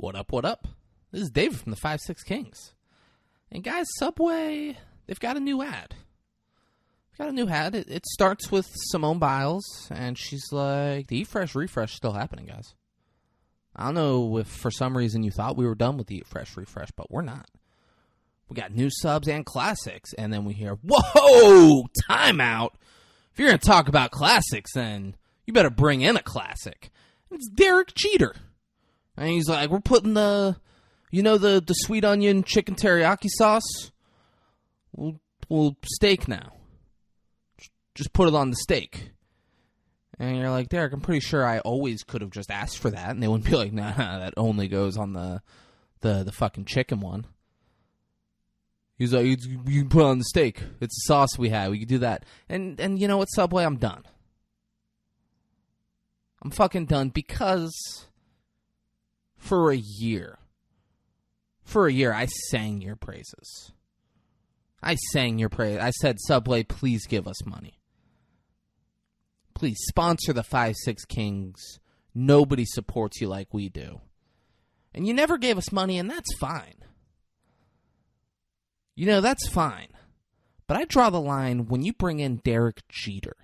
What up, what up? This is David from the 5-6 Kings. And guys, Subway, they've got a new ad. It starts with Simone Biles, and she's like, the Eat Fresh Refresh is still happening, guys. I don't know if for some reason you thought we were done with the Eat Fresh Refresh, but we're not. We got new subs and classics, and then we hear, whoa, timeout. If you're going to talk about classics, then you better bring in a classic. It's Derek Jeter. And he's like, we're putting the sweet onion chicken teriyaki sauce? We'll steak now. Just put it on the steak. And you're like, Derek, I'm pretty sure I always could have just asked for that. And they wouldn't be like, nah, that only goes on the fucking chicken one. He's like, you can put it on the steak. It's a sauce we have. We can do that. And you know what, Subway? I'm done. I'm fucking done because for a year, I sang your praises. I said, Subway, please give us money. Please sponsor the 5-6 Kings. Nobody supports you like we do. And you never gave us money, and that's fine. That's fine. But I draw the line when you bring in Derek Jeter.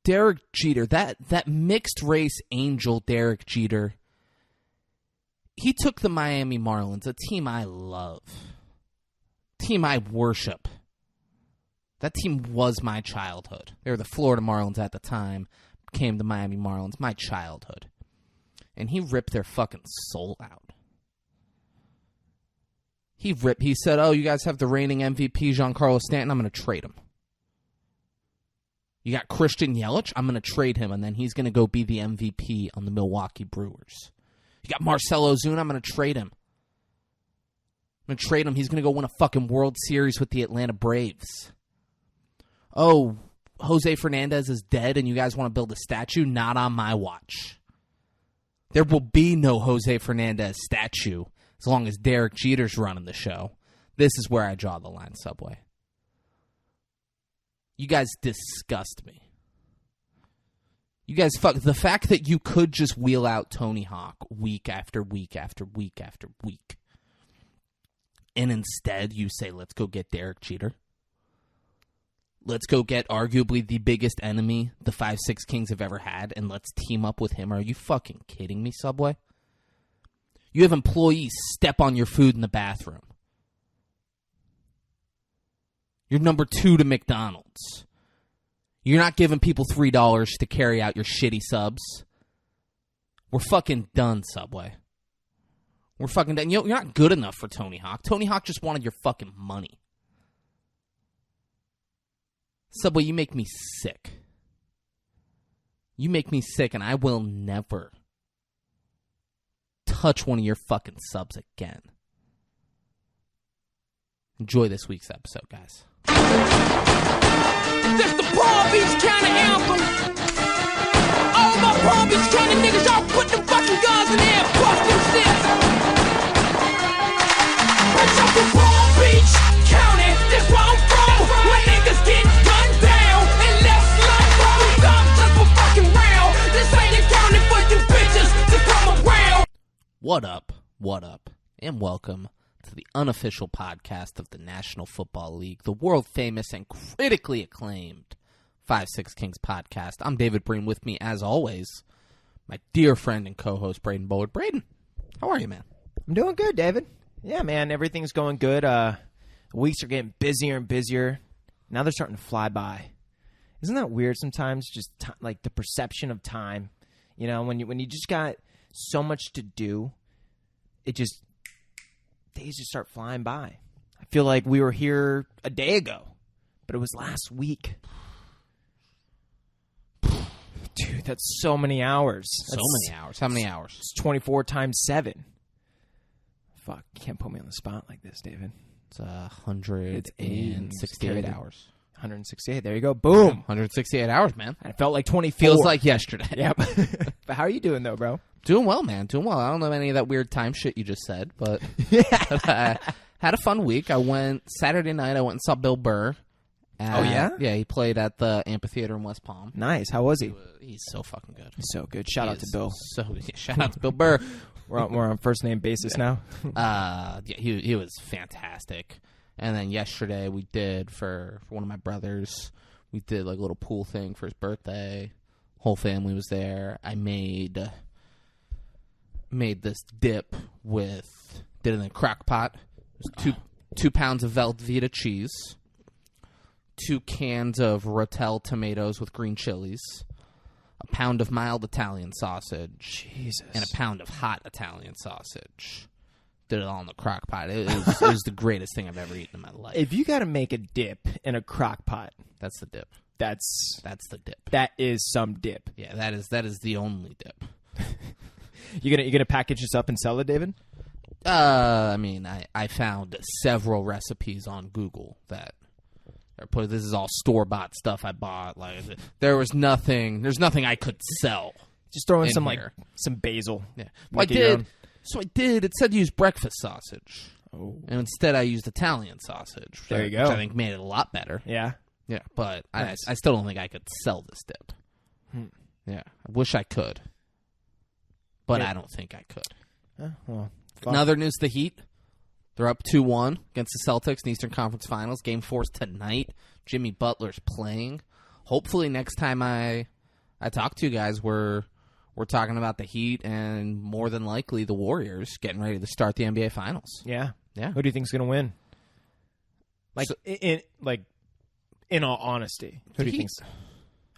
Derek Jeter, that mixed race angel Derek Jeter, he took the Miami Marlins, a team I love, team I worship. That team was my childhood. They were the Florida Marlins at the time, became the Miami Marlins, my childhood. And he ripped their fucking soul out. He said, oh, you guys have the reigning MVP, Giancarlo Stanton, I'm going to trade him. You got Christian Yelich, I'm going to trade him, and then he's going to go be the MVP on the Milwaukee Brewers. You got Marcell Ozuna, I'm going to trade him. He's going to go win a fucking World Series with the Atlanta Braves. Oh, Jose Fernandez is dead and you guys want to build a statue? Not on my watch. There will be no Jose Fernandez statue as long as Derek Jeter's running the show. This is where I draw the line, Subway. You guys disgust me. You guys the fact that you could just wheel out Tony Hawk week after week after week after week. And instead you say, let's go get Derek Jeter. Let's go get arguably the biggest enemy the 5-6 Kings have ever had, and let's team up with him. Are you fucking kidding me, Subway? You have employees step on your food in the bathroom. You're number 2 to McDonald's. You're not giving people $3 to carry out your shitty subs. We're fucking done, Subway. We're fucking done. You're not good enough for Tony Hawk. Tony Hawk just wanted your fucking money. Subway, you make me sick. You make me sick, and I will never touch one of your fucking subs again. Enjoy this week's episode, guys. This the Palm Beach County anthem. All my Palm Beach County niggas, y'all put them fucking guns in there and bust them shit. Bitch, I'm from Palm Beach County. This where I'm from. Where niggas get gunned down and left slung from. Guns just for fucking round. This ain't a county for you bitches to come around. What up, and welcome to the unofficial podcast of the National Football League, the world-famous and critically acclaimed 5-6 Kings podcast. I'm David Breen. With me, as always, my dear friend and co-host, Braden Bullard. Braden, how are you, man? I'm doing good, David. Yeah, man, everything's going good. Weeks are getting busier and busier. Now they're starting to fly by. Isn't that weird sometimes? Just like the perception of time. You know, when you just got so much to do, days just start flying by. I feel like we were here a day ago, but it was last week. Dude, that's so many hours. How many hours? It's 24 times 7. Fuck, you can't put me on the spot like this, David. It's 168 hours. 168. There you go. Boom. 168 hours, man. I felt like 24. Feels like yesterday. Yep. But how are you doing, though, bro? Doing well, man. Doing well. I don't know any of that weird time shit you just said, but had a fun week. Saturday night, I went and saw Bill Burr Oh, yeah? Yeah, he played at the amphitheater in West Palm. Nice. How was he? He's so fucking good. So good. Shout out to Bill. Shout out to Bill Burr. We're on first name basis now. Yeah, he was fantastic. And then yesterday we did for one of my brothers, we did like a little pool thing for his birthday. Whole family was there. I made this dip did it in a crock pot. It was 2 pounds of Velveeta cheese, 2 cans of Rotel tomatoes with green chilies, a pound of mild Italian sausage, Jesus. and a pound of hot Italian sausage. Did it all in the crock pot. It was the greatest thing I've ever eaten in my life. If you got to make a dip in a crock pot, That's the dip. that's That's the dip. that is some dip. Yeah, that is the only dip. You gonna package this up and sell it, David? I mean, I found several recipes on Google that are this is all store-bought stuff I bought. Like there's nothing I could sell. Just throw in In some here. some basil. Yeah. Make it your own. So I did. It said use breakfast sausage. Oh. And instead I used Italian sausage. There you which go. I think made it a lot better. Yeah. Yeah, but Nice. I still don't think I could sell this dip. Yeah, I wish I could. But Yeah. I don't think I could. Well, In other news, the Heat, they're up 2-1 against the Celtics in the Eastern Conference Finals. Game 4's tonight. Jimmy Butler's playing. Hopefully next time I talk to you guys, we're talking about the Heat and more than likely the Warriors getting ready to start the NBA Finals. yeah. Yeah. Who do you think's gonna win? Like So- in all honesty, who The do you Heat. think's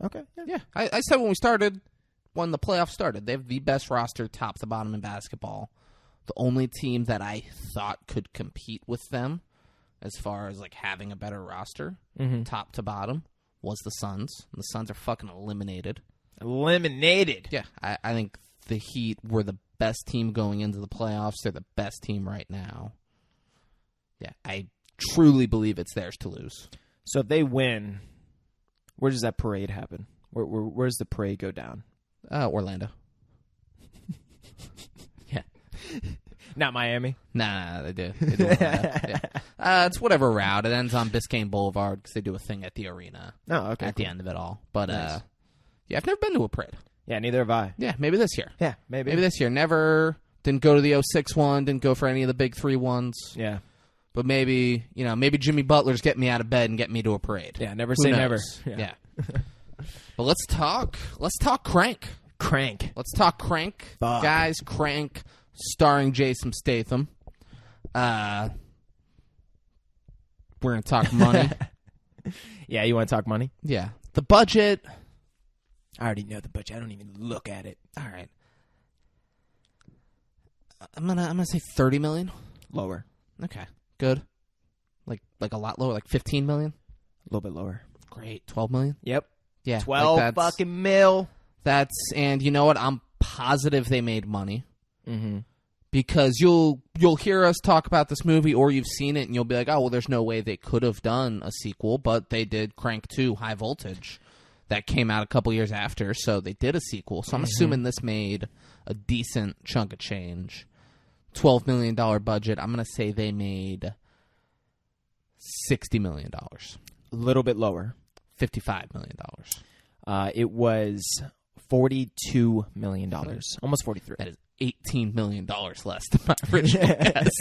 okay? Yeah. Yeah, I said when the playoffs started, they have the best roster top to bottom in basketball. The only team that I thought could compete with them as far as like having a better roster, top to bottom, was the Suns. And the Suns are fucking eliminated. Eliminated. Yeah, I think the Heat were the best team going into the playoffs. They're the best team right now. Yeah, I truly believe it's theirs to lose. So if they win, where does that parade happen? Where does the parade go down? Orlando. Yeah. Not Miami. Nah, they do. They do yeah. It's whatever route. It ends on Biscayne Boulevard because they do a thing at the arena Oh, okay. at the end of it all. But, Nice. yeah, I've never been to a parade. Yeah, neither have I. Yeah, maybe this year. Yeah, maybe. Maybe this year. Never didn't go to the 06 one, didn't go for any of the big 3 ones. Yeah. But maybe Jimmy Butler's getting me out of bed and getting me to a parade. Yeah, never Who say knows? never. Yeah. But let's talk Crank. Crank. Let's talk Crank. Fuck. Guys, Crank, starring Jason Statham. We're going to talk money. Yeah, you want to talk money? Yeah. The budget. I already know the budget. I don't even look at it. All right. I'm gonna say 30 million. Lower. Okay. Good. Like a lot lower, like 15 million. A little bit lower. Great. 12 million. Yep. Yeah. 12 like fucking mil. and you know what? I'm positive they made money. Mm-hmm. Because you'll hear us talk about this movie, or you've seen it, and you'll be like, oh, well, there's no way they could have done a sequel, but they did Crank 2 High Voltage. That came out a couple years after, so they did a sequel. So I'm assuming this made a decent chunk of change. $12 million budget. I'm going to say they made $60 million. A little bit lower. $55 million. It was $42 million. Almost 43. That is $18 million less than my original guess.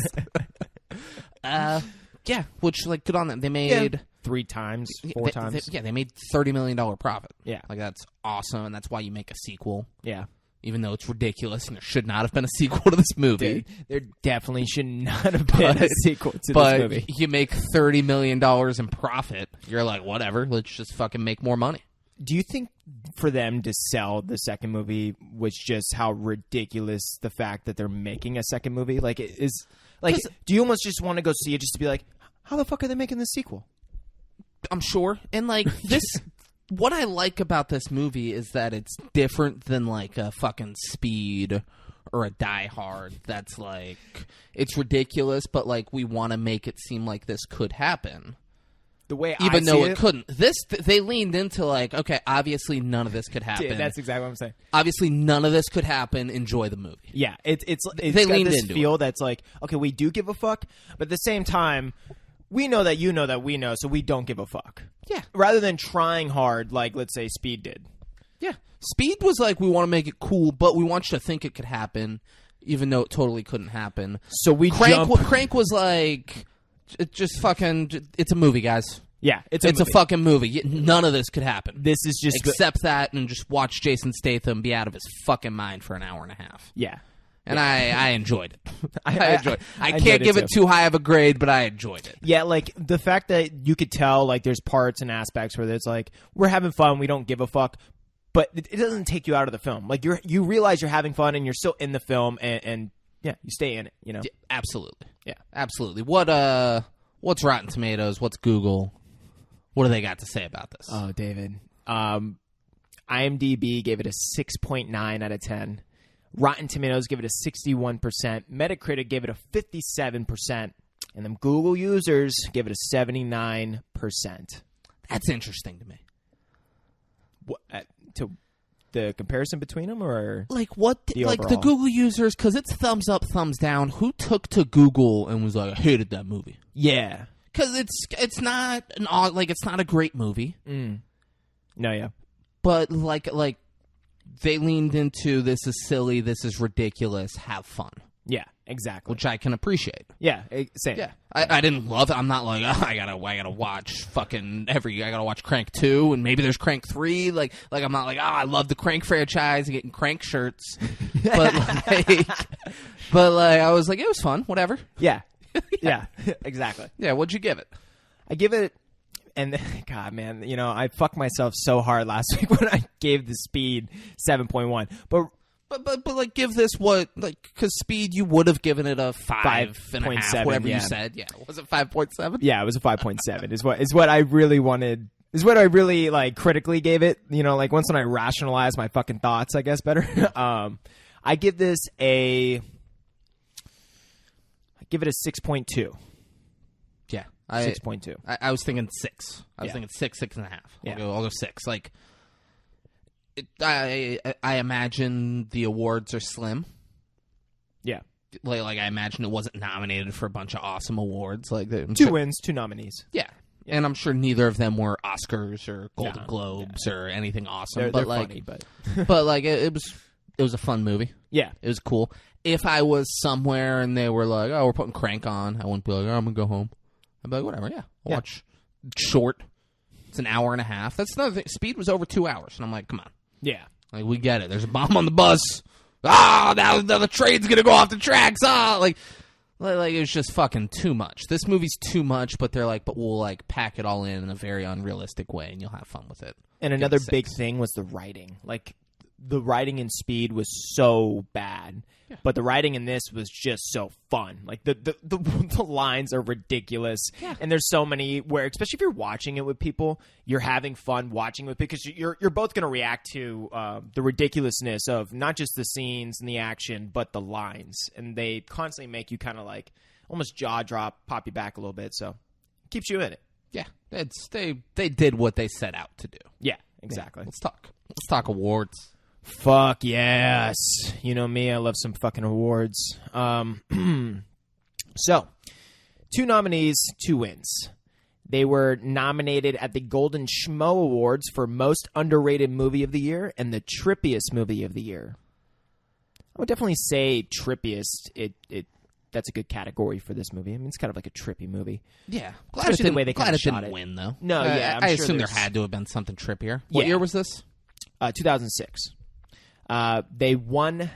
Yeah, which, like, good on them. They made... 3 times, 4 times. They made $30 million profit. Yeah. Like, that's awesome, and that's why you make a sequel. Yeah. Even though it's ridiculous, and there should not have been a sequel to this movie. There definitely should not have been a sequel to this But movie. you make $30 million in profit, you're like, whatever, let's just fucking make more money. Do you think for them to sell the second movie was just how ridiculous the fact that they're making a second movie? Like, it is like, do you almost just want to go see it just to be like, how the fuck are they making the sequel? I'm sure. And, like, this... What I like about this movie is that it's different than, like, a fucking Speed or a Die Hard that's, like... It's ridiculous, but, like, we want to make it seem like this could happen. The way Even I though see it couldn't. They leaned into, like, okay, obviously none of this could happen. Yeah, that's exactly what I'm saying. Obviously none of this could happen. Enjoy the movie. Yeah, it's They got leaned this into feel that's like, okay, we do give a fuck, but at the same time, we know that you know that we know, so we don't give a fuck. Yeah. Rather than trying hard, like let's say Speed did. Yeah. Speed was like, we want to make it cool, but we want you to think it could happen, even though it totally couldn't happen. So we Crank was like, it just fucking, it's a movie, guys. Yeah, it's a fucking movie. None of this could happen. This is just except that, and just watch Jason Statham be out of his fucking mind for an hour and a half. Yeah. And I enjoyed it. I enjoyed it. I enjoyed can't it give too. it too high of a grade, but I enjoyed it. Yeah, like the fact that you could tell, like there's parts and aspects where it's like we're having fun, we don't give a fuck, but it doesn't take you out of the film. Like you realize you're having fun and you're still in the film, and yeah, you stay in it. You know, Yeah, absolutely. Yeah. Absolutely. What's Rotten Tomatoes? What's Google? What do they got to say about this? Oh, David. IMDb gave it a 6.9 out of 10. Rotten Tomatoes gave it a 61%. Metacritic gave it a 57%. And then Google users gave it a 79%. That's interesting to me. What, to the comparison between them, or Like what? The Like the overall. Google users, because it's thumbs up, thumbs down. Who took to Google and was like, I hated that movie? yeah, Because it's not an odd, like it's not a great movie, no, yeah, but like they leaned into this is silly, this is ridiculous, have fun, yeah, exactly. which I can appreciate. Yeah, same. Yeah, I didn't love it. I'm not like, oh, I gotta watch I gotta watch Crank 2 and maybe there's Crank 3. Like I'm not like, oh, I love the Crank franchise and getting Crank shirts. But like I was like, it was fun, whatever. yeah, yeah, exactly. Yeah, what'd you give it? I give it, and God, man, you know, I fucked myself so hard last week when I gave the Speed 7.1, but. But like give this what like because Speed you would have given it a 5.5 whatever yeah. you said. Yeah, was it 5.7? Yeah, it was a 5.7 is what I really wanted, is what I really like critically gave it, you know, like once when I rationalized my fucking thoughts, I guess better. I give this a 6.2. Yeah, 6.2. I was thinking 6. I was Yeah. thinking 6.5. Yeah. I'll go 6. Like I imagine the awards are slim. Yeah. Like I imagine it wasn't nominated for a bunch of awesome awards. Like Two wins, 2 nominees. Yeah. And I'm sure neither of them were Oscars or Golden No. Globes or anything awesome. They're but like, funny, but but like it was a fun movie. yeah. It was cool. If I was somewhere and they were like, "Oh, we're putting Crank on," I wouldn't be like, "Oh, I'm gonna go home." I'd be like, "Whatever, yeah, I'll Yeah. watch." Short. It's an hour and a half. That's another thing. Speed was over 2 hours, and I'm like, "Come on, Yeah. like we get it. There's a bomb on the bus. Ah, now the train's gonna go off the tracks. Ah, like it was just fucking too much. This movie's too much, but they're like, but we'll like pack it all in a very unrealistic way, and you'll have fun with it." And another big thing was the writing. Like, the writing in Speed was so bad, but the writing in this was just so fun. Like, the lines are ridiculous. Yeah. And there's so many where, especially if you're watching it with people, you're having fun watching it because you're both going to react to the ridiculousness of not just the scenes and the action, but the lines. And they constantly make you kind of like almost jaw drop, pop you back a little bit. So it keeps you in it. Yeah, they did what they set out to do. Yeah, exactly. Let's talk awards. Fuck yes. You know me, I love some fucking awards. So, 2 nominees, 2 wins. They were nominated at the Golden Schmo Awards for Most Underrated Movie of the Year and the Trippiest Movie of the Year. I would definitely say Trippiest. That's a good category for this movie. I mean, it's kind of like a trippy movie. Yeah, Especially the way they kinda shot didn't it. win though. No, yeah, I'm I sure assume there there's- had to have been something trippier. What Yeah. year was this? 2006. They won.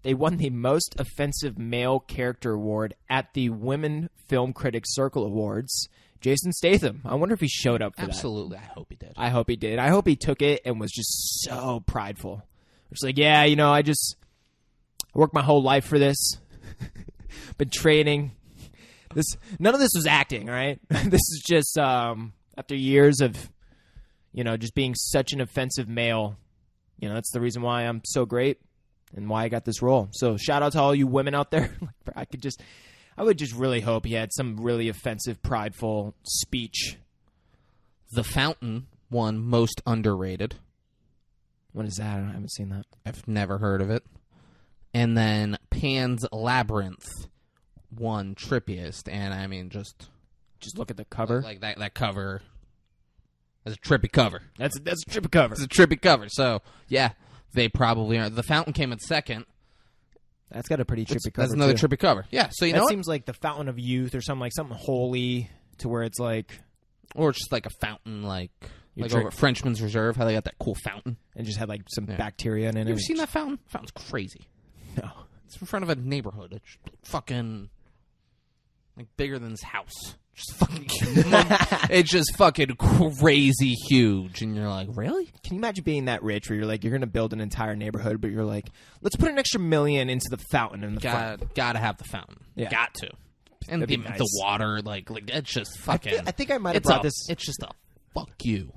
They won the Most Offensive Male Character Award at the Women Film Critics Circle Awards. Jason Statham. I wonder if he showed up for Absolutely, I hope he did. that. I hope he did. I hope he took it and was just so prideful. It's like, yeah, you know, I worked my whole life for this. Been training. None of this was acting, right? This is just after years of, you know, just being such an offensive male. You know, that's the reason why I'm so great and why I got this role. So shout out to all you women out there. I would just really hope he had some really offensive, prideful speech. The Fountain won Most Underrated. What is that? I haven't seen that. I've never heard of it. And then Pan's Labyrinth won Trippiest, and I mean, just Just look at the cover. Like that cover. That's a trippy cover. That's a trippy cover. It's a trippy cover. So, yeah, they probably are. The Fountain came in second. That's got a pretty trippy cover. That's another too. trippy cover. Yeah, so you That know what? seems like the Fountain of Youth or something holy to where it's like Or it's just like a fountain, like You over drink- at Frenchman's Reserve, how they got that cool fountain. and just had like some Yeah. bacteria in it. You ever seen that fountain? Fountain's crazy. No. It's in front of a neighborhood. It's fucking like bigger than this house. Just fucking it's just fucking crazy huge. And you're like, really? Can you imagine being that rich where you're like, you're going to build an entire neighborhood, but you're like, let's put an extra $1 million into the fountain in the front. Gotta have the fountain. Yeah. Got to. And That'd be the nice. water, like it's just fucking. I think I might have brought this. It's just a fuck you.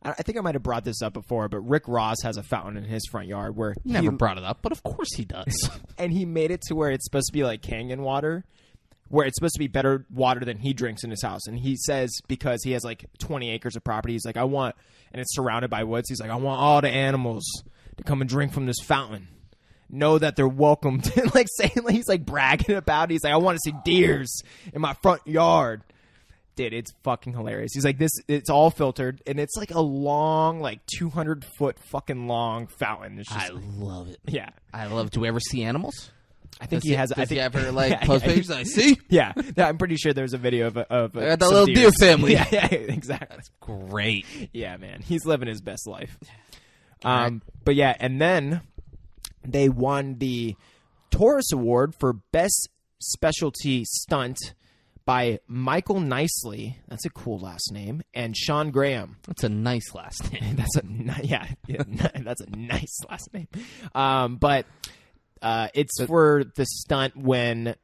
I think I might have brought this up before, but Rick Ross has a fountain in his front yard where Never brought it up, but of course he does. and he made it to where it's supposed to be like canyon water, where it's supposed to be better water than he drinks in his house. And he says because he has like 20 acres of property, he's like, I want, and it's surrounded by woods. He's like, I want all the animals to come and drink from this fountain. Know that they're welcome to, like saying, like, he's like bragging about it. He's like, I want to see deers in my front yard. Dude, it's fucking hilarious. He's like, it's all filtered, and it's like a long, like 200-foot fucking long fountain. It's just, I love it. yeah. I love. Do we ever see animals? I think he has. Does I think he ever like yeah, post yeah, pages? I see. Yeah, I'm pretty sure there's a video of The some little deer deers. family. Yeah, exactly. That's great. Yeah, man, he's living his best life. But yeah, and then they won the Taurus Award for Best Specialty Stunt by Michael Nicely. That's a cool last name, and Sean Graham. That's a nice last name. That's that's a nice last name. But it's for the stunt when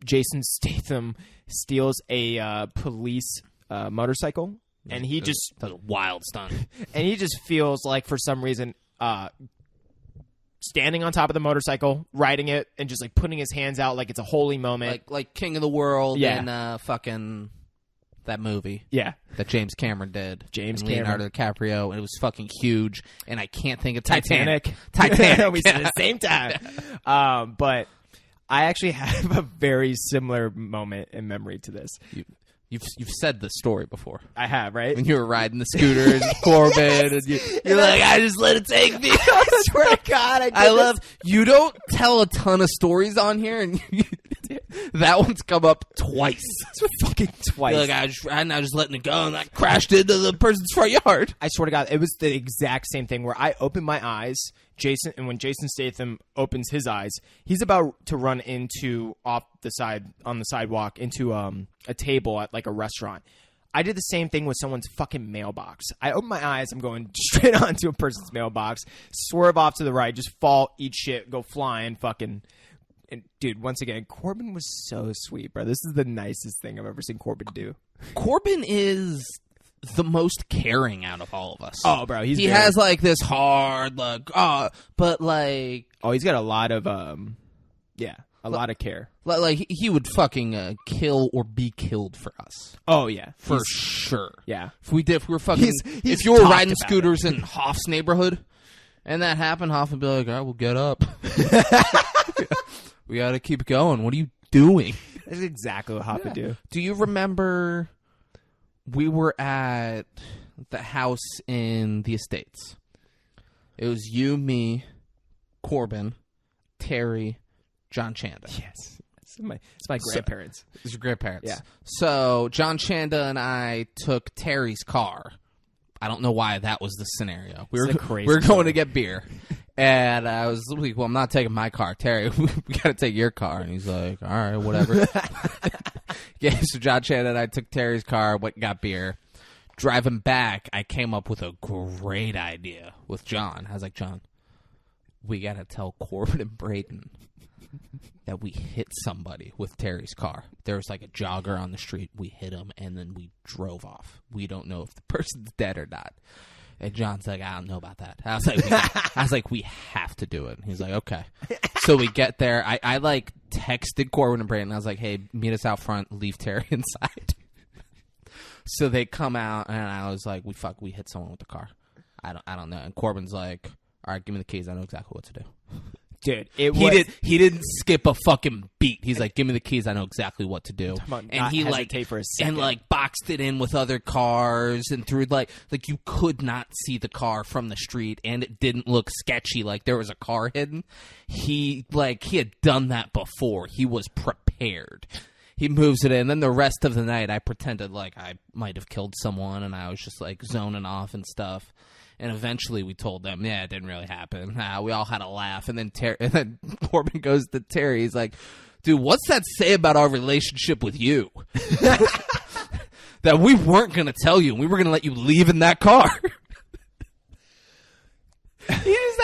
Jason Statham steals a police motorcycle, and he just That's a wild stunt. and he just feels like for some reason standing on top of the motorcycle, riding it, and just like putting his hands out like it's a holy moment. like King of the World Yeah. and fucking that movie Yeah, that James Cameron did. James and Leonardo DiCaprio, and it was fucking huge. And I can't think of Titanic. we said at the same time. But I actually have a very similar moment in memory to this. You've said this story before. I have, right? When you were riding the scooters, Corbin, and you're like, I just let it take me. I swear to God, I love you don't tell a ton of stories on here, and that one's come up twice. fucking twice. You're like, I'm not just letting it go, and I crashed into the person's front yard. I swear to God, it was the exact same thing where I opened my eyes, when Jason Statham opens his eyes, he's about to run into on the sidewalk into a table at like a restaurant. I did the same thing with someone's fucking mailbox. I open my eyes, I'm going straight onto a person's mailbox, swerve off to the right, just fall, eat shit, go flying, fucking. And dude, once again, Corbin was so sweet, bro. This is the nicest thing I've ever seen Corbin do. Corbin is the most caring out of all of us. Oh, bro, he has like this hard, like, but like, he's got a lot of lot of care. like he would fucking kill or be killed for us. Oh yeah, For sure. yeah. If we were fucking, He's if you were talked riding about scooters in Hoff's neighborhood, and that happened, Hoff would be like, all right, we'll get up. We got to keep going. What are you doing? That's exactly what Hop would do. Do you remember we were at the house in the Estates? It was you, me, Corbin, Terry, John Chanda. Yes, it's my grandparents. It was your grandparents. Yeah. So John Chanda and I took Terry's car. I don't know why that was the scenario. We a crazy were going story. to get beer. And I was like, well, I'm not taking my car. Terry, we got to take your car. And he's like, all right, whatever. Yeah, so John Chanda and I took Terry's car, went and got beer. Driving back, I came up with a great idea with John. I was like, John, we got to tell Corbin and Braden that we hit somebody with Terry's car. There was like a jogger on the street. We hit him, and then we drove off. We don't know if the person's dead or not. And John's like, I don't know about that. I was like, we have to do it. And he's like, okay. So we get there. I like texted Corbin and Brayton. I was like, hey, meet us out front. Leave Terry inside. So they come out, and I was like, we hit someone with the car. I don't know. And Corbin's like, all right, give me the keys. I know exactly what to do. Dude, it He was... he didn't skip a fucking beat. He's like, "Give me the keys. I know exactly what to do." about And not he hesitate for a second. and like boxed it in with other cars and through like you could not see the car from the street, and it didn't look sketchy like there was a car hidden. He had done that before. He was prepared. He moves it in. Then the rest of the night, I pretended like I might have killed someone, and I was just like zoning off and stuff. And eventually we told them, yeah, it didn't really happen. We all had a laugh. And then Corbin goes to Terry. He's like, dude, what's that say about our relationship with you? That we weren't going to tell you, and we were going to let you leave in that car. He just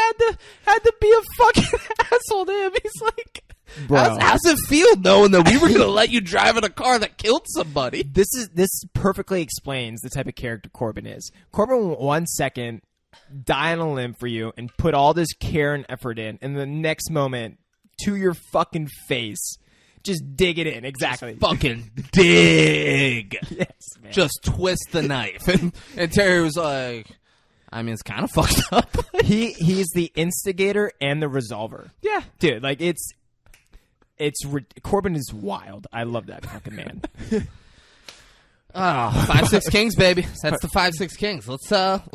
had to be a fucking asshole to him. He's like, Bro. how's it feel knowing that we were going to let you drive in a car that killed somebody? This perfectly explains the type of character Corbin is. Corbin will 1 second die on a limb for you and put all this care and effort in, and the next moment, to your fucking face, just dig it in. Exactly. Fucking dig. Yes, man. Just twist the knife. And Terry was like, I mean, it's kind of fucked up. He's the instigator and the resolver. Yeah. Dude, like Corbin is wild. I love that fucking man. Oh, 5-6 Kings, baby. That's the 5-6 Kings. Let's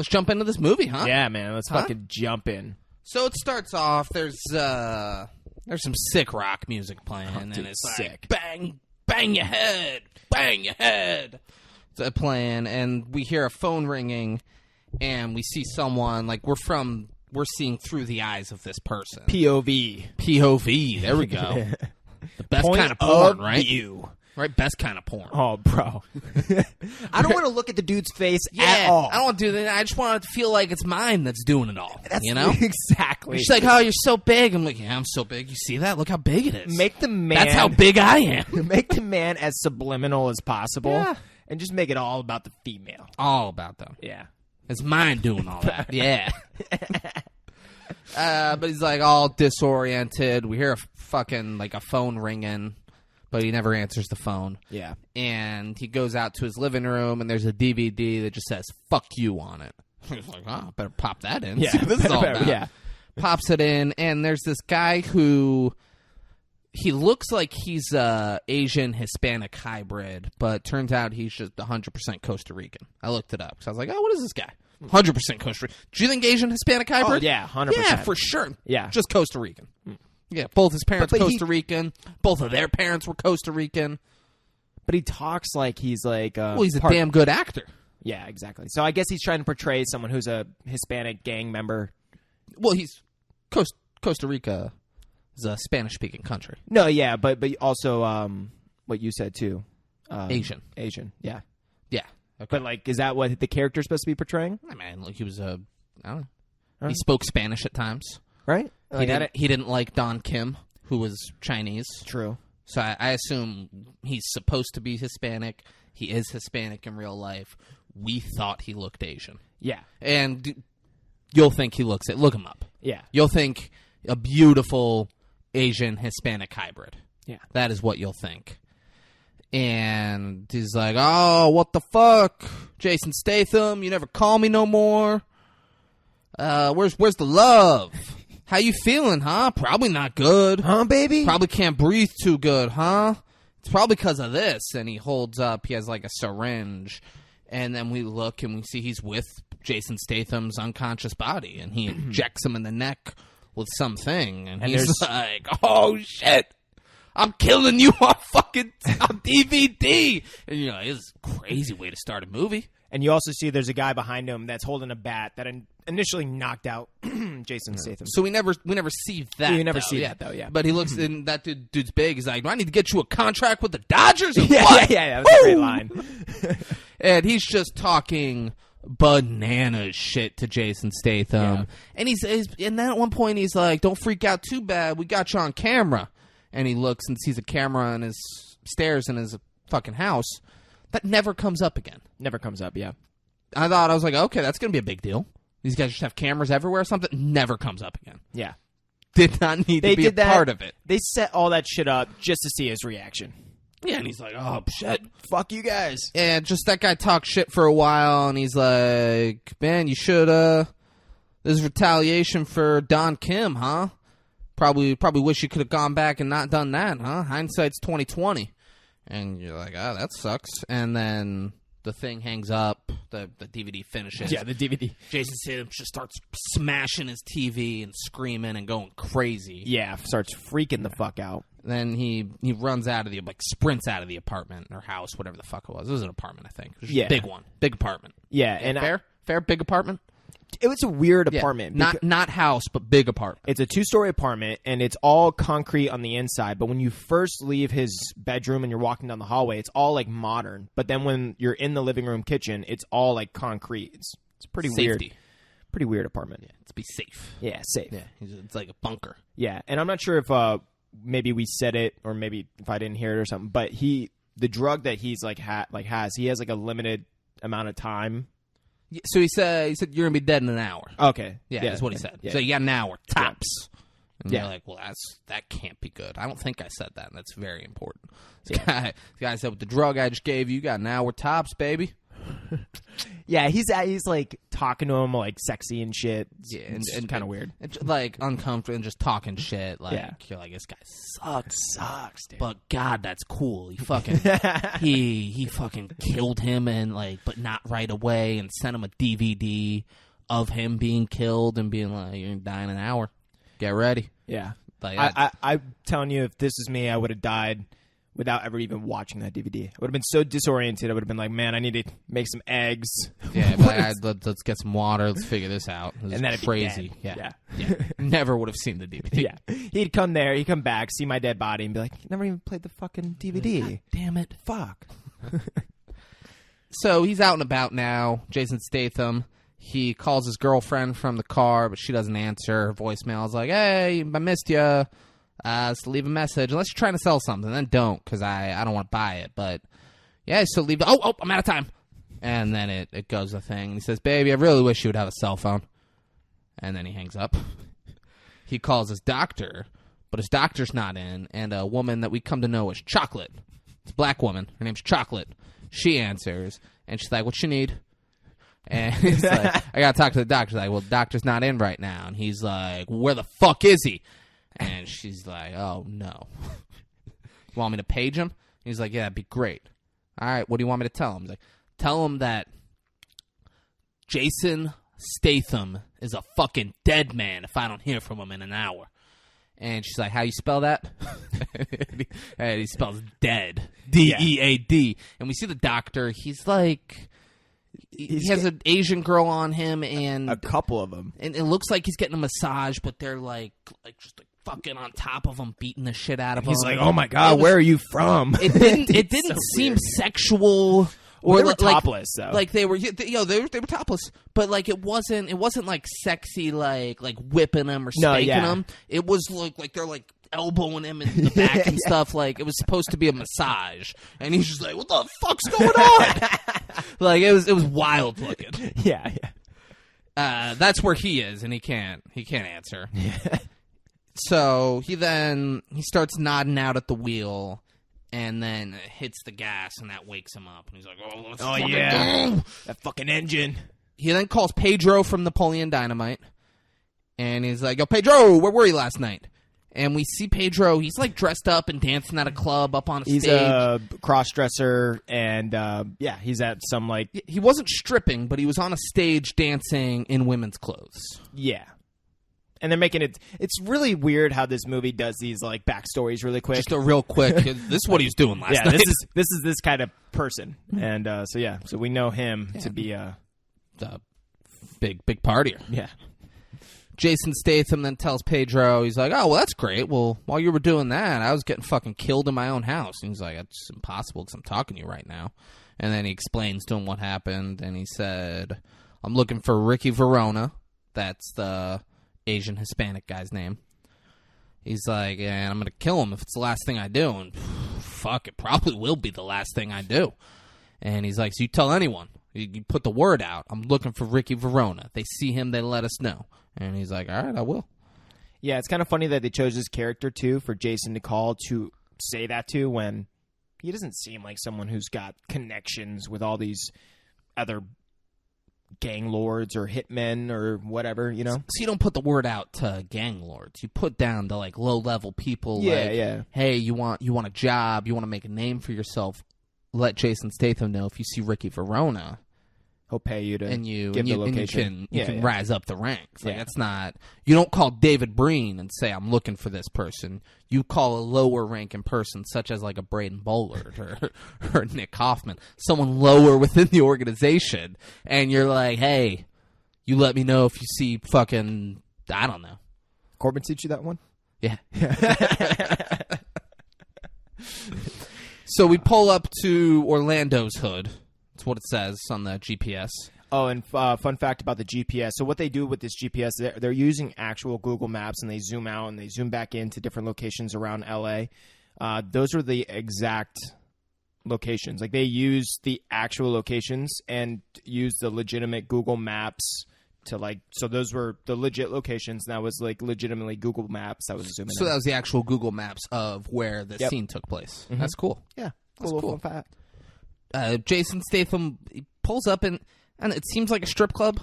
jump into this movie, huh? Yeah, man. Let's fucking jump in. So it starts off. There's some sick rock music playing, and dude, it's sick. like bang, bang your head, bang your head. It's playing, and we hear a phone ringing, and we see someone like we're seeing through the eyes of this person. POV. There we go. The best Point kind of porn, of right? view. Right, best kind of porn. Oh, bro. I don't want to look at the dude's face at all. I don't want to do that. I just want it to feel like it's mine that's doing it all. That's you know? Exactly. She's like, "Oh, you're so big." I'm like, "Yeah, I'm so big. You see that? Look how big it is. Make the man. That's how big I am." Make the man as subliminal as possible. Yeah. And just make it all about the female. All about them. Yeah. It's mine doing all that. Yeah. But he's like all disoriented. We hear a fucking like a phone ringing, but he never answers the phone. Yeah. And he goes out to his living room, and there's a DVD that just says "fuck you" on it. He's like, "Oh, I better pop that in." Yeah. See what this is all about. Yeah. Pops it in, and there's this guy who he looks like he's a Asian Hispanic hybrid, but turns out he's just 100% Costa Rican. I looked it up because I was like, "Oh, what is this guy?" 100% Costa Rican. Do you think Asian Hispanic hybrid? Oh, yeah, 100%. Yeah, for sure. Yeah. Just Costa Rican. Yeah, both his parents But Costa Rican. Both of their parents were Costa Rican. But he talks like he's like Well, he's a damn good actor. Yeah, exactly. So I guess he's trying to portray someone who's a Hispanic gang member. Well, he's Costa Rica is a Spanish-speaking country. No, yeah, but also what you said too. Asian. Yeah. Yeah. Okay. But like, is that what the character's supposed to be portraying? I mean, like he was I don't know. He spoke Spanish at times. Right? He didn't like Don Kim, who was Chinese. True. So I assume he's supposed to be Hispanic. He is Hispanic in real life. We thought he looked Asian. Yeah. And you'll think he looks it. Look him up. Yeah. You'll think a beautiful Asian Hispanic hybrid. Yeah. That is what you'll think. And he's like, "Oh, what the fuck? Jason Statham, you never call me no more. Where's the love? How you feeling, huh? Probably not good. Huh, baby? Probably can't breathe too good, huh? It's probably because of this." And he holds up, he has like a syringe. And then we look and we see he's with Jason Statham's unconscious body. And he injects him in the neck with something. And he's like, "Oh, shit. I'm killing you on DVD." And you know, it's a crazy way to start a movie. And you also see there's a guy behind him that's holding a bat that initially knocked out Jason Statham. So we never see that. You never though, see that, though, yeah. But he looks, and that dude's big. He's like, "Do I need to get you a contract with the Dodgers?" Or Yeah, what? yeah, that was a great line. And he's just talking bananas shit to Jason Statham. Yeah. And and then at one point he's like, "Don't freak out too bad. We got you on camera." And he looks and sees a camera on his stairs in his fucking house. That never comes up again. Never comes up, yeah. I was like, okay, that's going to be a big deal. These guys just have cameras everywhere or something. Never comes up again. Yeah. Did not need to be a part of it. They set all that shit up just to see his reaction. Yeah, and he's like, "Oh, shit. Fuck you guys. And just that guy talked shit for a while, and he's like, "Man, you should, this is retaliation for Don Kim, huh? Probably wish you could have gone back and not done that, huh? Hindsight's 20/20. And you're like, oh, that sucks. And then the thing hangs up, the DVD finishes. Yeah, the DVD. Jason Statham just starts smashing his TV and screaming and going crazy. Yeah, starts freaking the fuck out. Then he runs out of sprints out of the apartment or house, whatever the fuck it was. It was an apartment, I think. It was just a big one. Big apartment. Yeah, and fair, big apartment? it was a weird Yeah, apartment. Not house, but big apartment. It's a 2-story apartment, and it's all concrete on the inside. But when you first leave his bedroom and you're walking down the hallway, it's all like modern. But then when you're in the living room kitchen, it's all like concrete. It's pretty weird. Pretty weird apartment. Yeah, to be safe. Yeah, safe. Yeah, it's like a bunker. Yeah, and I'm not sure if maybe we said it or maybe if I didn't hear it or something. But the drug that he's he has like a limited amount of time. So he said you're gonna be dead in an hour. Okay, Yeah, that's what he said. Yeah. So you got an hour tops. And Yeah. you're like, well, that can't be good. I don't think I said that, and that's very important. This guy said, with the drug I just gave you, you got an hour tops, baby. Yeah, he's like talking to him like sexy and shit. Yeah, and kind of weird. It's like uncomfortable and just talking shit. Like Yeah. you're like, this guy Sucks, dude. but God, that's cool. He fucking he fucking killed him and but not right away, and sent him a DVD of him being killed and being like, you're gonna die in an hour. Get ready. Yeah. Like, I'm telling you, if this is me, I would have died without ever even watching that DVD. I would have been so disoriented. I would have been like, man, I need to make some eggs. Yeah, but let's get some water. Let's figure this out. This And then is it'd be crazy. dead. Yeah. Never would have seen the DVD. Yeah. He'd come there, he'd come back, see my dead body, and be like, never even played the fucking DVD. Damn it. Fuck. So he's out and about now. Jason Statham. He calls his girlfriend from the car, but she doesn't answer. Her voicemail is like, hey, I missed you. So leave a message. Unless you're trying to sell something, then don't, because I don't want to buy it. But, yeah, so leave. Oh, I'm out of time. And then it goes the thing. And he says, baby, I really wish you would have a cell phone. And then he hangs up. He calls his doctor, but his doctor's not in. And a woman that we come to know as Chocolate. It's a black woman. Her name's Chocolate. She answers, and she's like, what you need? And he's like, I got to talk to the doctor. She's like, well, the doctor's not in right now. And he's like, where the fuck is he? And she's like, oh, no. You want me to page him? And he's like, yeah, that'd be great. All right, what do you want me to tell him? He's like, tell him that Jason Statham is a fucking dead man if I don't hear from him in an hour. And she's like, how you spell that? And he spells dead. D-E-A-D. And we see the doctor. He's like... He has an Asian girl on him, and A couple of them. and it looks like he's getting a massage, but they're like just fucking on top of him, beating the shit out of him. He's like, oh my God, where are you from? It didn't so seem weird. sexual. Well, Or they were like, topless, though. Like they were topless, but like it wasn't like sexy, like whipping him or spanking him. It was like they're like elbowing him in the back and stuff. Like it was supposed to be a massage, and he's just like, "What the fuck's going on?" Like it was wild looking. Yeah. That's where he is, and he can't answer. So he starts nodding out at the wheel. And then hits the gas, and that wakes him up. And he's like, oh, let's fucking go. That fucking engine. He then calls Pedro from Napoleon Dynamite. And he's like, yo, Pedro, where were you last night? And we see Pedro. He's like dressed up and dancing at a club up on a He's stage. a cross-dresser, and he's at some like... He wasn't stripping, but he was on a stage dancing in women's clothes. Yeah. And they're making it... It's really weird how this movie does these like backstories really quick. Just a real quick, this is what he was doing last night. This is this kind of person. And so we know him to be a big partier. Yeah. Jason Statham then tells Pedro, he's like, oh, well, that's great. Well, while you were doing that, I was getting fucking killed in my own house. And he's like, that's impossible because I'm talking to you right now. And then he explains to him what happened. And he said, I'm looking for Ricky Verona. That's the Asian Hispanic guy's name. He's like, yeah, and I'm going to kill him if it's the last thing I do. And fuck, it probably will be the last thing I do. And he's like, so you tell anyone. You put the word out. I'm looking for Ricky Verona. They see him, they let us know. And he's like, all right, I will. Yeah, it's kind of funny that they chose this character, too, for Jason to call to say that to when he doesn't seem like someone who's got connections with all these other gang lords or hitmen or whatever, you know? So you don't put the word out to gang lords. You put down to like low level people. Yeah, like, yeah. Hey, you want a job? You want to make a name for yourself? Let Jason Statham know if you see Ricky Verona. He'll pay you to And you give the location. and you can Yeah. rise up the ranks. Like Yeah. that's not. You don't call David Breen and say I'm looking for this person. You call a lower ranking person, such as like a Braden Bollard or Nick Hoffman, someone lower within the organization, and you're like, hey, you let me know if you see fucking, I don't know. Corbin teach you that one? Yeah. So we pull up to Orlando's hood. That's what it says on the GPS. Oh, and fun fact about the GPS. So what they do with this GPS, they're using actual Google Maps, and they zoom out and they zoom back into different locations around LA. Those are the exact locations. Like they use the actual locations and use the legitimate Google Maps to like. So those were the legit locations. And that was like legitimately Google Maps that was zooming. So in. that was the actual Google Maps of where the Yep. scene took place. That's cool. Yeah, That's cool. cool. Fun fact. Jason Statham he pulls up and it seems like a strip club,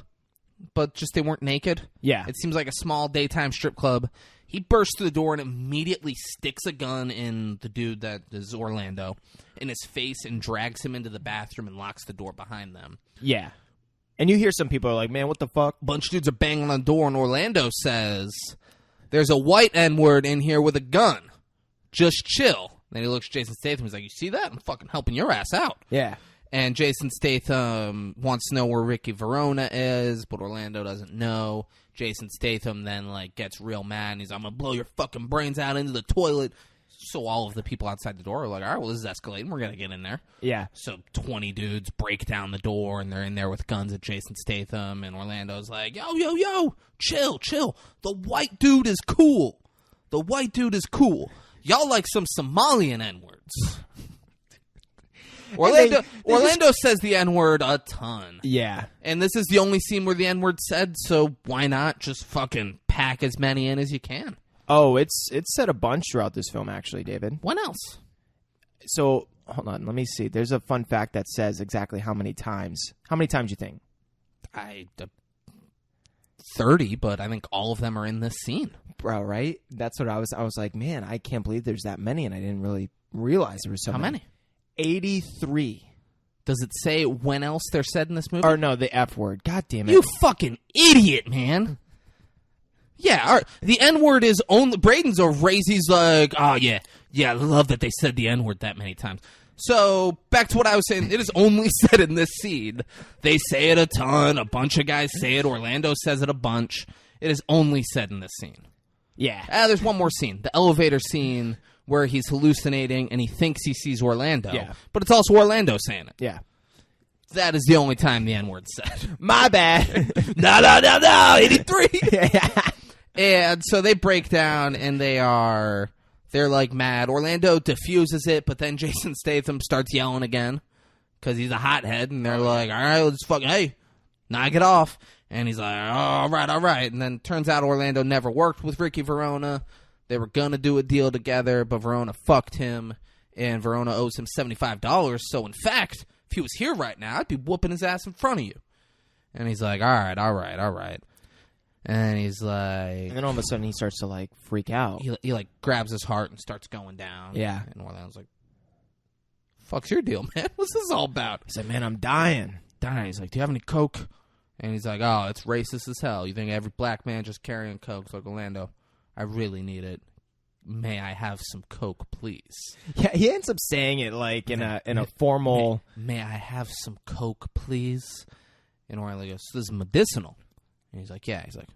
but just they weren't naked. Yeah. It seems like a small daytime strip club. He bursts through the door and immediately sticks a gun in the dude that is Orlando in his face and drags him into the bathroom and locks the door behind them. Yeah. And you hear some people are like, man, what the fuck? A bunch of dudes are banging on the door, and Orlando says, there's a white N-word in here with a gun. Just chill. Then he looks at Jason Statham. He's like, you see that? I'm fucking helping your ass out. Yeah. And Jason Statham wants to know where Ricky Verona is, but Orlando doesn't know. Jason Statham then like gets real mad, and he's, I'm going to blow your fucking brains out into the toilet. So all of the people outside the door are like, all right, well, this is escalating. We're going to get in there. Yeah. So 20 dudes break down the door, and they're in there with guns at Jason Statham, and Orlando's like, yo, chill. The white dude is cool. Y'all like some Somalian N-words. Orlando says the N-word a ton. Yeah. And this is the only scene where the N-word said, so why not just fucking pack as many in as you can? Oh, it's said a bunch throughout this film, actually, David. What else? So, hold on. Let me see. There's a fun fact that says exactly how many times. How many times you think? 30, but I think all of them are in this scene. Bro, right? That's what I was like, man, I can't believe there's that many, and I didn't really realize there was so How many? 83. Does it say when else they're said in this movie? Or no, the F word. God damn it. You fucking idiot, man. Yeah, all right. The N-word is only... Braden's a raise. He's like, oh, yeah, I love that they said the N-word that many times. So, back to what I was saying. It is only said in this scene. They say it a ton. A bunch of guys say it. Orlando says it a bunch. It is only said in this scene. Yeah. There's one more scene. The elevator scene where he's hallucinating and he thinks he sees Orlando. Yeah. But it's also Orlando saying it. Yeah. That is the only time the N-word's said. My bad. No, 83. And so they break down and they're like mad. Orlando diffuses it, but then Jason Statham starts yelling again because he's a hothead. And they're like, all right, let's hey, knock it off. And he's like, oh, all right. And then it turns out Orlando never worked with Ricky Verona. They were going to do a deal together, but Verona fucked him, and Verona owes him $75. So, in fact, if he was here right now, I'd be whooping his ass in front of you. And he's like, all right. And he's like... And then all of a sudden he starts to, like, freak out. He like, grabs his heart and starts going down. Yeah. And Orlando's like, fuck's your deal, man? What's this all about? He said, man, I'm dying. He's like, do you have any coke? And he's like, oh, it's racist as hell. You think every black man just carrying coke? It's like, Orlando, I really need it. May I have some coke, please? Yeah, he ends up saying it like in a formal. May I have some coke, please? And Orlando goes, this is medicinal. And he's like, yeah. He's like,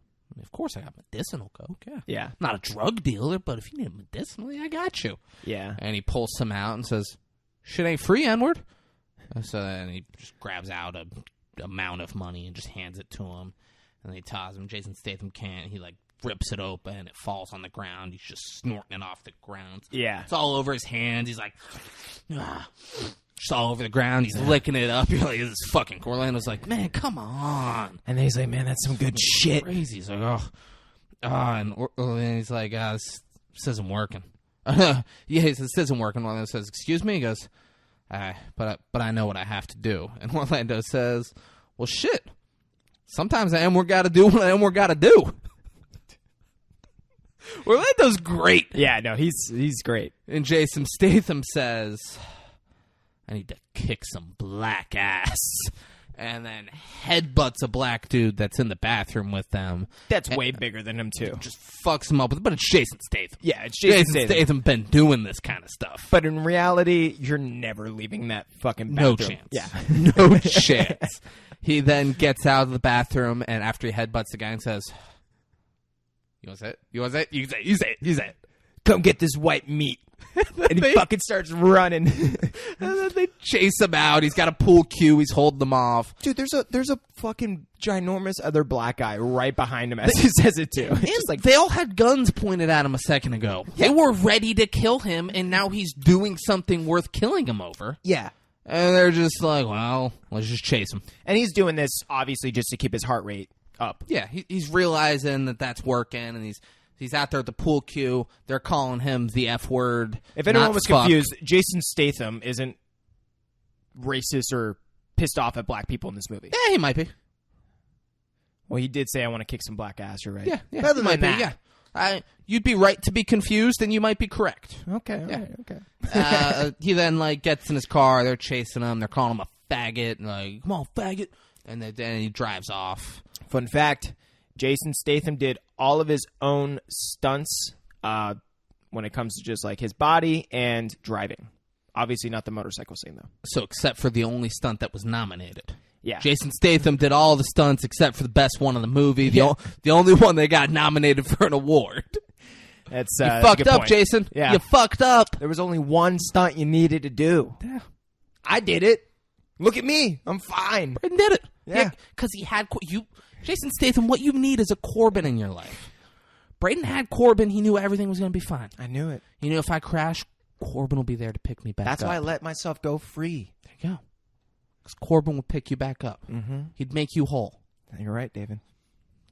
of course I got medicinal coke. Yeah. Yeah. I'm not a drug dealer, but if you need it medicinally, I got you. Yeah. And he pulls some out and says, shit ain't free, N-word. So then he just grabs out a amount of money and just hands it to him. And they toss him. Jason Statham can't. He like rips it open. It falls on the ground. He's just snorting it off the ground. Yeah. It's all over his hands. He's like, just all over the ground. He's licking it up. You're like, this is fucking... Orlando's like, man, come on. And then he's like, man, that's some good shit. Crazy. He's like, and he's like, this isn't working. Yeah, he says, this isn't working. Orlando says, excuse me? He goes, but I know what I have to do. And Orlando says, well, shit. Sometimes the M word got to do what the M word got to do. Orlando's great. Yeah, no, he's great. And Jason Statham says, I need to kick some black ass. And then headbutts a black dude that's in the bathroom with them. That's way bigger than him, too. Just fucks him up with it. But it's Jason Statham. Yeah, it's Jason Statham been doing this kind of stuff. But in reality, you're never leaving that fucking bathroom. No chance. Yeah. No chance. He then gets out of the bathroom, and after he headbutts the guy and says, you want to say it? You want to say it? You can say it. You say it. You say it. Come get this white meat. And he fucking starts running. And then they chase him out. He's got a pool cue. He's holding them off. Dude, there's a fucking ginormous other black guy right behind him as he says it too. It's just like, they all had guns pointed at him a second ago. Yeah. They were ready to kill him, and now he's doing something worth killing him over. yeah. And they're just like, well, let's just chase him. And he's doing this obviously just to keep his heart rate up. Yeah, he's realizing that that's working, and he's out there at the pool cue. They're calling him the F word. If anyone not was fuck. confused, Jason Statham isn't racist or pissed off at black people in this movie. Yeah, he might be. Well, he did say, I want to kick some black ass, you're right. Yeah, Other he might than be, that. yeah. You'd be right to be confused, and you might be correct. Okay, all right, okay. He then gets in his car. They're chasing him. They're calling him a faggot. And like, come on, faggot. And then he drives off. Fun fact, Jason Statham did all of his own stunts when it comes to just like his body and driving. Obviously not the motorcycle scene, though. So except for the only stunt that was nominated. Yeah. Jason Statham did all the stunts except for the best one in the movie. The only one that got nominated for an award. That's You a fucked good up, point. Jason. Yeah. You fucked up. There was only one stunt you needed to do. Yeah. I did it. Look at me. I'm fine. Braden did it. Yeah. Because he had Jason Statham, what you need is a Corbin in your life. Braden had Corbin. He knew everything was going to be fine. I knew it. He knew if I crash, Corbin will be there to pick me back That's up. why I let myself go free. There you go. Because Corbin would pick you back up. Mm-hmm. He'd make you whole. You're right, David.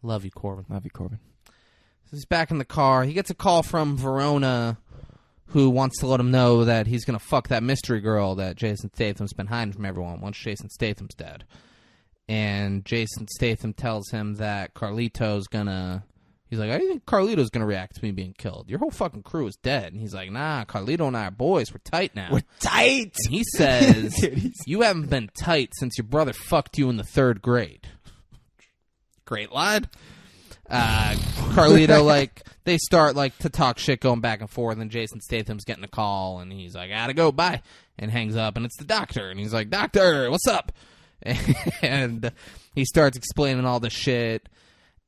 Love you, Corbin. Love you, Corbin. So he's back in the car. He gets a call from Verona, who wants to let him know that he's going to fuck that mystery girl that Jason Statham's been hiding from everyone once Jason Statham's dead. And Jason Statham tells him that Carlito's going to... He's like, I think Carlito's going to react to me being killed. Your whole fucking crew is dead. And he's like, nah, Carlito and I are boys. We're tight now. We're tight. And he says, Dude, you haven't been tight since your brother fucked you in the 3rd grade. Great line. Carlito, they start, to talk shit going back and forth, and Jason Statham's getting a call, and he's like, I gotta go, bye, and hangs up, and it's the doctor, and he's like, doctor, what's up? And he starts explaining all the shit,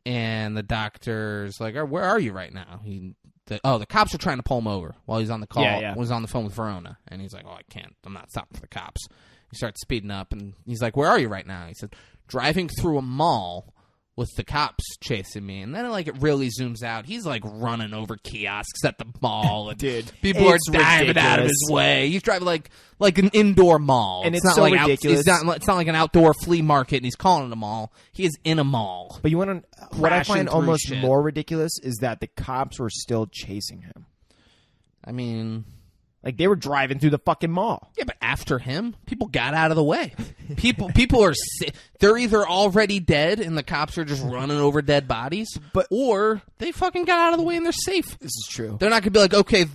and the doctor's like, where are you right now? The cops are trying to pull him over while he's on the call. Yeah. When he's on the phone with Verona, and he's like, I can't, I'm not stopping for the cops. He starts speeding up, and he's like, where are you right now? He said, driving through a mall with the cops chasing me. And then it really zooms out. He's running over kiosks at the mall, and Dude, people are it's diving out of ridiculous. his way. He's driving like an indoor mall, And it's not so like ridiculous. it's not like an outdoor flea market, and he's calling it a mall. He is in a mall. But you want to... What I Crashing find through almost shit. more ridiculous is that the cops were still chasing him. I mean, They were driving through the fucking mall. yeah, but after him, people got out of the way. People are they're either already dead and the cops are just running over dead bodies, or they fucking got out of the way and they're safe. This is true. They're not gonna be like, okay,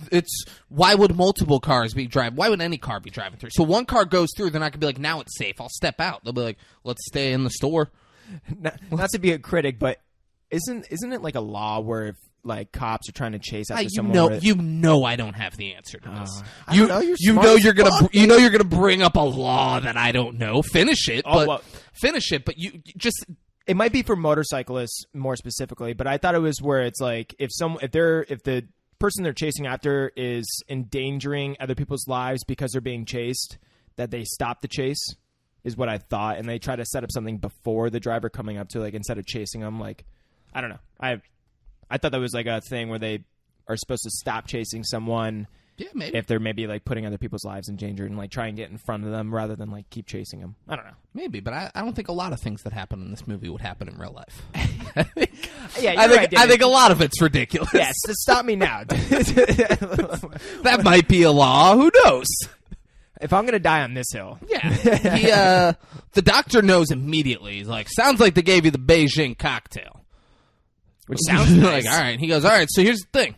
why would multiple cars be driving? Why would any car be driving through? So one car goes through, they're not gonna be like, now it's safe. I'll step out. They'll be like, let's stay in the store. Not to be a critic, but isn't it like a law where if cops are trying to chase after someone? I don't have the answer to this. I don't know, you're smart as you're gonna fuck. you're gonna bring up a law that I don't know. Finish it, but you just. It might be for motorcyclists more specifically, but I thought it was where it's like if the person they're chasing after is endangering other people's lives because they're being chased, that they stop the chase is what I thought, and they try to set up something before the driver coming up to instead of chasing them. I don't know. I thought that was a thing where they are supposed to stop chasing someone. Yeah, maybe. If they're maybe putting other people's lives in danger and try and get in front of them rather than keep chasing them. I don't know. Maybe, but I don't think a lot of things that happen in this movie would happen in real life. Yeah, I think a lot of it's ridiculous. Yes, stop me now. That might be a law. Who knows? If I'm gonna die on this hill, Yeah. He, the doctor knows immediately. He's like, sounds like they gave you the Beijing cocktail. which sounds nice. Like, all right. He goes, all right, so here's the thing.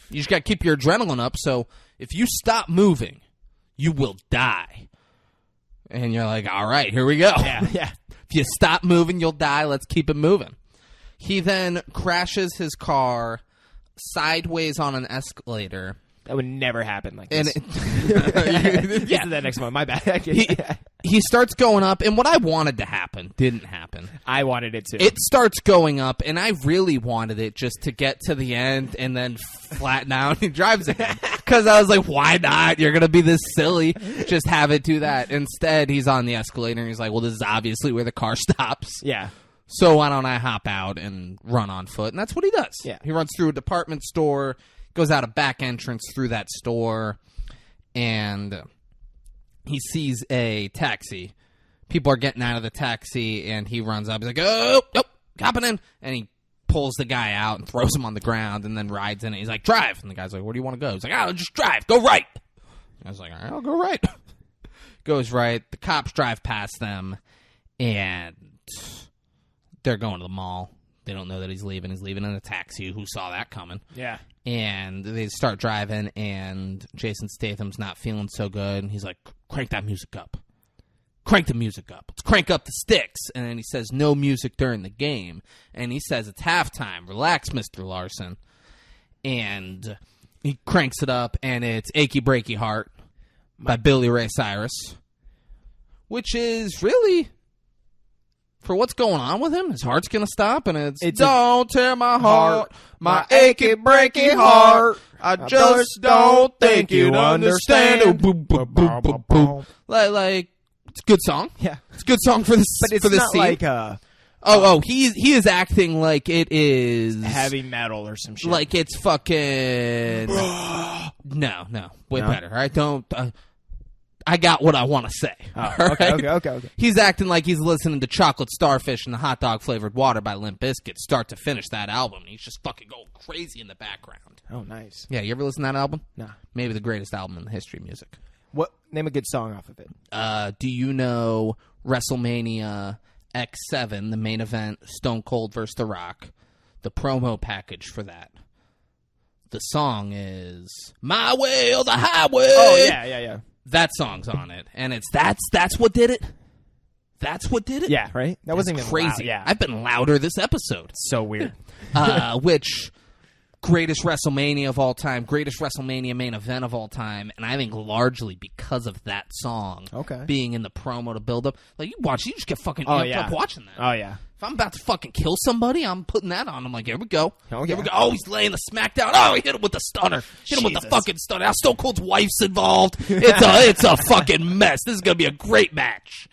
You just got to keep your adrenaline up, so if you stop moving, you will die. And you're like, all right, here we go. Yeah, yeah. If you stop moving, you'll die. Let's keep it moving. He then crashes his car sideways on an escalator. That would never happen like And this. yeah, To that next one. My bad. he starts going up, and what I wanted to happen didn't happen. I wanted it to. It starts going up, and I really wanted it just to get to the end and then flatten out. He drives again because I was like, "Why not? You're gonna be this silly. Just have it do that." Instead, he's on the escalator, and he's like, "Well, this is obviously where the car stops. Yeah. So why don't I hop out and run on foot?" And that's what he does. Yeah. He runs through a department store, goes out a back entrance through that store, and he sees a taxi. People are getting out of the taxi, and he runs up. He's like, oh, hopping in. And he pulls the guy out and throws him on the ground and then rides in it. He's like, drive. And the guy's like, where do you want to go? He's like, oh, just drive. Go right. I was like, all right, I'll go right. Goes right. The cops drive past them, and they're going to the mall. They don't know that he's leaving. He's leaving in a taxi. Who saw that coming? Yeah. And they start driving, and Jason Statham's not feeling so good. And he's like, crank that music up. Crank the music up. Let's crank up the sticks. And then he says, no music during the game. And he says, it's halftime. Relax, Mr. Larson. And he cranks it up, and it's Achy Breaky Heart by Billy Ray Cyrus, which is really, for what's going on with him, his heart's going to stop, and it's don't tear my heart, my achy breaky heart. I just don't think you'd understand. Oh, boom, boom, boom, boom, boom. Like, it's a good song. Yeah. It's a good song for this. But it's for this not scene. like He is acting like it is heavy metal or some shit. like it's fucking. No, way No? better. All right, don't. I got what I want to say. Oh, all okay, right? okay. He's acting like he's listening to Chocolate Starfish and the Hot Dog Flavored Water by Limp Bizkit start to finish that album. He's just fucking going crazy in the background. Oh, nice. Yeah, you ever listen to that album? Nah. Maybe the greatest album in the history of music. What? Name a good song off of it. Do you know WrestleMania X7, the main event, Stone Cold versus The Rock, the promo package for that? The song is My Way or the Highway. Oh, yeah. That song's on it, and that's what did it. That's what did it. Yeah, right? That wasn't even crazy. loud. Yeah. I've been louder this episode. So weird. Which greatest WrestleMania of all time, greatest WrestleMania main event of all time, and I think largely because of that song being in the promo to build up. Like, you watch, you just get fucking amped up watching that. Oh, yeah. If I'm about to fucking kill somebody, I'm putting that on. I'm like, here we go. Oh, Here yeah. we go. Oh, he's laying the smackdown. Oh, he hit him with the stunner. Hit him with the Jesus. fucking stunner. Now Stone Cold's wife's involved. It's a fucking mess. This is gonna be a great match.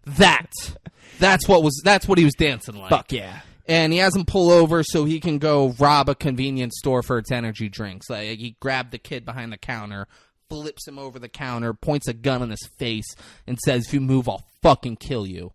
That's what he was dancing like. Fuck yeah. And he has him pull over so he can go rob a convenience store for its energy drinks. Like, he grabbed the kid behind the counter, flips him over the counter, points a gun in his face, and says, if you move, I'll fucking kill you.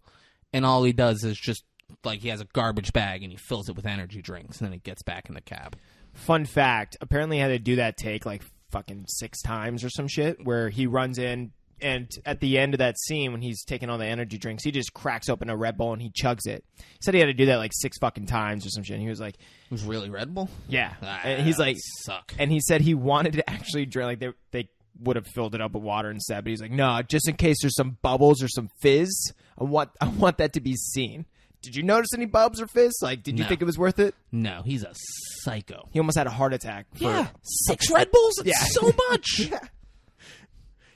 And all he does is just, like, he has a garbage bag and he fills it with energy drinks, and then he gets back in the cab. Fun fact, apparently he had to do that take like fucking 6 times or some shit, where he runs in, and at the end of that scene when he's taking all the energy drinks, he just cracks open a Red Bull and he chugs it. He said he had to do that like 6 fucking times or some shit. And he was like, It was really Red Bull? yeah. And he's like, suck. and he said he wanted to actually drink, like they would have filled it up with water instead, but he's like, no, just in case there's some bubbles or some fizz, I want that to be seen. Did you notice any bubs or fizz? Like, did you No. think it was worth it? No, he's a psycho. He almost had a heart attack. For, 6 Red Bulls? It's Yeah. so much. Yeah.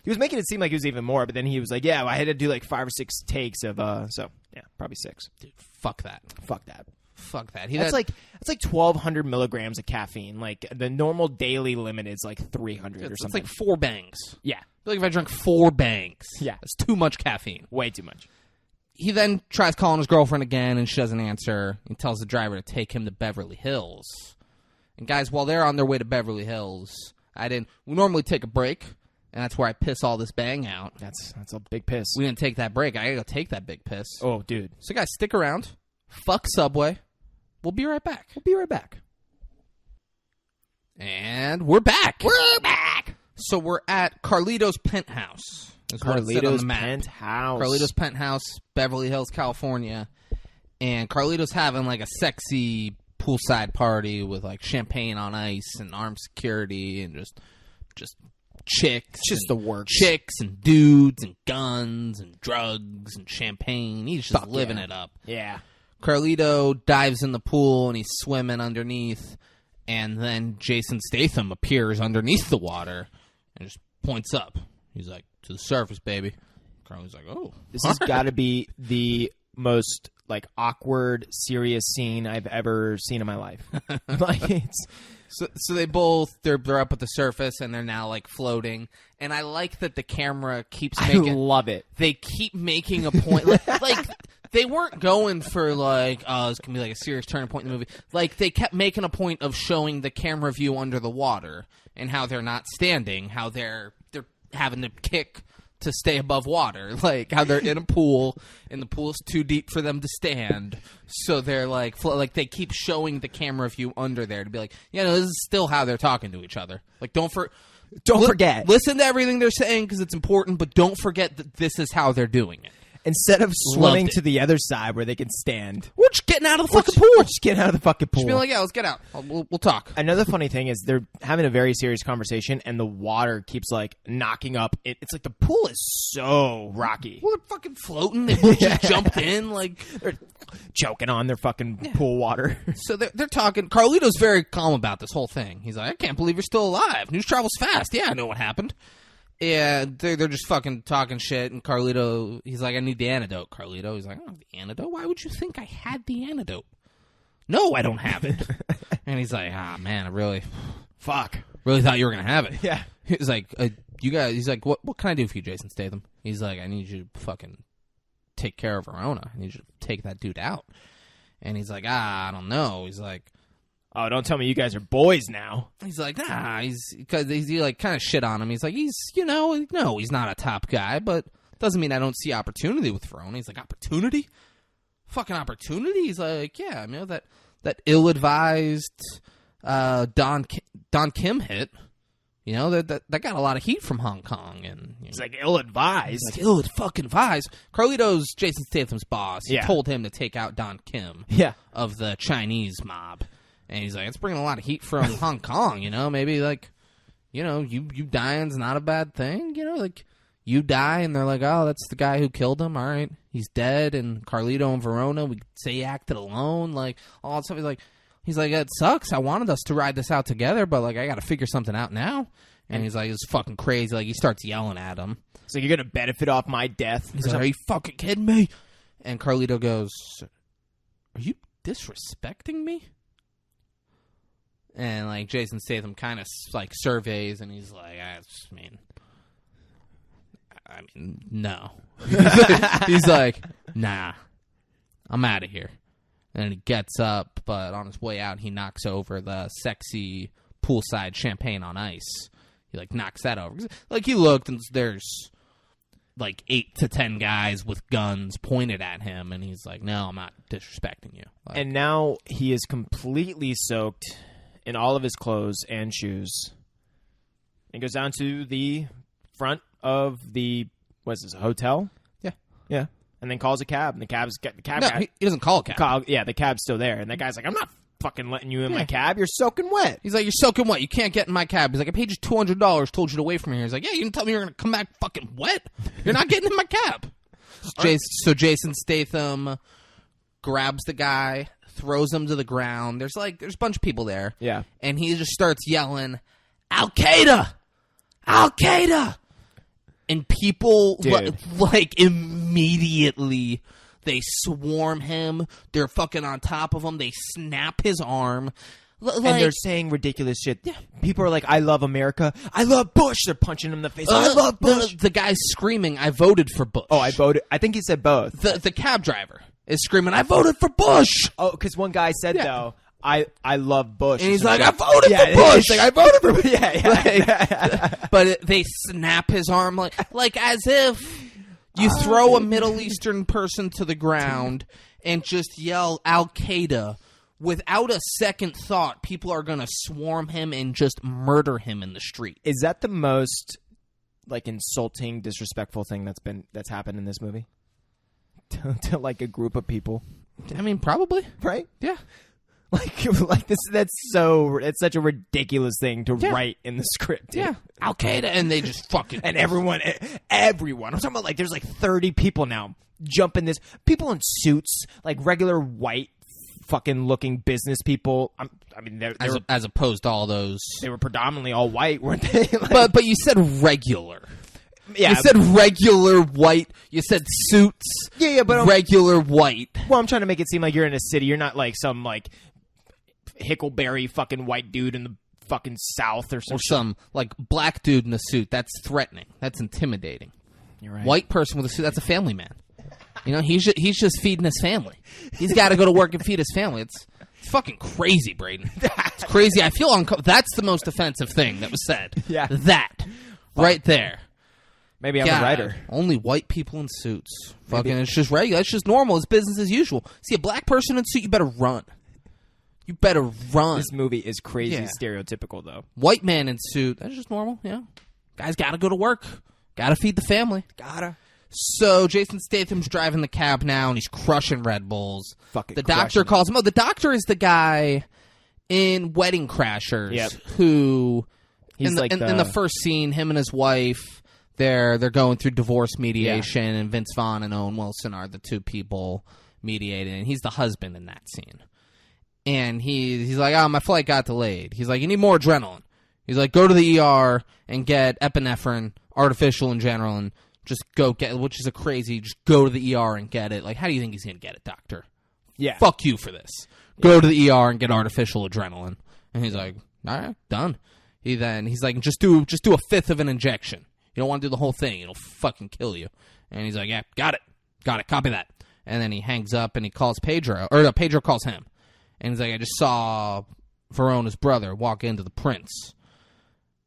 He was making it seem like it was even more, but then he was like, yeah, well, I had to do like 5 or 6 takes of, so yeah, probably 6. Dude, fuck that. Fuck that. Fuck that. That's like 1,200 milligrams of caffeine. Like the normal daily limit is like 300 or it's something. like 4 bangs. Yeah, I feel like if I drank 4 bangs, Yeah. that's too much caffeine. way too much. He then tries calling his girlfriend again, and she doesn't answer. He tells the driver to take him to Beverly Hills. And guys, while they're on their way to Beverly Hills, we normally take a break, and that's where I piss all this bang out. That's a big piss. We didn't take that break. I gotta go take that big piss. Oh, dude. So guys, stick around. Fuck Subway. We'll be right back. We'll be right back. And we're back. We're back. So we're at Carlito's penthouse. Is what it said on Carlito's the map. penthouse. Carlito's penthouse, Beverly Hills, California. And Carlito's having like a sexy poolside party with like champagne on ice and armed security and just chicks. Just and the works. Chicks and dudes and guns and drugs and champagne. He's just living yeah. it up. Yeah. Carlito dives in the pool and he's swimming underneath. And then Jason Statham appears underneath the water and just points up. He's like, to the surface, baby. Carlito's like, oh. This has got to be the most like awkward, serious scene I've ever seen in my life. Like it's So they both they're up at the surface and they're now like floating, and I like that the camera keeps making. I love it. They keep making a point like they weren't going for like it's gonna be like a serious turning point in the movie. Like they kept making a point of showing the camera view under the water and how they're not standing, how they're having to kick to stay above water, like how they're in a pool and the pool's too deep for them to stand, so they're like they keep showing the camera view under there to be like, yeah, no, this is still how they're talking to each other. Like don't forget, listen to everything they're saying because it's important, but don't forget that this is how they're doing it. Instead of swimming Loved it. to the other side where they can stand, We're just getting out of the fucking We're pool. just getting out of the fucking pool. Just be like, yeah, let's get out. We'll talk. Another funny thing is they're having a very serious conversation, and the water keeps like knocking up. It's like the pool is so rocky. We're fucking floating. They both just jumped in. Like They're choking on their fucking pool water. so, they're talking. Carlito's very calm about this whole thing. He's like, I can't believe you're still alive. News travels fast. Yeah, I know what happened. And they're just fucking talking shit. And Carlito, he's like, I need the antidote. Carlito, he's like, I don't have the antidote. Why would you think I had the antidote? No, I don't have it. And he's like, man, I really thought you were gonna have it. Yeah. He's like, you guys. He's like, what can I do for you, Jason Statham? He's like, I need you to fucking take care of Verona. I need you to take that dude out. And he's like, I don't know. He's like, Oh, don't tell me you guys are boys now. He's like, nah, because he like kind of shit on him. He's like, no, he's not a top guy, but doesn't mean I don't see opportunity with Verona. He's like, opportunity? Fucking opportunity? He's like, yeah, I mean, that ill-advised Don Kim hit, that got a lot of heat from Hong Kong. And He's like ill-advised. like, ill-fucking-advised. Carlito's Jason Statham's boss. He Yeah. told him to take out Don Kim Yeah. of the Chinese mob. And he's like, it's bringing a lot of heat from Hong Kong, maybe like, you dying's not a bad thing, like you die and they're like, oh, that's the guy who killed him. All right, he's dead. And Carlito and Verona, we could say he acted alone, like all that stuff. He's like, it sucks. I wanted us to ride this out together, but like, I got to figure something out now. And he's like, it's fucking crazy. Like he starts yelling at him. So you're going to benefit off my death? He's like, are you fucking kidding me? And Carlito goes, are you disrespecting me? And, like, Jason Statham kind of, like, surveys, and he's like, I mean, no. He's like, nah, I'm out of here. And then he gets up, but on his way out, he knocks over the sexy poolside champagne on ice. He, like, knocks that over. Like, he looked, and there's, like, 8 to 10 guys with guns pointed at him, and he's like, no, I'm not disrespecting you. Like, And now he is completely soaked in all of his clothes and shoes. And goes down to the front of the, what is this, a hotel? Yeah. Yeah. And then calls a cab. And the cab no, guy, he doesn't call a cab. the cab's still there. And that guy's like, I'm not fucking letting you in my cab. You're soaking wet. He's like, you're soaking wet. You can't get in my cab. He's like, I paid you $200, told you to wait from here. He's like, yeah, you didn't tell me you were going to come back fucking wet. You're not getting in my cab. So Jason Statham grabs the guy, throws him to the ground. There's a bunch of people there. Yeah. And he just starts yelling, Al-Qaeda! Al-Qaeda! And people, like, immediately, they swarm him. They're fucking on top of him. They snap his arm. And they're saying ridiculous shit. Yeah. People are like, I love America. I love Bush. They're punching him in the face. I love Bush. The guy's screaming, I voted for Bush. Oh, I voted. I think he said both. The cab driver is screaming, I voted for Bush. Oh, because one guy said, though, I love Bush. And he's like, I voted for Bush. He's like, I voted for Bush. Yeah. But they snap his arm like as if you throw a Middle Eastern person to the ground and just yell Al-Qaeda without a second thought, people are going to swarm him and just murder him in the street. Is that the most like insulting, disrespectful thing that's happened in this movie? to like a group of people, I mean, probably. right? Yeah. Like this. It's such a ridiculous thing to write in the script. Dude. Yeah. Al-Qaeda, and they just fucking... And everyone. I'm talking about like there's like 30 people now jumping this. People in suits, like regular white fucking looking business people. I mean, as opposed to all those... they were predominantly all white, weren't they? But you said regular. Yeah. You said regular white. You said suits. Yeah, but regular white. Well, I'm trying to make it seem like you're in a city. You're not like some like Hickleberry fucking white dude in the fucking South or Or some like black dude in a suit. That's threatening. That's intimidating. You're right. White person with a suit. That's a family man. You know, he's just feeding his family. He's got to go to work and feed his family. It's fucking crazy, Braden. It's crazy. I feel uncomfortable. That's the most offensive thing that was said. Yeah. That right there. Maybe I'm God, a writer. Only white people in suits. Fucking, it's just regular. It's just normal. It's business as usual. See a black person in a suit, you better run. You better run. This movie is crazy Yeah. stereotypical, though. White man in suit. That's just normal. Yeah. Guy's got to go to work. Got to feed the family. Gotta. So Jason Statham's driving the cab now, and he's crushing Red Bulls. Fucking the doctor crushing it. calls him. Oh, the doctor is the guy in Wedding Crashers Yep. who, He's in the, like in the first scene, him and his wife, they're going through divorce mediation, and Vince Vaughn and Owen Wilson are the two people mediating, and he's the husband in that scene. And he's like, oh, my flight got delayed. He's like, you need more adrenaline. He's like, go to the ER and get epinephrine, artificial in general, and just go get, which is a crazy, just go to the ER and get it. Like, how do you think he's going to get it, doctor? Yeah. Fuck you for this. Go to the ER and get artificial adrenaline. And he's like, all right, done. He's like, just do a fifth of an injection. You don't want to do the whole thing. It'll fucking kill you. And he's like, yeah, got it. Copy that. And then he hangs up and he calls Pedro, or no, Pedro calls him. And he's like, I just saw Verona's brother walk into the Prince.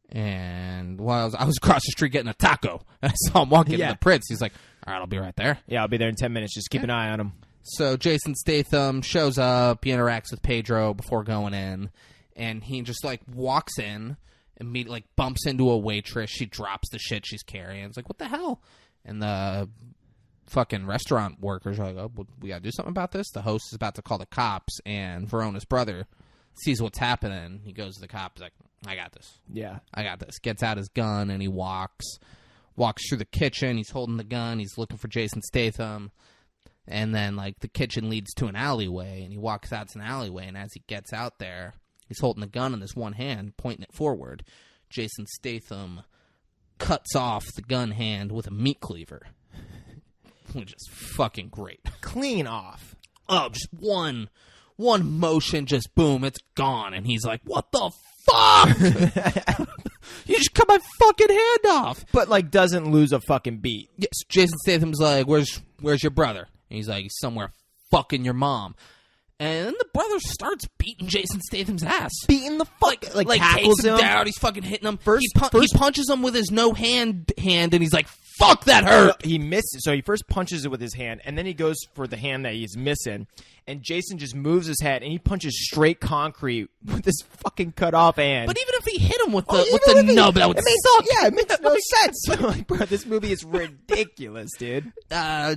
And while I was across the street getting a taco, and I saw him walk into the Prince. He's like, all right, I'll be right there. Yeah, I'll be there in 10 minutes. Just keep an eye on him. So Jason Statham shows up. He interacts with Pedro before going in. And he just, like, walks in and like bumps into a waitress. She drops the shit she's carrying. It's like, what the hell? And the fucking restaurant workers are like, oh, we got to do something about this? The host is about to call the cops, and Verona's brother sees what's happening. He goes to the cops, like, I got this. Yeah. I got this. Gets out his gun, and he walks through the kitchen. He's holding the gun. He's looking for Jason Statham. And then, like, the kitchen leads to an alleyway, and he walks out to an alleyway, and as he gets out there, he's holding the gun in his one hand, pointing it forward. Jason Statham cuts off the gun hand with a meat cleaver, which is fucking great. Clean off. Oh, just one motion, just boom, it's gone. And he's like, what the fuck? You just cut my fucking hand off. But, like, doesn't lose a fucking beat. Yes, Jason Statham's like, where's your brother? And he's like, he's somewhere fucking your mom. And then the brother starts beating Jason Statham's ass. Beating the fuck. Like tackles tackles him him down. He's fucking hitting him. First- he punches him with his no hand, and he's like, fuck, that hurt. He misses. So he first punches it with his hand, and then he goes for the hand that he's missing. And Jason just moves his head, and he punches straight concrete with his fucking cut off hand. But even if he hit him with the nub, that would suck. Yeah, it makes no sense. Like, bro, this movie is ridiculous, dude.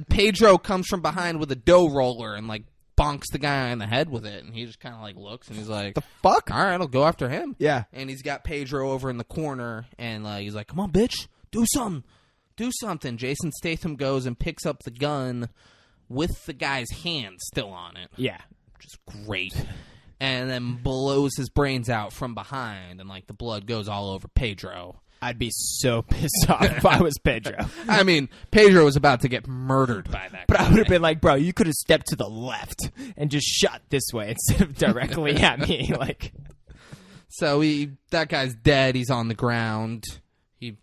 Pedro comes from behind with a dough roller and, like, bonks the guy in the head with it, and he just kind of, like, looks, and he's like, The fuck? all right, I'll go after him. Yeah. And he's got Pedro over in the corner, and he's like, come on, bitch, do something. Jason Statham goes and picks up the gun with the guy's hand still on it. Yeah. Which is great. And then blows his brains out from behind, and, like, the blood goes all over Pedro. I'd be so pissed off if I was Pedro. I mean, Pedro was about to get murdered by that But guy. I would have been like, bro, you could have stepped to the left and just shot this way instead of directly at me. Like, So that guy's dead. He's on the ground. He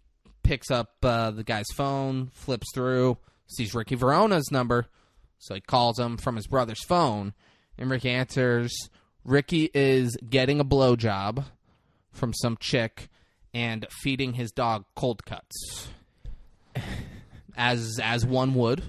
picks up the guy's phone, flips through, sees Ricky Verona's number. So he calls him from his brother's phone. And Ricky answers. Ricky is getting a blowjob from some chick and feeding his dog cold cuts. As one would.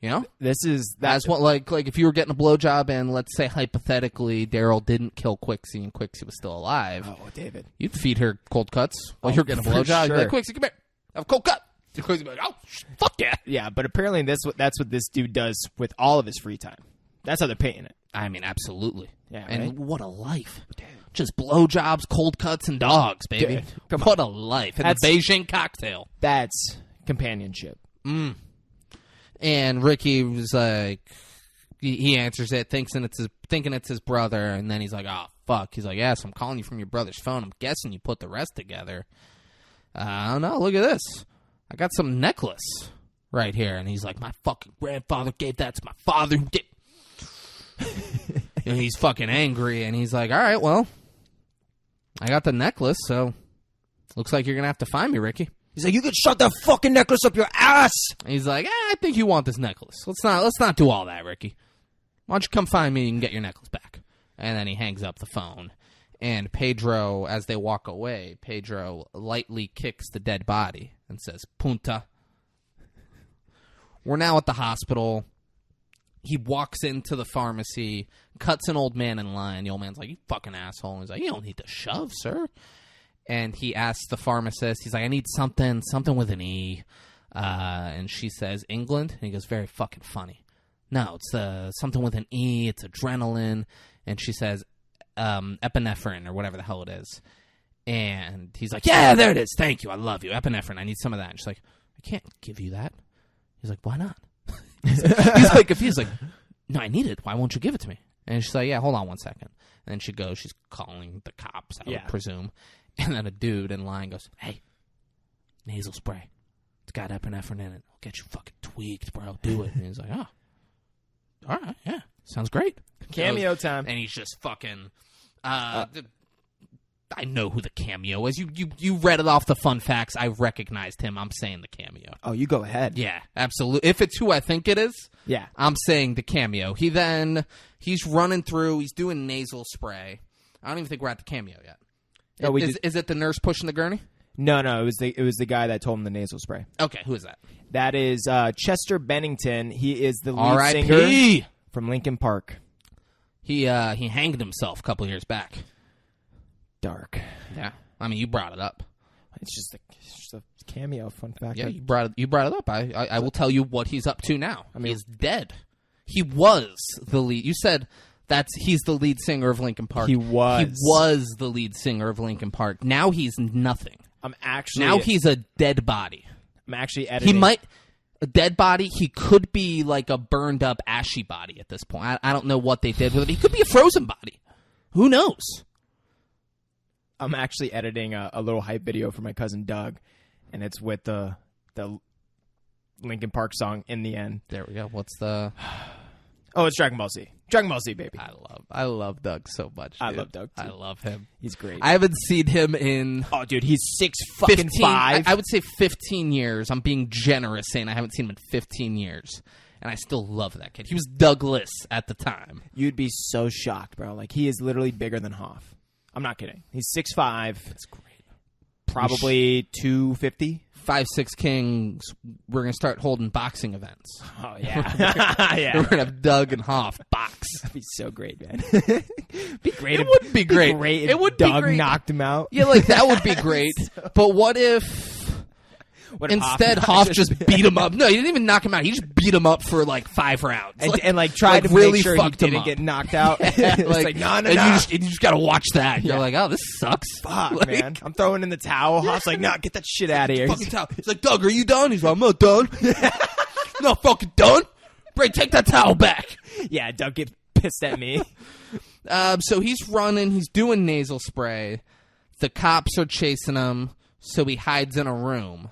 You know? That's That's what like if you were getting a blowjob and let's say hypothetically Daryl didn't kill Quixie and Quixie was still alive. Oh, David. You'd feed her cold cuts while you're getting a for blowjob. You'd be like, sure. Quixie, come here. Have a cold cut. And Quixie'd be like, oh, fuck yeah. Yeah, but apparently that's what this dude does with all of his free time. That's how they're painting it. I mean, absolutely. Yeah, and right? what a life. Just blowjobs, cold cuts, and dogs, baby. Dude, come what a life. And That's- the Beijing cocktail. That's companionship. And Ricky was like, he answers it, thinking it's his brother, and then he's like, oh, fuck. He's like, yes, I'm calling you from your brother's phone. I'm guessing you put the rest together. I don't know. Look at this. I got some necklace right here. And he's like, my fucking grandfather gave that to my father. Who did... And he's fucking angry, and he's like, all right, well, I got the necklace, so looks like you're going to have to find me, Ricky. He's like, you could shove that fucking necklace up your ass. And he's like, I think you want this necklace. Let's not do all that, Ricky. Why don't you come find me and get your necklace back? And then he hangs up the phone. And Pedro, as they walk away, Pedro lightly kicks the dead body and says, Punta. We're now at the hospital. He walks into the pharmacy, cuts an old man in line. The old man's like, you fucking asshole. And he's like, you don't need to shove, sir. And he asks the pharmacist, he's like, I need something with an E. And she says, England? And he goes, very fucking funny. No, it's something with an E. It's adrenaline. And she says, epinephrine or whatever the hell it is. And he's like, yeah, there it is. Thank you. I love you. Epinephrine. I need some of that. And she's like, I can't give you that. He's like, why not? He's like, confused. Like, no, I need it. Why won't you give it to me? And she's like, yeah, hold on one second. And then she goes, she's calling the cops, I would presume. And then a dude in line goes, hey, nasal spray. It's got epinephrine in it. It'll get you fucking tweaked, bro. Do it. And he's like, oh, all right, yeah. Sounds great. Cameo time. And he's just fucking... I know who the cameo is. You read it off the fun facts. I recognized him. I'm saying the cameo. Oh, you go ahead. Yeah, absolutely. If it's who I think it is, Yeah. I'm saying the cameo. He's running through. He's doing nasal spray. I don't even think we're at the cameo yet. No, Is it the nurse pushing the gurney? No, it was the guy that told him the nasal spray. Okay, who is that? That is Chester Bennington. He is the lead R.I.P. singer from Linkin Park. He hanged himself a couple years back. Dark. Yeah, I mean you brought it up. It's just a cameo. Fun fact. Yeah, you brought it up. I will tell you what he's up to now. I mean, he's dead. He was the lead. You said he's the lead singer of Linkin Park. He was. He was the lead singer of Linkin Park. Now he's nothing. Now he's a dead body. I'm actually editing. He might a dead body. He could be like a burned up, ashy body at this point. I don't know what they did with it. He could be a frozen body. Who knows? I'm actually editing a little hype video for my cousin Doug, and it's with the Linkin Park song "In the End." There we go. What's the? Oh, it's Dragon Ball Z. Dragon Ball Z, baby. I love Doug so much. Dude. I love Doug too. I love him. He's great. I haven't seen him in Oh, dude, he's 6'5". I would say 15 years. I'm being generous saying I haven't seen him in 15 years. And I still love that kid. He was Douglas at the time. You'd be so shocked, bro. Like, he is literally bigger than Hoff. I'm not kidding. He's 6'5". That's great. Probably 250. 5'6" Kings, we're going to start holding boxing events. Oh, yeah. Yeah. We're going to have Doug and Hoff box. That'd be so great, man. Be great. It would be great. If It would be Doug great. knocked him out. Yeah, like that would be great. But what if instead Hoff just beat him up? No, he didn't even knock him out. He just beat him up for like 5 rounds. And tried to really make sure he fucked him didn't up. get knocked out. It's like, no. And you just got to watch that. You're like, oh, this sucks. Fuck, Like, man. I'm throwing in the towel. Hoff's like, nah, get that shit out of here. Fucking towel. He's like, Doug, are you done? He's like, I'm not done. Not fucking done. Bray, take that towel back. Yeah, Doug get pissed at me. So he's running. He's doing nasal spray. The cops are chasing him, so he hides in a room.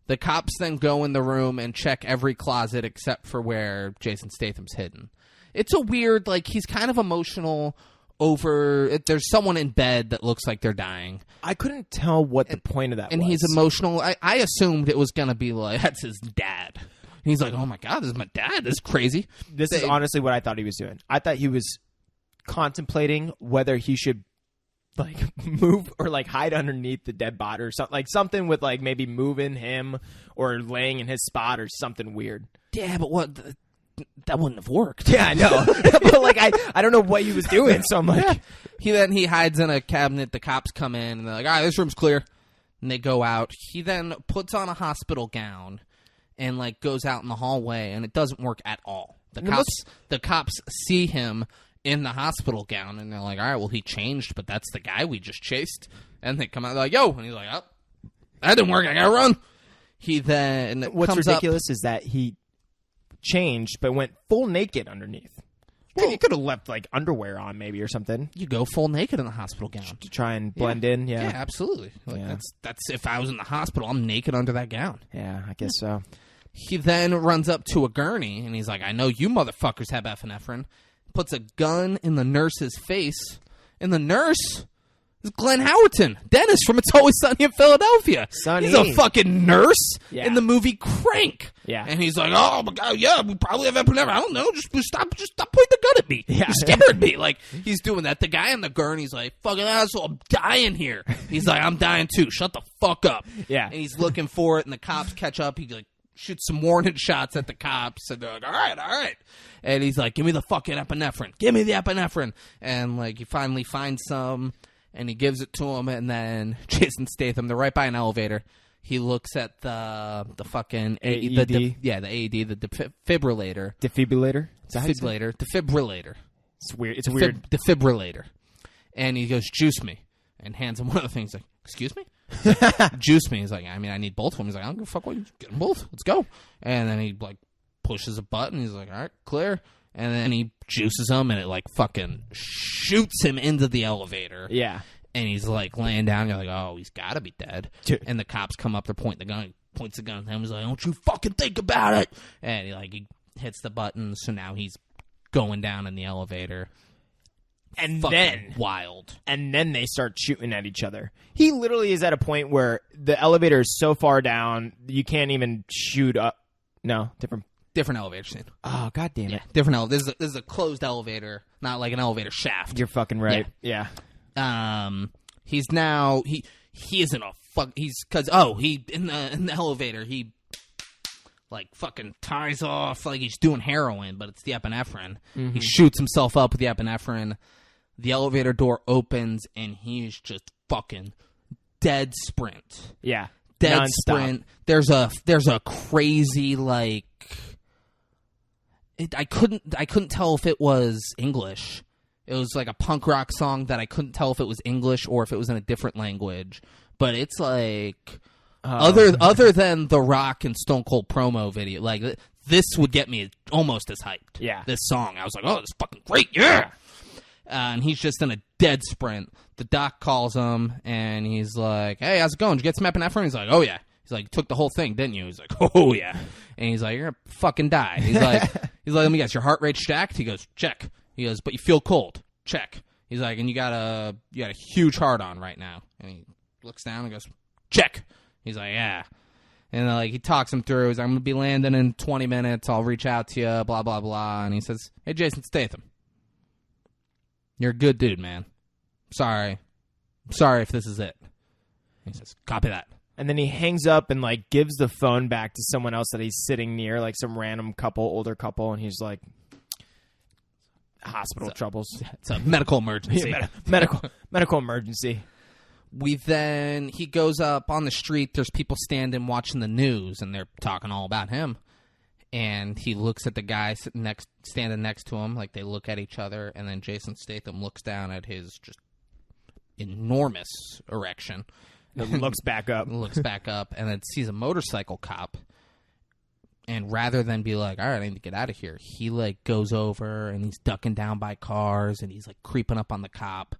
The cops then go in the room and check every closet except for where Jason Statham's hidden. It's a weird, like, he's kind of emotional over... There's someone in bed that looks like they're dying. I couldn't tell what the point of that was. And he's emotional. I assumed it was going to be like, that's his dad. And he's like, oh my God, this is my dad. This is crazy. This is honestly what I thought he was doing. I thought he was contemplating whether he should like move or like hide underneath the dead body or something, like something with like maybe moving him or laying in his spot or something weird. Yeah, but what... that wouldn't have worked. Yeah, I know. But like, I don't know what he was doing. So I'm like, He hides in a cabinet. The cops come in and they're like, all right, this room's clear. And they go out. He then puts on a hospital gown and like goes out in the hallway, and it doesn't work at all. The cops see him in the hospital gown, and they're like, all right, well, he changed, but that's the guy we just chased. And they come out, they're like, yo, and he's like, oh, that didn't work. I gotta run. He then what's comes ridiculous is that he changed, but went full naked underneath. Well, you could have left like underwear on, maybe, or something. You go full naked in the hospital gown To try and blend in, yeah. Yeah, absolutely. Like Yeah. that's if I was in the hospital, I'm naked under that gown. Yeah, I guess so. He then runs up to a gurney, and he's like, I know you motherfuckers have epinephrine. Puts a gun in the nurse's face, and the nurse is Glenn Howerton, Dennis from It's Always Sunny in Philadelphia. Sonny. He's a fucking nurse Yeah. in the movie Crank. Yeah. And he's like, oh, my God, yeah, we probably have epinephrine. I don't know. Just stop pointing the gun at me. Yeah. You scared me. Like, he's doing that. The guy on the gurney's like, fucking asshole, I'm dying here. He's like, I'm dying too. Shut the fuck up. Yeah. And he's looking for it, and the cops catch up. He like shoots some warning shots at the cops, and they're like, all right. And he's like, give me the fucking epinephrine. Give me the epinephrine. And like, he finally finds some, and he gives it to him, and then Jason Statham, they're right by an elevator. He looks at the fucking AED? the AED, the defibrillator. Defibrillator? Is that how you say it? Defibrillator. It's weird. It's a weird. Defibrillator. And he goes, juice me. And hands him one of the things. Like, excuse me? Juice me. He's like, I mean, I need both of them. He's like, I don't give a fuck what you get them both. Let's go. And then he like pushes a button. He's like, all right, clear. And then he juices him, and it like fucking shoots him into the elevator. Yeah. And he's like laying down. You're like, oh, he's got to be dead. Dude. And the cops come up. They're pointing the gun. He points the gun at him. He's like, don't you fucking think about it. And he hits the button. So now he's going down in the elevator. And Fucking then wild. And then they start shooting at each other. He literally is at a point where the elevator is so far down you can't even shoot up. No, Different elevator scene. Oh, god damn it. Different elevator. This is a closed elevator, not like an elevator shaft. You're fucking right. Yeah. He's now he isn't a fuck. He's because he in the elevator he like fucking ties off like he's doing heroin, but it's the epinephrine. Mm-hmm. He shoots himself up with the epinephrine. The elevator door opens and he's just fucking dead sprint. Yeah. Dead Non-stop. sprint. There's a crazy like. I couldn't tell if it was English. It was like a punk rock song that I couldn't tell if it was English or if it was in a different language. But it's like other than the Rock and Stone Cold promo video, like this would get me almost as hyped. Yeah. This song, I was like, oh, this is fucking great, yeah. And he's just in a dead sprint. The doc calls him and he's like, hey, how's it going? Did you get some epinephrine? He's like, oh yeah. He's like, took the whole thing, didn't you? He's like, oh yeah. And he's like, you're gonna fucking die. He's like, let me guess, your heart rate's jacked? He goes, check. He goes, but you feel cold. Check. He's like, and you got a huge heart on right now. And he looks down and goes, check. He's like, yeah. And like he talks him through. He's like, I'm gonna be landing in 20 minutes. I'll reach out to you. Blah blah blah. And he says, hey, Jason Statham, you're a good dude, man. I'm sorry if this is it. He says, copy that. And then he hangs up and like gives the phone back to someone else that he's sitting near, like some random older couple, and he's like, hospital troubles. It's a medical emergency. Yeah, medical emergency. He goes up on the street. There's people standing watching the news, and they're talking all about him. And he looks at the guy standing next to him, like they look at each other, and then Jason Statham looks down at his just enormous erection. Looks back up. And then sees a motorcycle cop. And rather than be like, all right, I need to get out of here, he like goes over and he's ducking down by cars and he's like creeping up on the cop.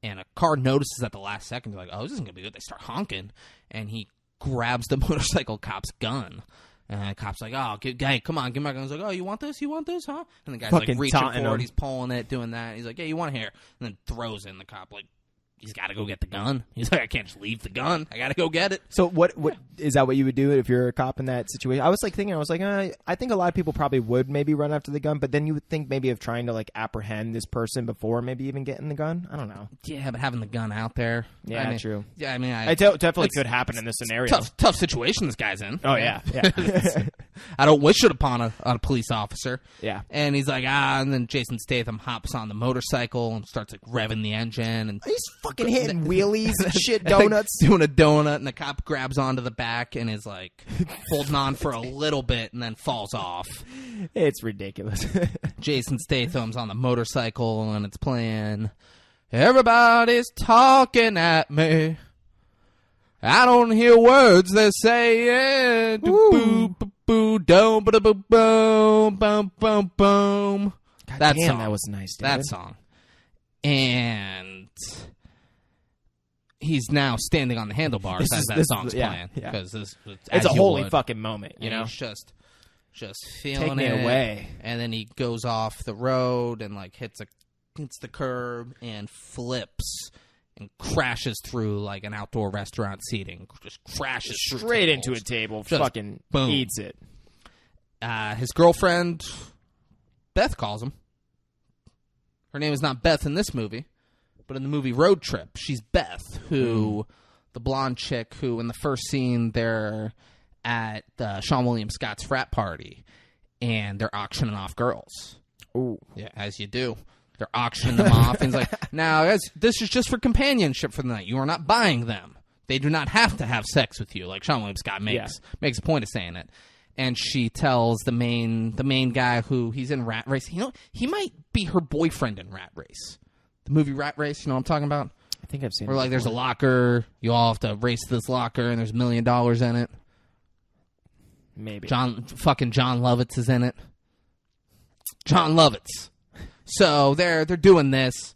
And a car notices at the last second, they're like, oh, this isn't going to be good. They start honking. And he grabs the motorcycle cop's gun. And the cop's like, oh, hey, come on, give me my gun. He's like, oh, you want this, huh? And the guy's Fucking like reaching taunting for it. him. He's pulling it, doing that. He's like, yeah, you want here. And then throws in the cop like, he's got to go get the gun. He's like, I can't just leave the gun. I got to go get it. So what is that what you would do if you're a cop in that situation? I was like thinking, I think a lot of people probably would maybe run after the gun, but then you would think maybe of trying to like apprehend this person before maybe even getting the gun. I don't know. Yeah, but having the gun out there. Yeah, I mean, true. Yeah, I mean, It definitely could happen in this scenario. Tough situation this guy's in. Oh yeah. I don't wish it upon a police officer. Yeah. And he's like, and then Jason Statham hops on the motorcycle and starts like revving the engine, and He's fucking hitting wheelies and shit, and, like, donuts. doing a donut, and the cop grabs onto the back and is like holding on for a little bit and then falls off. It's ridiculous. Jason Statham's on the motorcycle and it's playing, everybody's talking at me. I don't hear words they're saying. Boo, boo, boo, dum, ba, boom, boom, boom, boom, boom. That damn, song. that was nice, dude. That song. And he's now standing on the handlebars as that song's playing. Yeah. Because It's a holy fucking moment, you and know? he's just feeling Take me it away. And then he goes off the road and like hits the curb and flips and crashes through like an outdoor restaurant seating. Just crashes through Straight tables. into a table, Just fucking boom. eats it. His girlfriend, Beth, calls him. Her name is not Beth in this movie, but in the movie Road Trip, she's Beth, who, the blonde chick who in the first scene they're at Sean William Scott's frat party, and they're auctioning off girls. Ooh. Yeah, as you do. They're auctioning them off. And he's like, now, guys, this is just for companionship for the night. You are not buying them. They do not have to have sex with you, like Sean William Scott makes a point of saying it. And she tells the main guy who he's in Rat Race. You know, he might be her boyfriend in Rat Race. The movie Rat Race, you know what I'm talking about? I think I've seen Where it like there's a before. locker, you all have to race to this locker, and there's $1 million in it. Maybe. John Lovitz is in it. John Lovitz. So they're doing this,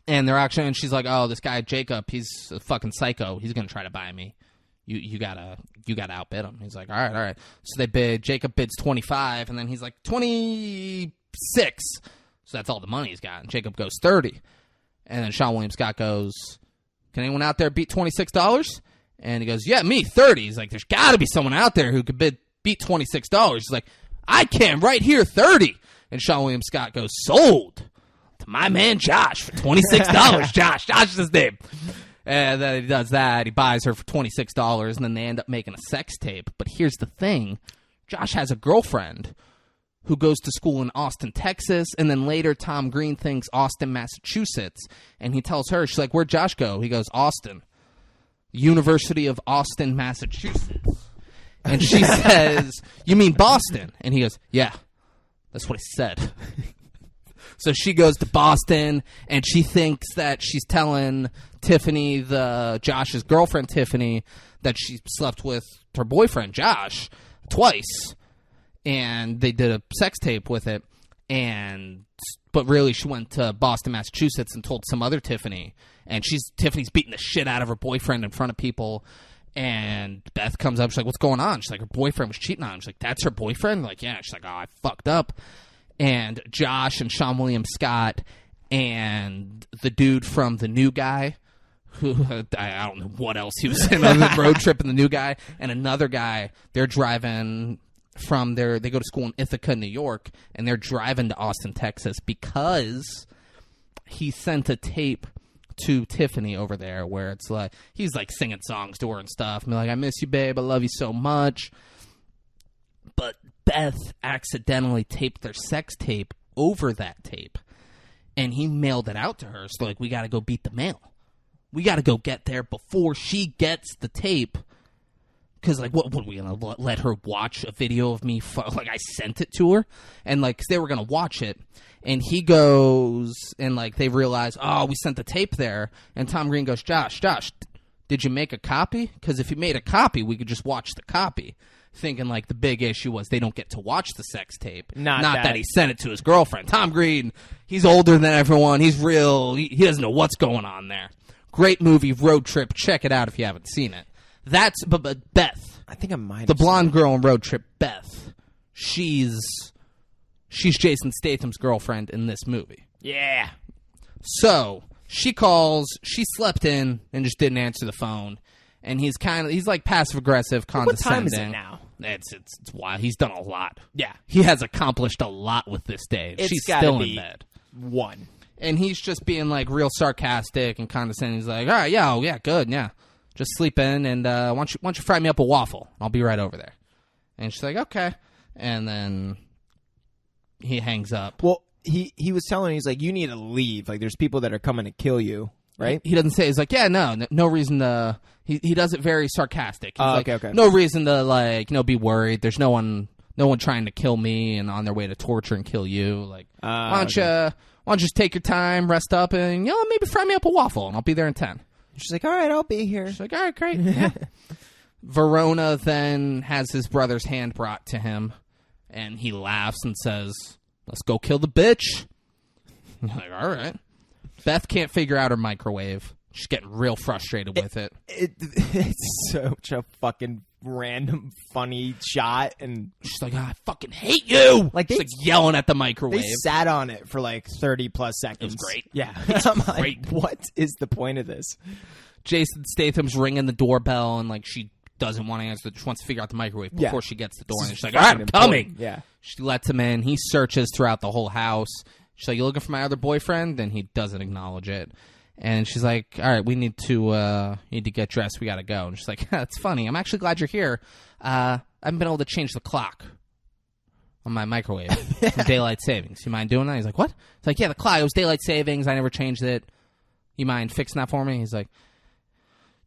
and they're actually, and she's like, "Oh, this guy Jacob, he's a fucking psycho. He's gonna try to buy me. You gotta outbid him." He's like, "All right." So they bid. Jacob bids 25, and then he's like 26. So that's all the money he's got. And Jacob goes 30, and then Sean William Scott goes, "Can anyone out there beat $26?" And he goes, "Yeah, me, 30." He's like, "There's got to be someone out there who could beat $26." He's like, "I can right here, 30." And Sean William Scott goes, "Sold to my man Josh for $26." Josh is his name. And then he does that. He buys her for $26, and then they end up making a sex tape. But here's the thing. Josh has a girlfriend who goes to school in Austin, Texas, and then later Tom Green thinks Austin, Massachusetts. And he tells her, she's like, "Where'd Josh go?" He goes, "Austin. University of Austin, Massachusetts." And she says, "You mean Boston?" And he goes, "Yeah. That's what he said." So she goes to Boston, and she thinks that she's telling Tiffany, Josh's girlfriend Tiffany, that she slept with her boyfriend Josh twice, and they did a sex tape with it. But really, she went to Boston, Massachusetts, and told some other Tiffany, and Tiffany's beating the shit out of her boyfriend in front of people. And Beth comes up. She's like, "What's going on?" She's like, her boyfriend was cheating on her. She's like, "That's her boyfriend?" Like, yeah. She's like, "Oh, I fucked up." And Josh and Sean William Scott and the dude from The New Guy, who I don't know what else he was in on the Road Trip, and The New Guy, and another guy, they're driving from they go to school in Ithaca, New York, and they're driving to Austin, Texas, because he sent a tape to Tiffany over there where it's like he's like singing songs to her and stuff, and like, "I miss you, babe, I love you so much." But Beth accidentally taped their sex tape over that tape, and he mailed it out to her. So like, we got to go beat the mail. We got to go get there before she gets the tape. Because, like, what are we going to let her watch a video of me? Like, I sent it to her. And, like, 'cause they were going to watch it. And he goes, and, like, they realize, oh, we sent the tape there. And Tom Green goes, Josh, did you make a copy? Because if you made a copy, we could just watch the copy. Thinking, like, the big issue was they don't get to watch the sex tape. Not that he sent it to his girlfriend. Tom Green, he's older than everyone. He's real. He doesn't know what's going on there. Great movie, Road Trip. Check it out if you haven't seen it. But Beth. I think I might have The blonde seen girl in Road Trip, Beth. She's Jason Statham's girlfriend in this movie. it. Yeah. So she calls. She slept in and just didn't answer the phone. And he's like passive aggressive, condescending. What time is it now? It's wild. He's done a lot. Yeah. He has accomplished a lot with this day. It's She's gotta still be in bed. 1. And he's just being like real sarcastic and condescending. He's like, "All right, yeah, good, yeah. Just sleep in, and why don't you fry me up a waffle? I'll be right over there." And she's like, okay. And then he hangs up. Well, he was telling her, he's like, you need to leave. Like, there's people that are coming to kill you, right? He doesn't say. He's like, yeah, no reason to. He does it very sarcastic. He's like, okay. No reason to like be worried. There's no one trying to kill me and on their way to torture and kill you. Like, why don't you just take your time, rest up, and maybe fry me up a waffle, and I'll be there in 10. She's like, all right, I'll be here. She's like, all right, great. Yeah. Verona then has his brother's hand brought to him, and he laughs and says, let's go kill the bitch. I'm like, all right. Beth can't figure out her microwave. She's getting real frustrated with it. It's such a fucking random, funny shot, and She's like, I fucking hate you. Like, she's like yelling at the microwave. they sat on it for like 30 plus seconds. It was great. Yeah. It's I'm great. like, what is the point of this? Jason Statham's ringing the doorbell, and like she doesn't want to answer. She wants to figure out the microwave before she gets the door. And she's like, all right, I'm coming. Yeah. She lets him in. He searches throughout the whole house. She's like, you looking for my other boyfriend? And he doesn't acknowledge it. And she's like, all right, we need to get dressed. We got to go. And she's like, that's funny. I'm actually glad you're here. I haven't been able to change the clock on my microwave from daylight savings. You mind doing that? He's like, what? It's like, yeah, the clock. It was daylight savings. I never changed it. You mind fixing that for me? He's like,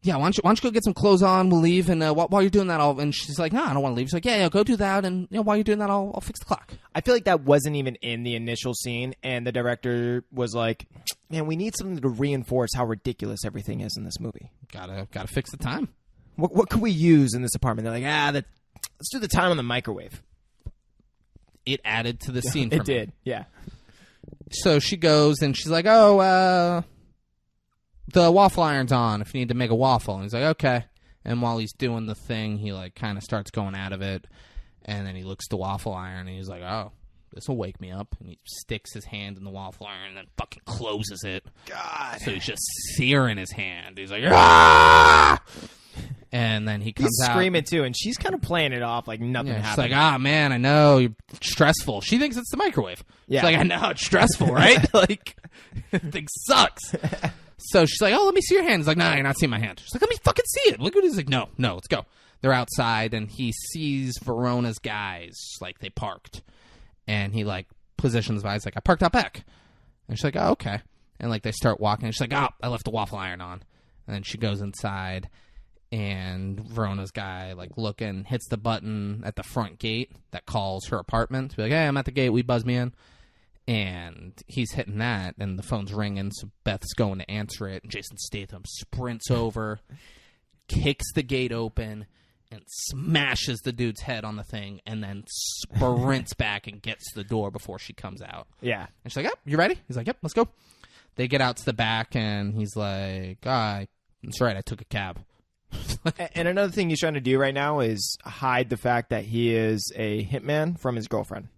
yeah, why don't you go get some clothes on? We'll leave, and while you're doing that, and she's like, no, I don't want to leave. She's like, yeah, go do that, and while you're doing that, I'll fix the clock. I feel like that wasn't even in the initial scene, and the director was like, man, we need something to reinforce how ridiculous everything is in this movie. Gotta fix the time. What could we use in this apartment? They're like, let's do the time on the microwave. It added to the scene for me. It did, yeah. So she goes, and she's like, oh, the waffle iron's on if you need to make a waffle. And he's like, okay. And while he's doing the thing, he like kind of starts going out of it. And then he looks at the waffle iron, and he's like, oh, this will wake me up. And he sticks his hand in the waffle iron and then fucking closes it. God. So he's just searing his hand. He's like, ah! And then he comes He's out. screaming too, and she's kind of playing it off like nothing She's happened. like, man, I know, you're stressful. She thinks it's the microwave. Yeah. She's like, I know, it's stressful, right? Like, thing sucks. So she's like, oh, let me see your hand. He's like, no, you're not seeing my hand. She's like, let me fucking see it. Look at it. He's like, no, let's go. They're outside, and he sees Verona's guys, like, they parked. And he, like, positions by. He's like, I parked out back. And she's like, oh, okay. And, like, they start walking. And she's like, oh, I left the waffle iron on. And then she goes inside, and Verona's guy, like, looking, hits the button at the front gate that calls her apartment to be like, hey, I'm at the gate. Will you buzz me in? And he's hitting that, and the phone's ringing, so Beth's going to answer it. And Jason Statham sprints over, kicks the gate open, and smashes the dude's head on the thing, and then sprints back and gets to the door before she comes out. Yeah. And she's like, yep, you ready? He's like, yep, let's go. They get out to the back, and he's like, that's right, I took a cab. And another thing he's trying to do right now is hide the fact that he is a hitman from his girlfriend.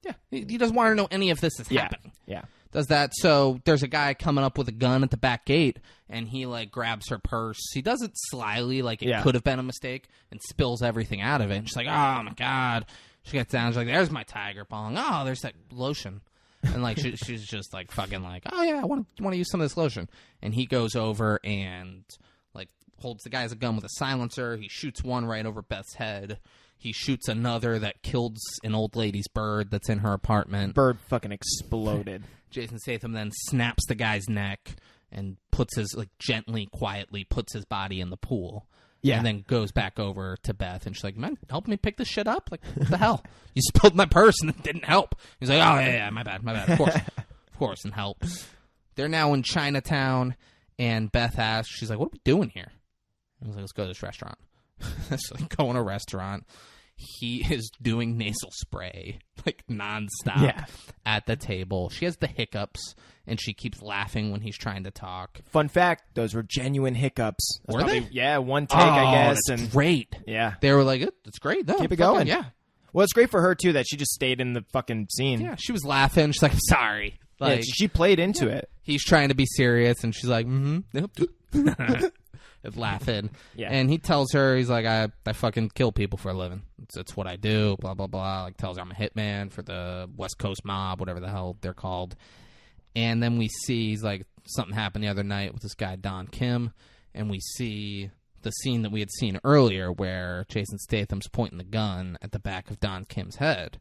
Yeah, he doesn't want her to know any of this is happening. Yeah. Does that. So there's a guy coming up with a gun at the back gate, and he, like, grabs her purse. He does it slyly, like it could have been a mistake, and spills everything out of it. And she's like, oh, my God. She gets down. She's like, there's my Tiger Balm. Oh, there's that lotion. And, like, she's just, like, fucking like, oh, yeah, I want to use some of this lotion. And he goes over and, like, holds the guy as a gun with a silencer. He shoots one right over Beth's head. He shoots another that kills an old lady's bird that's in her apartment. Bird fucking exploded. Jason Statham then snaps the guy's neck and puts his, like, gently, quietly puts his body in the pool. Yeah. And then goes back over to Beth, and she's like, man, help me pick this shit up? Like, what the hell? You spilled my purse, and it didn't help. He's like, oh, yeah, my bad. Of course, and helps. They're now in Chinatown, and Beth asks, she's like, what are we doing here? I was like, let's go to this restaurant. So they go in a restaurant. He is doing nasal spray, like, nonstop at the table. She has the hiccups, and she keeps laughing when he's trying to talk. Fun fact, those were genuine hiccups. Were they? Yeah, one take, I guess. That's and great. Yeah. They were like, it's great. No, Keep it fucking, going. Yeah. Well, it's great for her, too, that she just stayed in the fucking scene. Yeah, she was laughing. She's like, I'm sorry. Like, she played into it. He's trying to be serious, and she's like, laughing. Yeah. And he tells her, he's like, I fucking kill people for a living. It's what I do, blah, blah, blah. Like, tells her I'm a hitman for the West Coast Mob, whatever the hell they're called. And then we see, he's like, something happened the other night with this guy, Don Kim, and we see the scene that we had seen earlier where Jason Statham's pointing the gun at the back of Don Kim's head.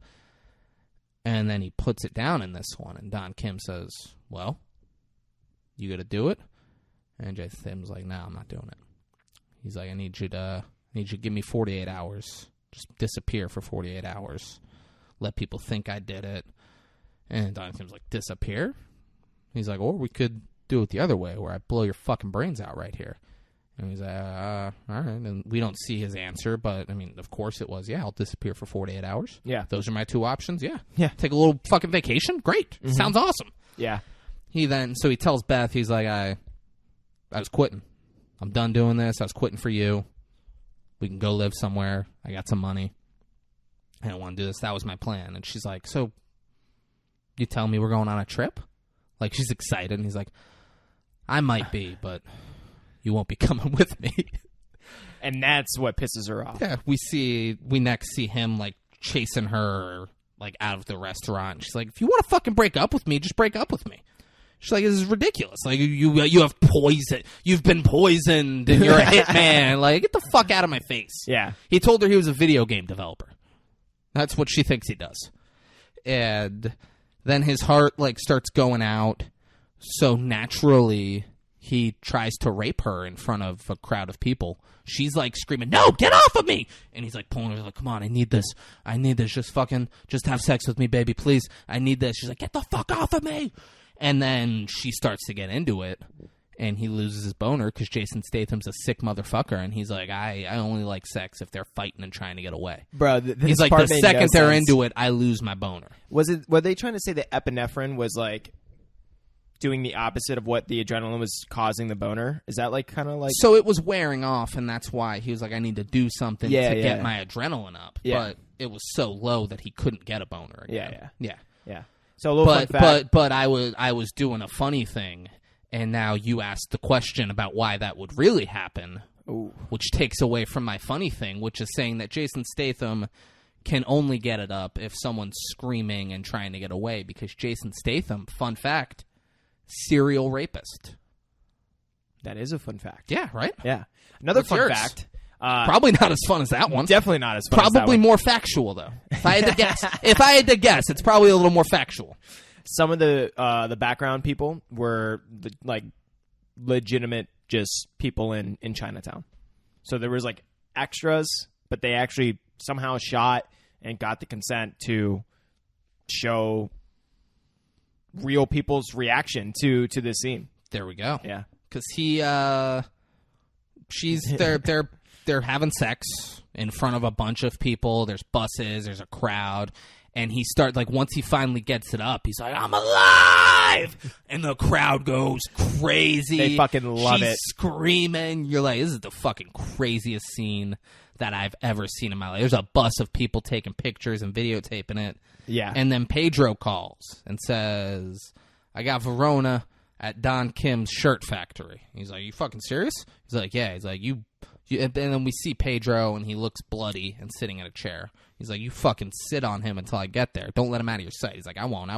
And then he puts it down in this one, and Don Kim says, well, you got to do it? And Jason Statham's like, no, I'm not doing it. He's like, I need you to give me 48 hours. Just disappear for 48 hours. Let people think I did it. And Don Kim's like, disappear? He's like, or we could do it the other way, where I blow your fucking brains out right here. And he's like, all right. And we don't see his answer, but, I mean, of course it was, yeah, I'll disappear for 48 hours. Yeah. Those are my two options, yeah. Yeah. Take a little fucking vacation? Great. Sounds awesome. Yeah. He tells Beth, he's like, I was quitting. I'm done doing this. I was quitting for you. We can go live somewhere. I got some money. I don't want to do this. That was my plan. And she's like, so you tell me we're going on a trip? Like, she's excited. And he's like, I might be, but you won't be coming with me. And that's what pisses her off. Yeah. We next see him, like, chasing her, like, out of the restaurant. She's like, if you want to fucking break up with me, just break up with me. She's like, this is ridiculous. Like, you have poison. You've been poisoned, and you're a hitman. Like, get the fuck out of my face. Yeah. He told her he was a video game developer. That's what she thinks he does. And then his heart, like, starts going out. So naturally, he tries to rape her in front of a crowd of people. She's, like, screaming, no, get off of me! And he's, like, pulling her, like, come on, I need this. Just have sex with me, baby, please. I need this. She's like, get the fuck off of me! And then she starts to get into it, and he loses his boner because Jason Statham's a sick motherfucker, and he's like, I only like sex if they're fighting and trying to get away. Bro, he's like, the second they're into it, I lose my boner. Were they trying to say that epinephrine was, like, doing the opposite of what the adrenaline was causing the boner? Is that, like, kind of like... So it was wearing off, and that's why he was like, I need to do something to get my adrenaline up. Yeah. But it was so low that he couldn't get a boner again. Yeah. So a little fun fact. But I was doing a funny thing, and now you asked the question about why that would really happen, which takes away from my funny thing, which is saying that Jason Statham can only get it up if someone's screaming and trying to get away, because Jason Statham, fun fact, serial rapist. That is a fun fact. Yeah, right? Yeah. Another What's fun yours? Fact. Probably not as fun as that one. Definitely not as fun as that Probably one. more factual, though. If I had to guess, it's probably a little more factual. Some of the background people were like legitimate just people in Chinatown. So there was like extras, but they actually somehow shot and got the consent to show real people's reaction to this scene. There we go. Yeah. Because they're having sex in front of a bunch of people. There's buses. There's a crowd. And he once he finally gets it up, he's like, I'm alive! And the crowd goes crazy. They fucking love She's it. Screaming. You're like, this is the fucking craziest scene that I've ever seen in my life. There's a bus of people taking pictures and videotaping it. Yeah. And then Pedro calls and says, I got Verona at Don Kim's shirt factory. He's like, you fucking serious? He's like, yeah. He's like, you and then we see Pedro, and he looks bloody and sitting in a chair. He's like, you fucking sit on him until I get there. Don't let him out of your sight. He's like, I won't.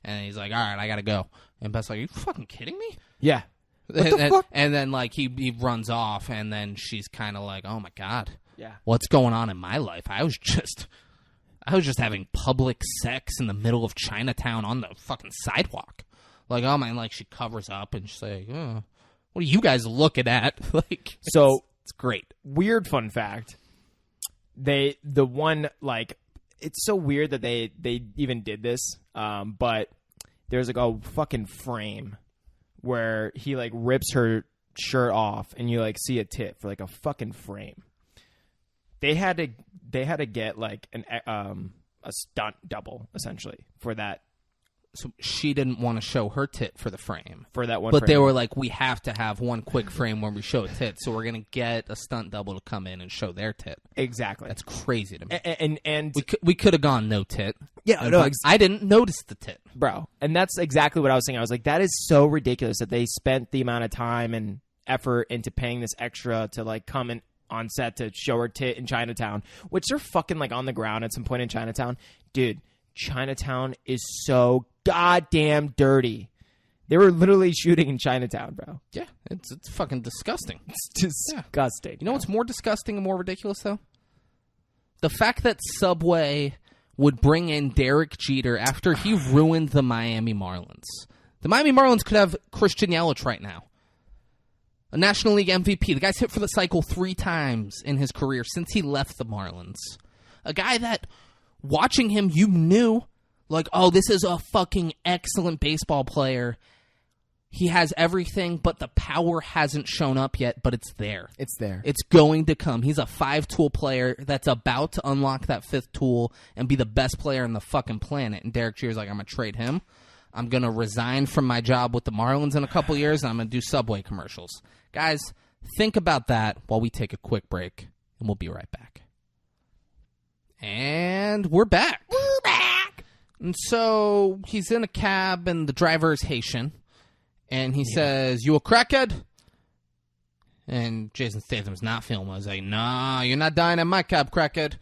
And he's like, all right, I gotta go. And Beth's like, are you fucking kidding me? Yeah. What the fuck? And then, like, he runs off, and then she's kind of like, oh, my God. Yeah. What's going on in my life? I was just having public sex in the middle of Chinatown on the fucking sidewalk. Like, oh, man, like, she covers up, and she's like, oh, what are you guys looking at? Like, So... It's great. Weird fun fact. It's so weird that they even did this. But there's like a fucking frame where he like rips her shirt off and you like see a tit for like a fucking frame. They had to get like a stunt double essentially for that. So she didn't want to show her tit for the frame. For that one But frame. they were like, we have to have one quick frame when we show a tit, so we're going to get a stunt double to come in and show their tit. Exactly. That's crazy to me. And We could have gone no tit. Yeah, no, But I didn't notice the tit. bro. And that's exactly what I was saying. I was like, that is so ridiculous that they spent the amount of time and effort into paying this extra to like come in on set to show her tit in Chinatown, which they're fucking like on the ground at some point in Chinatown. Dude, Chinatown is so goddamn dirty. They were literally shooting in Chinatown, bro. Yeah, it's fucking disgusting. It's disgusting. You know what's more disgusting and more ridiculous, though? The fact that Subway would bring in Derek Jeter after he ruined the Miami Marlins. The Miami Marlins could have Christian Yelich right now. A National League MVP. The guy's hit for the cycle 3 times in his career since he left the Marlins. A guy that, watching him, you knew, like, oh, this is a fucking excellent baseball player. He has everything, but the power hasn't shown up yet, but it's there. It's there. It's going to come. He's a 5-tool player that's about to unlock that 5th tool and be the best player on the fucking planet. And Derek Jeter's like, I'm going to trade him. I'm going to resign from my job with the Marlins in a couple years, and I'm going to do Subway commercials. Guys, think about that while we take a quick break, and we'll be right back. And we're back. We're back. And so he's in a cab, and the driver is Haitian. And he says, you a crackhead? And Jason Statham's not feeling well. He's like, nah, you're not dying in my cab, crackhead.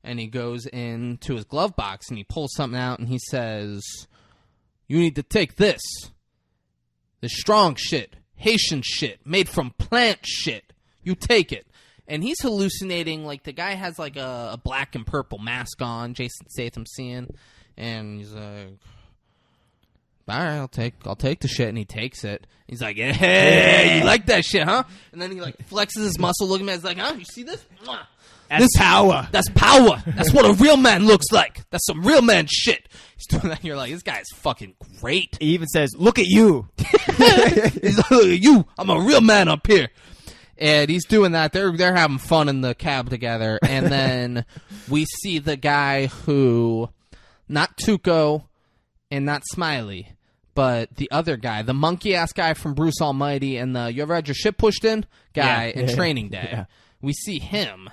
And he goes into his glove box, and he pulls something out, and he says, you need to take this. This strong shit, Haitian shit, made from plant shit. You take it. And he's hallucinating, like the guy has like a black and purple mask on, Jason Statham seeing. And he's like, all right, I'll take the shit, and he takes it. He's like, hey, you like that shit, huh? And then he like flexes his muscle, looking at it, he's like, huh? You see this? That's power. That's power. That's what a real man looks like. That's some real man shit. He's doing that, and you're like, this guy's fucking great. He even says, look at you. He's like, look at you. I'm a real man up here. And he's doing that. They're having fun in the cab together. And then we see the guy who, not Tuco and not Smiley, but the other guy, the monkey-ass guy from Bruce Almighty and the you ever had your shit pushed in guy in Training Day. Yeah. We see him,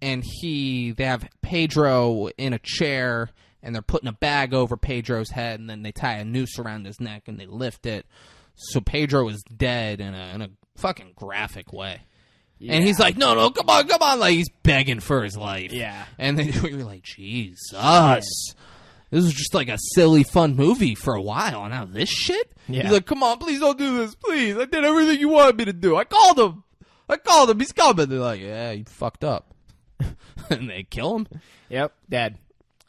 and they have Pedro in a chair, and they're putting a bag over Pedro's head, and then they tie a noose around his neck, and they lift it. So Pedro is dead in a fucking graphic way. Yeah. And he's like, no, come on. Like, he's begging for his life. Yeah. And then you're like, Jesus. This was just like a silly, fun movie for a while, and now this shit? Yeah. He's like, come on, please don't do this, please. I did everything you wanted me to do. I called him. He's coming. They're like, yeah, you fucked up. And they kill him. Yep, dead.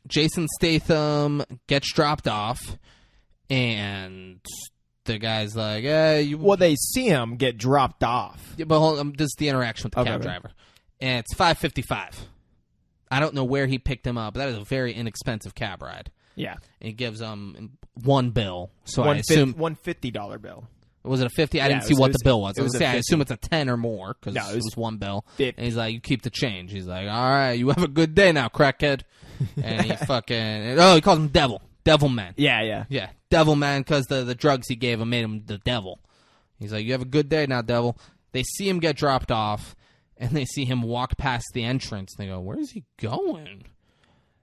Jason Statham gets dropped off, and the guy's like, well, they see him get dropped off. Yeah, but hold on, this is the interaction with the cab driver. And it's $5.55. I don't know where he picked him up, but that is a very inexpensive cab ride. Yeah. And he gives him one bill. So I assume $150 bill. Was it a 50? I didn't see what the bill was. I assume it's a 10 or more because it was one bill. 50. And he's like, you keep the change. He's like, all right, you have a good day now, crackhead. And he he calls him Devil. Devil Man. Yeah. Yeah, Devil Man, because the drugs he gave him made him the devil. He's like, you have a good day now, Devil. They see him get dropped off. And they see him walk past the entrance. And they go, where is he going?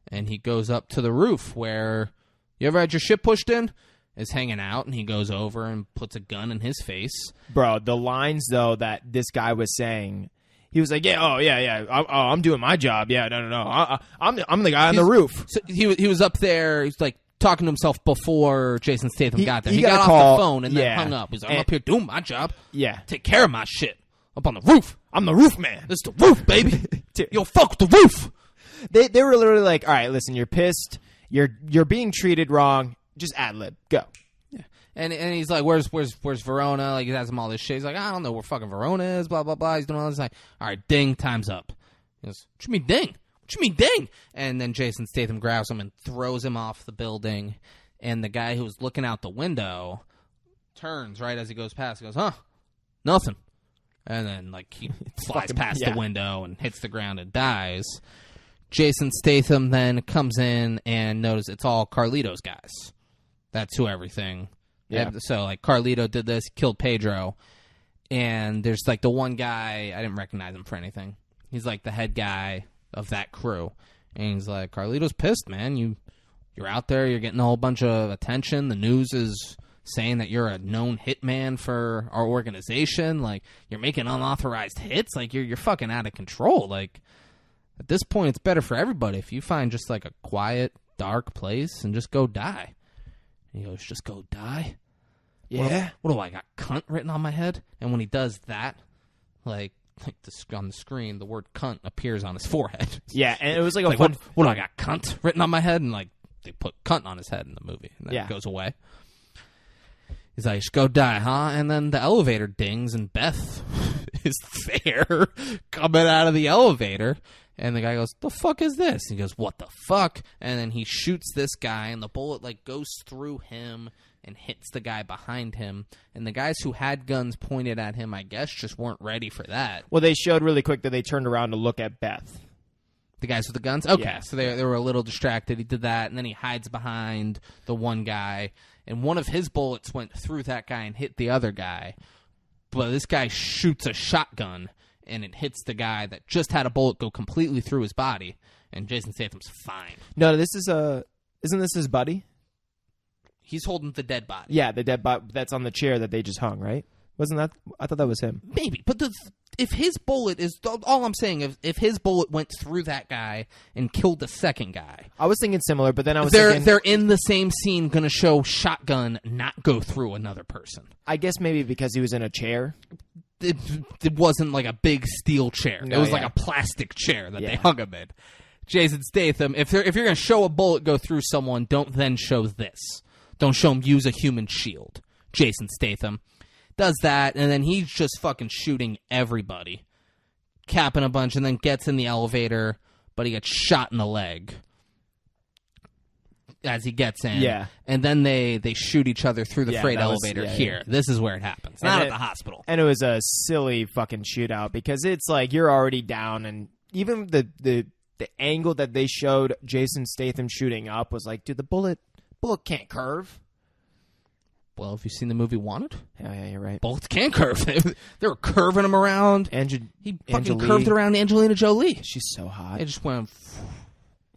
And he goes up to the roof where you ever had your shit pushed in? Is hanging out. And he goes over and puts a gun in his face. Bro, the lines, though, that this guy was saying, he was like, I'm doing my job. Yeah, no. I'm the guy on the roof. So he was up there. He's like talking to himself before Jason Statham got there. He got off the phone and then hung up. He's like, I'm up here doing my job. Yeah. Take care of my shit. Up on the roof. I'm the roof man. This is the roof, baby. Yo, fuck with the roof. They were literally like, all right, listen, you're pissed. You're being treated wrong. Just ad-lib. Go. Yeah. And he's like, where's Verona? Like, he has him all this shit. He's like, I don't know where fucking Verona is, blah, blah, blah. He's doing all this. Like, all right, ding, time's up. He goes, what you mean ding? What you mean ding? And then Jason Statham grabs him and throws him off the building. And the guy who's looking out the window turns right as he goes past. He goes, huh? Nothing. And then, like, he flies past the window and hits the ground and dies. Jason Statham then comes in and notices it's all Carlito's guys. That's who everything. Yeah. So, like, Carlito did this, killed Pedro. And there's, like, the one guy, I didn't recognize him for anything. He's, like, the head guy of that crew. And he's like, Carlito's pissed, man. You're out there, you're getting a whole bunch of attention. The news is saying that you're a known hitman for our organization. Like, you're making unauthorized hits. Like, you're fucking out of control. Like, at this point, it's better for everybody if you find just, like, a quiet, dark place and just go die. And he goes, just go die? Yeah. What do I got? Cunt written on my head? And when he does that, like on the screen, the word cunt appears on his forehead. Yeah, and it was like a Like, fun. what do I got? Cunt written on my head? And like they put cunt on his head in the movie, and then Yeah. it goes away. He's like, "Just go die, huh?" And then the elevator dings, and Beth is there coming out of the elevator. And the guy goes, "The fuck is this?" And he goes, "What the fuck?" And then he shoots this guy, and the bullet like goes through him and hits the guy behind him. And the guys who had guns pointed at him, I guess, just weren't ready for that. Well, they showed really quick that they turned around to look at Beth. The guys with the guns? Okay, Yeah. so they were a little distracted. He did that, and then he hides behind the one guy. And one of his bullets went through that guy and hit the other guy. But this guy shoots a shotgun, and it hits the guy that just had a bullet go completely through his body. And Jason Statham's fine. No, this is isn't this his buddy? He's holding the dead body. Yeah, the dead body that's on the chair that they just hung, right? Wasn't that? I thought that was him. Maybe, but if his bullet is all I'm saying, if his bullet went through that guy and killed the second guy, I was thinking similar, but then I was they're thinking, in the same scene, going to show shotgun not go through another person. I guess maybe because he was in a chair. It wasn't like a big steel chair. No, it was yeah. like a plastic chair that they Yeah. hung him in. Jason Statham, if you're going to show a bullet go through someone, don't then show this. Don't show him use a human shield. Jason Statham does that, and then he's just fucking shooting everybody, capping a bunch, and then gets in the elevator, but he gets shot in the leg as he gets in. Yeah. And then they shoot each other through the Yeah, freight that was- elevator yeah, here. yeah. This is where it happens, And not it- at the hospital. And it was a silly fucking shootout because it's like you're already down, and even the angle that they showed Jason Statham shooting up was like, dude, the bullet can't curve. Well, have you seen the movie Wanted? Yeah, you're right. Bullets can curve. They were curving him around. He fucking Angelie- curved around Angelina Jolie. She's so hot. It just went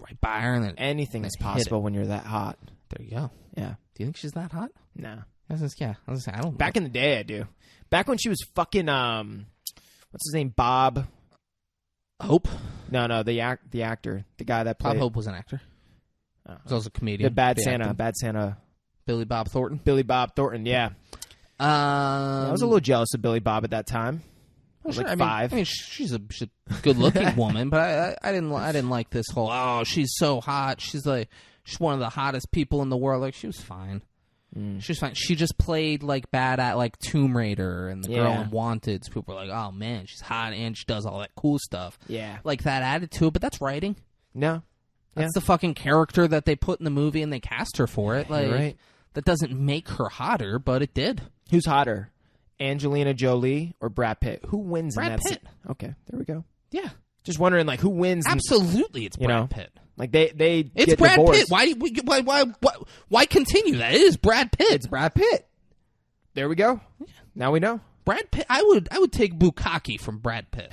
right by her, and then Anything is hit possible when you're that hot. there you go. Yeah. Do you think she's that hot? No. I was just, yeah. I was just, I don't. Back in the day, I do. Back when she was fucking what's his name? Bob. Hope. No, the actor, the guy that Bob played Hope was an actor. Oh. He was also a comedian. the Bad He Santa, acted. Billy Bob Thornton. Billy Bob Thornton. Yeah, I was a little jealous of Billy Bob at that time. I was sure, like I mean, 5. I mean, she's a good-looking woman, but I didn't like this whole. Oh, she's so hot. She's one of the hottest people in the world. Like, she was fine. She was fine. She just played like bad at like Tomb Raider and the girl Yeah. in Wanted. So people were like, "Oh man, she's hot and she does all that cool stuff." Yeah. Like that attitude, but that's writing. No. That's Yeah. the fucking character that they put in the movie and they cast her for it. Like, You're right. that doesn't make her hotter, but it did. Who's hotter, Angelina Jolie or Brad Pitt? Who wins Brad in that? Pitt. Okay, there we go. Yeah, Just wondering, like, who wins? absolutely, it's you Brad know, Pitt. Like they It's get Brad divorced. Pitt. Why continue that? It is Brad Pitt. It's Brad Pitt. There we go. Now we know. Brad Pitt. I would take bukkake from Brad Pitt.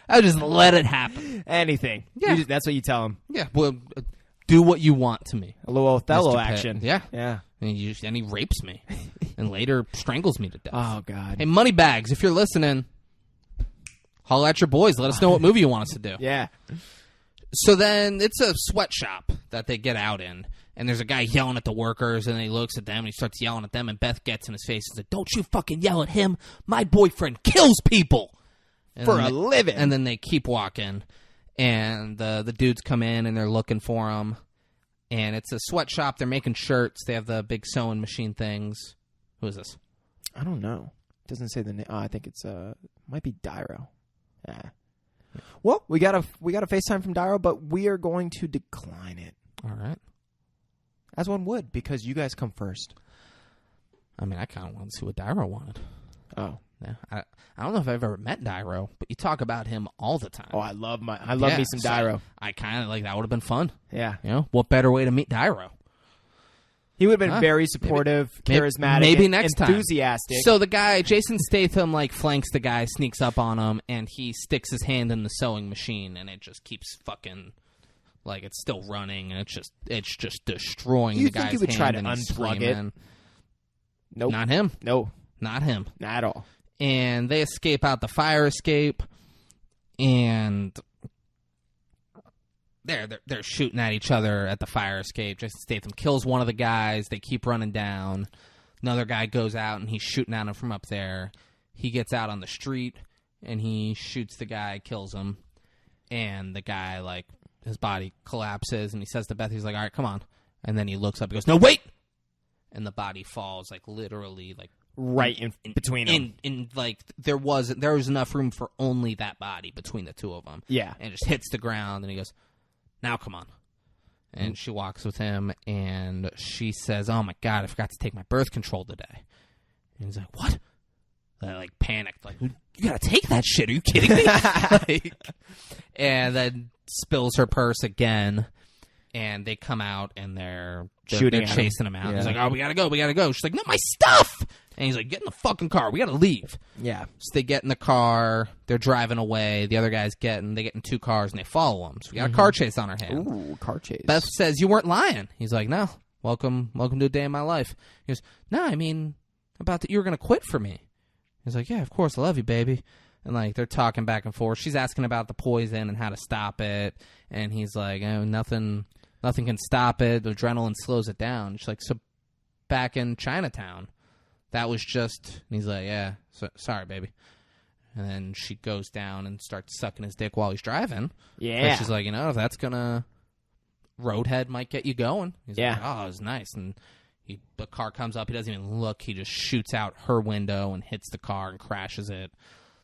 I would just let it happen. Anything. Yeah. That's what you tell him. Yeah, well, do what you want to me. A little Othello Mr. Pitt. action. Yeah. Yeah. And he rapes me, and later strangles me to death. Oh God. Hey, Moneybags, if you're listening, holla at your boys. Let us know what movie you want us to do. Yeah. So then it's a sweatshop that they get out in, and there's a guy yelling at the workers, and he looks at them, and he starts yelling at them, and Beth gets in his face and says, "Don't you fucking yell at him. My boyfriend kills people." And For then a living. And then they keep walking, and the dudes come in, and they're looking for him. And it's a sweatshop. They're making shirts. They have the big sewing machine things. Who is this? I don't know. Doesn't say the name. I think it's might be Dyro. Yeah. Well, we got a FaceTime from Dyro, but we are going to decline it, All right. as one would, because you guys come first. I mean, I kind of want to see what Dyro wanted. Oh. Yeah, I don't know if I've ever met Dyro, but you talk about him all the time. Oh, I love me some so Dyro. I kind of like that. Would have been fun. Yeah. You know, what better way to meet Dyro? He would have been Huh. very supportive, Maybe- charismatic, maybe and next time. enthusiastic. So the guy, Jason Statham, like flanks the guy, sneaks up on him, and he sticks his hand in the sewing machine, and it just keeps fucking like it's still running, and it's just destroying You the think guy's he would hand. try to and he's unplug it? screaming. Nope. Not him. No, Not him. not at all. And they escape out the fire escape, and they're shooting at each other at the fire escape. Jason Statham kills one of the guys. They keep running down. Another guy goes out and he's shooting at him from up there. He gets out on the street and he shoots the guy, kills him, and the guy, like, his body collapses and he says to Beth, he's like, all right, come on. And then he looks up and goes, no, wait! And the body falls, like, literally, like, right in between them. In like, there was enough room for only that body between the two of them. Yeah. And it just hits the ground and he goes, now come on. And she walks with him, and she says, oh, my God, I forgot to take my birth control today. And he's like, what? And I, like, panicked. Like, you got to take that shit. Are you kidding me? Like, and then spills her purse again, and they come out, and they're chasing him out. Yeah. He's like, oh, we got to go. She's like, no, my stuff! And he's like, get in the fucking car. We got to leave. Yeah. So they get in the car. They're driving away. The other guys they get in two cars, and they follow them. So we got a car chase on our hands. Ooh, car chase. Beth says, you weren't lying. He's like, no. Welcome to a day in my life. He goes, no, I mean, you were going to quit for me. He's like, yeah, of course. I love you, baby. And, like, they're talking back and forth. She's asking about the poison and how to stop it. And he's like, oh, nothing can stop it. The adrenaline slows it down. She's like, so back in Chinatown, that was just... And he's like, yeah, sorry, baby. And then she goes down and starts sucking his dick while he's driving. Yeah. But she's like, if that's going to... Roadhead might get you going. He's yeah. like, oh, it was nice. And the car comes up. He doesn't even look. He just shoots out her window and hits the car and crashes it.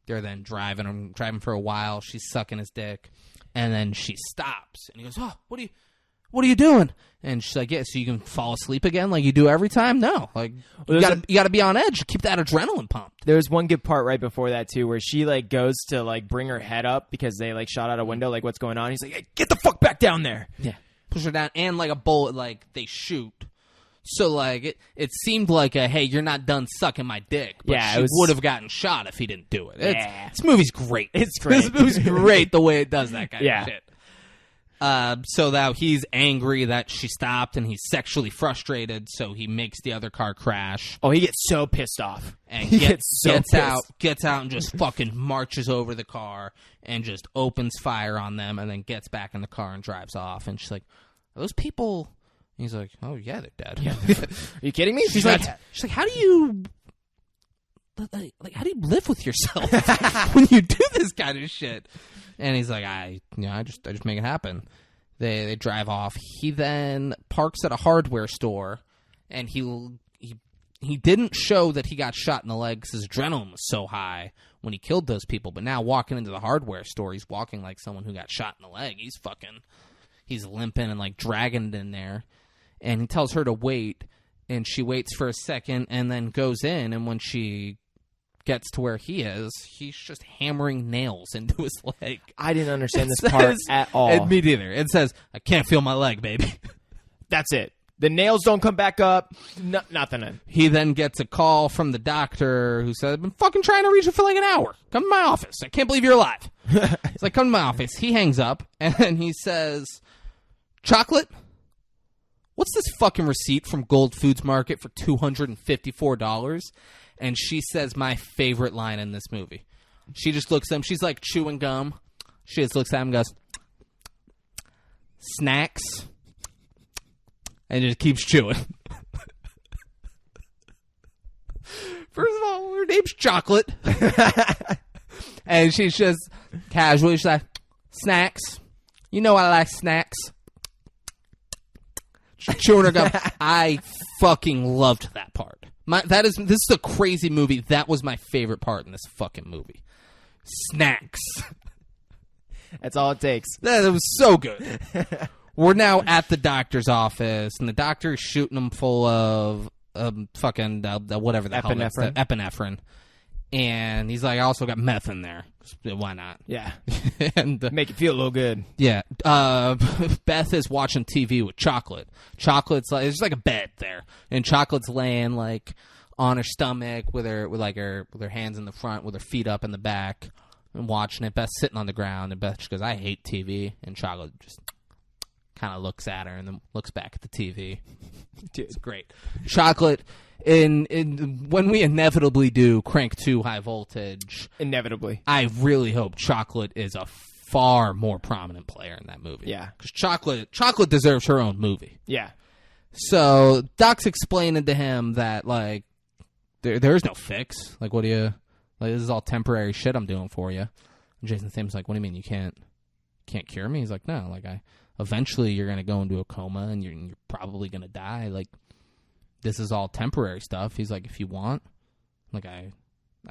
They're then driving for a while. She's sucking his dick. And then she stops. And he goes, oh, what are you doing? And she's like, yeah, so you can fall asleep again like you do every time? No. Like, you gotta be on edge. Keep that adrenaline pumped. There's one good part right before that, too, where she, like, goes to, like, bring her head up because they, like, shot out a window, like, what's going on? He's like, hey, get the fuck back down there. Yeah. Push her down. And, like, a bullet, like, they shoot. So, like, it seemed like hey, you're not done sucking my dick. But yeah, she would have gotten shot if he didn't do it. Yeah. This movie's great. It's great. This movie's great the way it does that kind yeah. of shit. So now he's angry that she stopped, and he's sexually frustrated, so he makes the other car crash. Oh, he gets so pissed off. And gets out and just fucking marches over the car and just opens fire on them, and then gets back in the car and drives off. And she's like, are those people... And he's like, oh, yeah, they're dead. Yeah. Are you kidding me? She's like, how do you... Like, how do you live with yourself when you do this kind of shit? And he's like, I just make it happen. They drive off. He then parks at a hardware store, and he didn't show that he got shot in the leg because his adrenaline was so high when he killed those people. But now walking into the hardware store, he's walking like someone who got shot in the leg. He's limping and like dragging it in there. And he tells her to wait, and she waits for a second and then goes in, and when she gets to where he is, he's just hammering nails into his leg. I didn't understand this part at all. Me neither. It says, I can't feel my leg, baby. That's it. The nails don't come back up. Nothing. He then gets a call from the doctor who said, I've been fucking trying to reach you for like an hour. Come to my office. I can't believe you're alive. He's like, come to my office. He hangs up, and he says, chocolate? What's this fucking receipt from Gold Foods Market for $254? And she says my favorite line in this movie. She just looks at him. She's like chewing gum. She just looks at him and goes, snacks? And just keeps chewing. First of all, her name's Chocolate. And she's just casually, she's like, snacks? You know I like snacks. Chewing her gum. I fucking loved that part. This is a crazy movie. That was my favorite part in this fucking movie. Snacks. That's all it takes. That was so good. We're now at the doctor's office, and the doctor is shooting him full of fucking whatever the hell it is, epinephrine. And he's like, I also got meth in there. Why not? Yeah. And make it feel a little good. Yeah. Beth is watching TV with Chocolate. Chocolate's like, there's like a bed there, and Chocolate's laying like on her stomach with her hands in the front, with her feet up in the back, and watching it. Beth's sitting on the ground, and Beth just goes, I hate TV. And Chocolate just kind of looks at her and then looks back at the TV. Dude, it's great. Chocolate. When we inevitably do Crank 2 High Voltage, inevitably, I really hope Chocolate is a far more prominent player in that movie. Yeah. Because Chocolate deserves her own movie. Yeah. So Doc's explaining to him that, like, there's no fix. Like, what do you... Like, this is all temporary shit I'm doing for you. And Jason Statham's like, what do you mean you can't cure me? He's like, no, like, eventually you're going to go into a coma and you're probably going to die. Like, this is all temporary stuff. He's like, if you want, like, I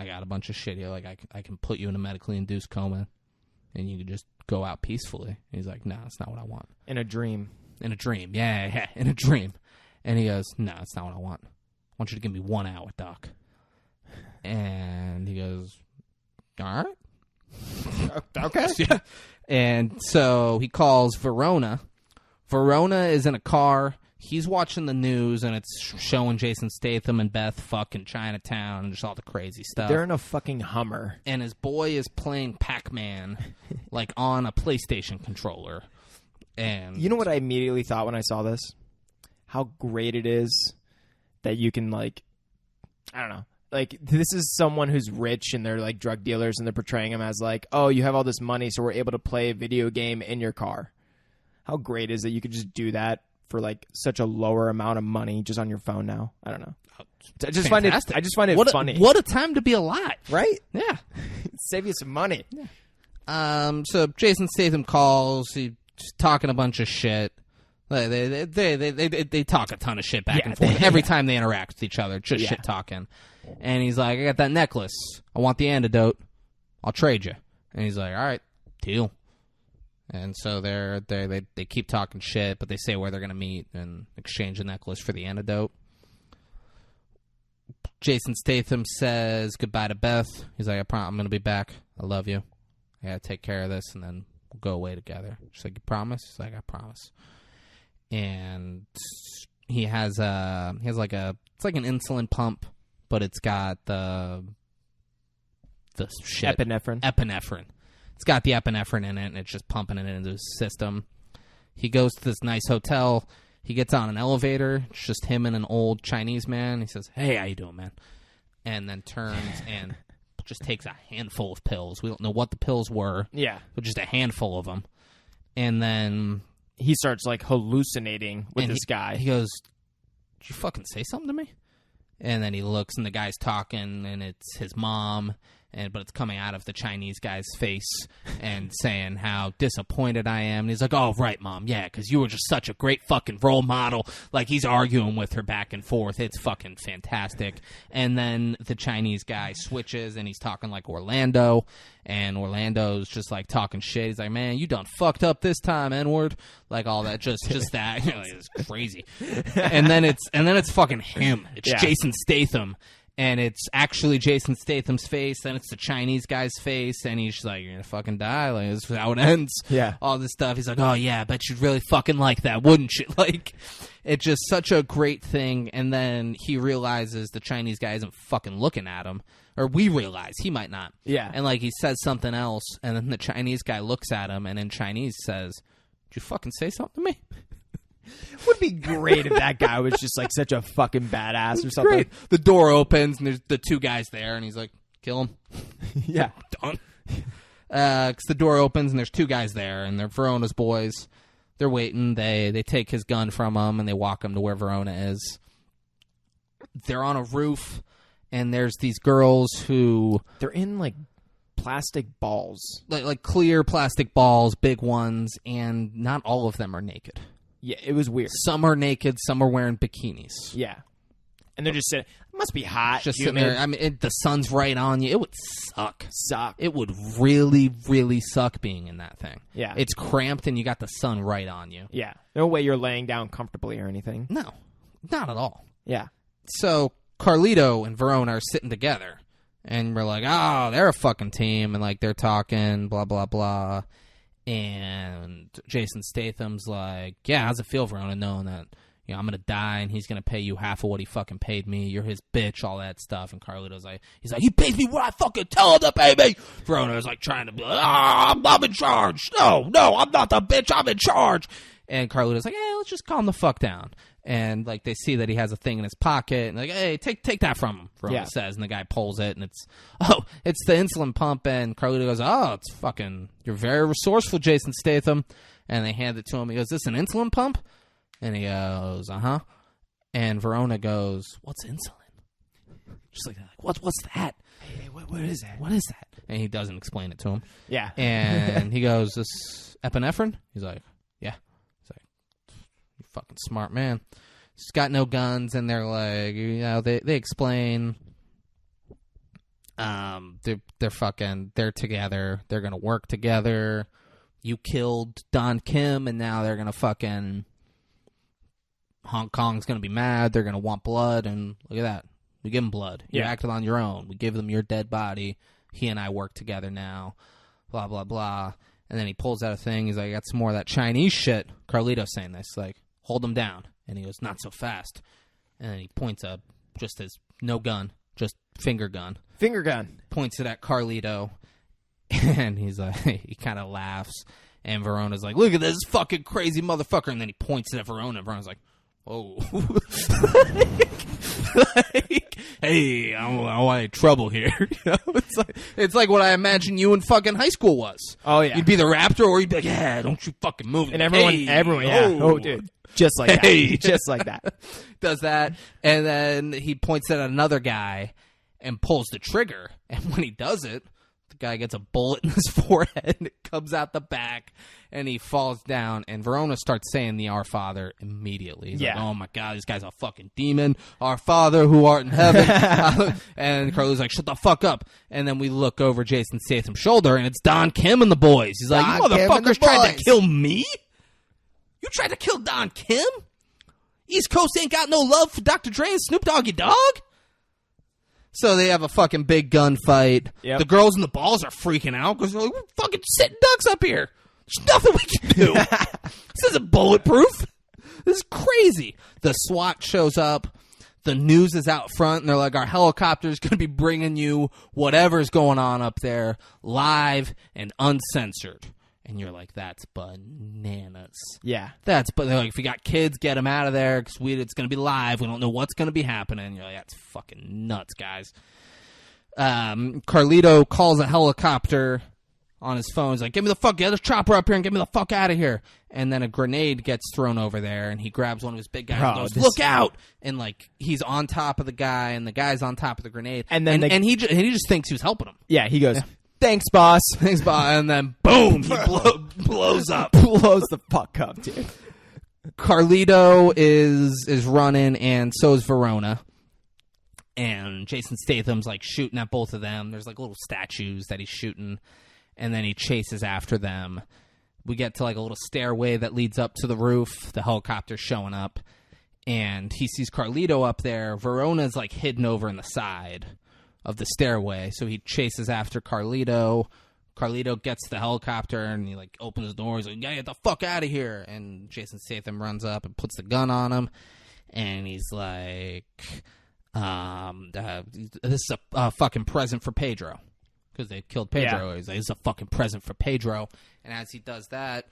got a bunch of shit here. Like, I can put you in a medically induced coma and you can just go out peacefully. He's like, no, that's not what I want. In a dream. In a dream. Yeah, in a dream. And he goes, no, that's not what I want. I want you to give me 1 hour, Doc. And he goes, all right. Okay. Yeah. And so he calls Verona. Verona is in a car. He's watching the news, and it's showing Jason Statham and Beth fucking Chinatown and just all the crazy stuff. They're in a fucking Hummer. And his boy is playing Pac-Man, like, on a PlayStation controller. And You know what I immediately thought when I saw this? How great it is that you can, like, I don't know. Like, this is someone who's rich and they're, like, drug dealers and they're portraying him as, like, oh, you have all this money, so we're able to play a video game in your car. How great is it you could just do that for, like, such a lower amount of money just on your phone now? I don't know. I just find it funny. What a time to be alive. Right? Yeah. Save you some money. So Jason Statham calls. He's talking a bunch of shit. They talk a ton of shit back and forth every time they interact with each other. Just shit talking. And he's like, I got that necklace. I want the antidote. I'll trade you. And he's like, all right, deal. And so they keep talking shit, but they say where they're going to meet and exchange the necklace for the antidote. Jason Statham says goodbye to Beth. He's like, I'm going to be back. I love you. I got to take care of this, and then we'll go away together. She's like, you promise? He's like, I promise. And he has like it's like an insulin pump, but it's got the shit. Epinephrine. It's got the epinephrine in it, and it's just pumping it into his system. He goes to this nice hotel. He gets on an elevator. It's just him and an old Chinese man. He says, hey, how you doing, man? And then turns and just takes a handful of pills. We don't know what the pills were. Yeah. But just a handful of them. And then he starts, like, hallucinating with this guy. He goes, did you fucking say something to me? And then he looks, and the guy's talking, and it's his mom, but it's coming out of the Chinese guy's face and saying how disappointed I am. And he's like, oh, right, Mom, yeah, because you were just such a great fucking role model. Like, he's arguing with her back and forth. It's fucking fantastic. And then the Chinese guy switches, and he's talking like Orlando, and Orlando's just, like, talking shit. He's like, man, you done fucked up this time, N-word. Like, all that, just that. You know, it's crazy. And then it's fucking him. It's Jason Statham. And it's actually Jason Statham's face, then it's the Chinese guy's face, and he's just like, you're gonna fucking die, like, this is how it ends. Yeah. All this stuff. He's like, oh yeah, I bet you'd really fucking like that, wouldn't you? Like, it's just such a great thing, and then he realizes the Chinese guy isn't fucking looking at him. Or we realize, he might not. Yeah. And, like, he says something else, and then the Chinese guy looks at him, and in Chinese says, did you fucking say something to me? Would be great if that guy was just, like, such a fucking badass or something. Great. The door opens, and there's the two guys there, and he's like, kill him. Yeah. Done. Because the door opens, and there's two guys there, and they're Verona's boys. They're waiting. They take his gun from him, and they walk him to where Verona is. They're on a roof, and there's these girls who... They're in, like, plastic balls. Like clear plastic balls, big ones, and not all of them are naked. Yeah, it was weird. Some are naked, some are wearing bikinis. Yeah. And they're just sitting... It must be hot. Just sitting there. I mean, the sun's right on you. It would suck. It would really, really suck being in that thing. Yeah. It's cramped, and you got the sun right on you. Yeah. No way you're laying down comfortably or anything. No. Not at all. Yeah. So, Carlito and Verona are sitting together. And we're like, oh, they're a fucking team. And, like, they're talking, blah, blah, blah. And Jason Statham's like, yeah, how's it feel, Verona, knowing that, you know, I'm going to die and he's going to pay you half of what he fucking paid me. You're his bitch, all that stuff. And Carlito's like, he's like, he pays me what I fucking tell him to pay me. Verona's like trying to be like, I'm in charge. No, I'm not the bitch. I'm in charge. And Carlito's like, hey, let's just calm the fuck down. And like they see that he has a thing in his pocket, and like, hey, take that from him. Verona Yeah. says, and the guy pulls it, and it's the insulin pump. And Carlito goes, oh, it's fucking, you're very resourceful, Jason Statham. And they hand it to him. He goes, this an insulin pump? And he goes, uh-huh. And Verona goes, what's insulin? Just like that. Like, what's that? Hey, what is that? What is that? And he doesn't explain it to him. Yeah. And he goes, this epinephrine? He's like, yeah. He's like, you fucking smart man. He's got no guns, and they're like, you know, they explain they're together. They're going to work together. You killed Don Kim, and now they're going to fucking... Hong Kong's going to be mad. They're going to want blood, and look at that. We give them blood. You Yeah. acted on your own. We give them your dead body. He and I work together now. Blah, blah, blah. And then he pulls out a thing. He's like, I got some more of that Chinese shit. Carlito's saying this. Like, hold him down. And he goes, not so fast. And then he points up, just his, no gun, just finger gun. Finger gun. Points it at Carlito. And he's like, he kind of laughs. And Verona's like, look at this fucking crazy motherfucker. And then he points it at Verona. And Verona's like, whoa. Like, hey, I don't want any trouble here. You know? It's like what I imagine you in fucking high school was. Oh, yeah. You'd be the Raptor, or you'd be like, yeah, don't you fucking move. And everyone, yeah. Oh, dude. Just like Hey. that. Just like that. Does that, and then he points at another guy and pulls the trigger. And when he does it, the guy gets a bullet in his forehead, and it comes out the back, and he falls down. And Verona starts saying the Our Father immediately. He's like, oh my God, this guy's a fucking demon. Our Father who art in heaven. And Carlito's like, shut the fuck up. And then we look over Jason Statham's shoulder, and it's Don Kim and the boys. He's like, you Don Kim and the motherfuckers tried boys. to kill me? You tried to kill Don Kim? East Coast ain't got no love for Dr. Dre and Snoop Doggy Dogg? So they have a fucking big gunfight. Yep. The girls and the balls are freaking out because they're like, we're fucking sitting ducks up here. There's nothing we can do. This isn't bulletproof. This is crazy. The SWAT shows up. The news is out front, and they're like, our helicopter's going to be bringing you whatever's going on up there live and uncensored. And you're like, that's bananas. Yeah. But they're like, if you got kids, get them out of there because it's going to be live. We don't know what's going to be happening. You're like, that's fucking nuts, guys. Carlito calls a helicopter on his phone. He's like, get the chopper up here and get me the fuck out of here. And then a grenade gets thrown over there, and he grabs one of his big guys and goes, look out! And like, he's on top of the guy, and the guy's on top of the grenade. And then and he just thinks he was helping him. Yeah, he goes, thanks, boss. Thanks, Bob. And then boom, he blows up. Blows the fuck up, dude. Carlito is running, and so is Verona. And Jason Statham's like shooting at both of them. There's like little statues that he's shooting, and then he chases after them. We get to like a little stairway that leads up to the roof. The helicopter's showing up, and he sees Carlito up there. Verona's like hidden over in the side of the stairway, so he chases after Carlito. Carlito gets to the helicopter, and he like opens the door. He's like, "You gotta get the fuck out of here!" And Jason Statham runs up and puts the gun on him, and he's like, "This is a fucking present for Pedro." Because they killed Pedro. Yeah. He's like, "This is a fucking present for Pedro." And as he does that,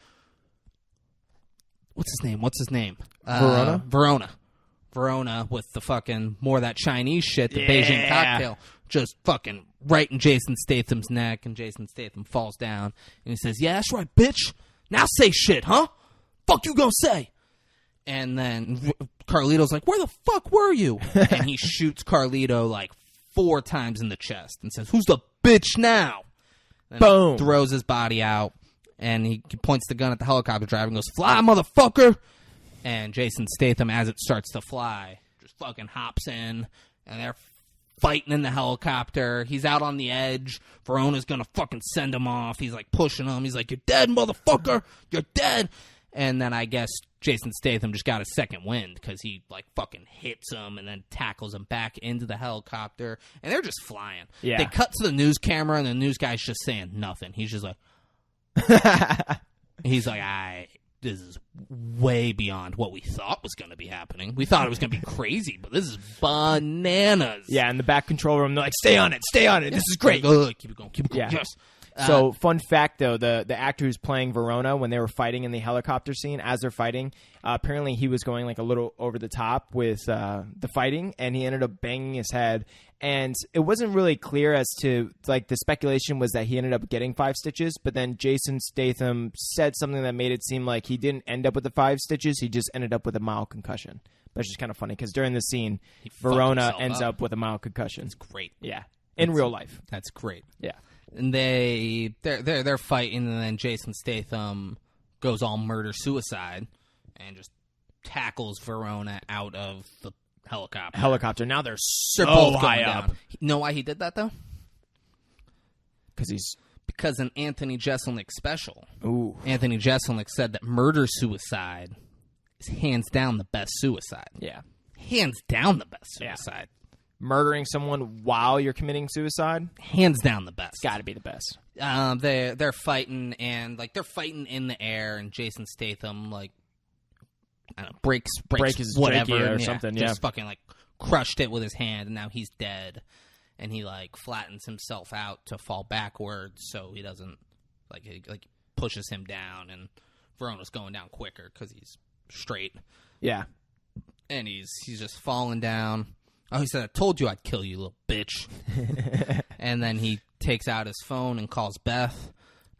what's his name? Verona? Verona with the fucking more of that Chinese shit, the Yeah. Beijing cocktail, just fucking right in Jason Statham's neck, and Jason Statham falls down, and he says, "Yeah, that's right, bitch. Now say shit, huh? Fuck you gonna say?" And then Carlito's like, "Where the fuck were you?" And he shoots Carlito like 4 times in the chest and says, "Who's the bitch now?" And Boom. throws his body out, and he points the gun at the helicopter driver and goes, "Fly, motherfucker!" And Jason Statham, as it starts to fly, just fucking hops in, and they're fighting in the helicopter. He's out on the edge. Verona's gonna fucking send him off. He's like pushing him. He's like, "You're dead, motherfucker! You're dead!" And then I guess Jason Statham just got a second wind because he like fucking hits him and then tackles him back into the helicopter, and they're just flying. Yeah. They cut to the news camera, and the news guy's just saying nothing. He's just like, this is way beyond what we thought was going to be happening. We thought it was going to be crazy, but this is bananas. Yeah, in the back control room, they're like, stay on it. This is great. Like, keep it going. Yeah. Yes. So, fun fact, though, the actor who's playing Verona, when they were fighting in the helicopter scene, as they're fighting, apparently he was going like a little over the top with the fighting, and he ended up banging his head. And it wasn't really clear as to, like, the speculation was that he ended up getting 5 stitches, but then Jason Statham said something that made it seem like he didn't end up with the 5 stitches, he just ended up with a mild concussion. That's just kind of funny, because during the scene, Verona ends up with a mild concussion. It's great. Yeah. In real life. That's great. Yeah. And they're fighting, and then Jason Statham goes all murder-suicide and just tackles Verona out of the helicopter. Now they're They're so both high going up. down. You know why he did that, though? Because an Anthony Jeselnik special. Ooh. Anthony Jeselnik said that murder-suicide is hands down the best suicide. Yeah. Hands down the best suicide. Murdering someone while you're committing suicide? Hands down the best. Got to be the best. They're fighting, and like they're fighting in the air, and Jason Statham like I don't know, breaks his whatever trachea or and, something. Just fucking like crushed it with his hand, and now he's dead. And he like flattens himself out to fall backwards, so he doesn't like pushes him down, and Verona's going down quicker because he's straight. Yeah. And he's just falling down. Oh, he said, "I told you I'd kill you, little bitch." And then he takes out his phone and calls Beth.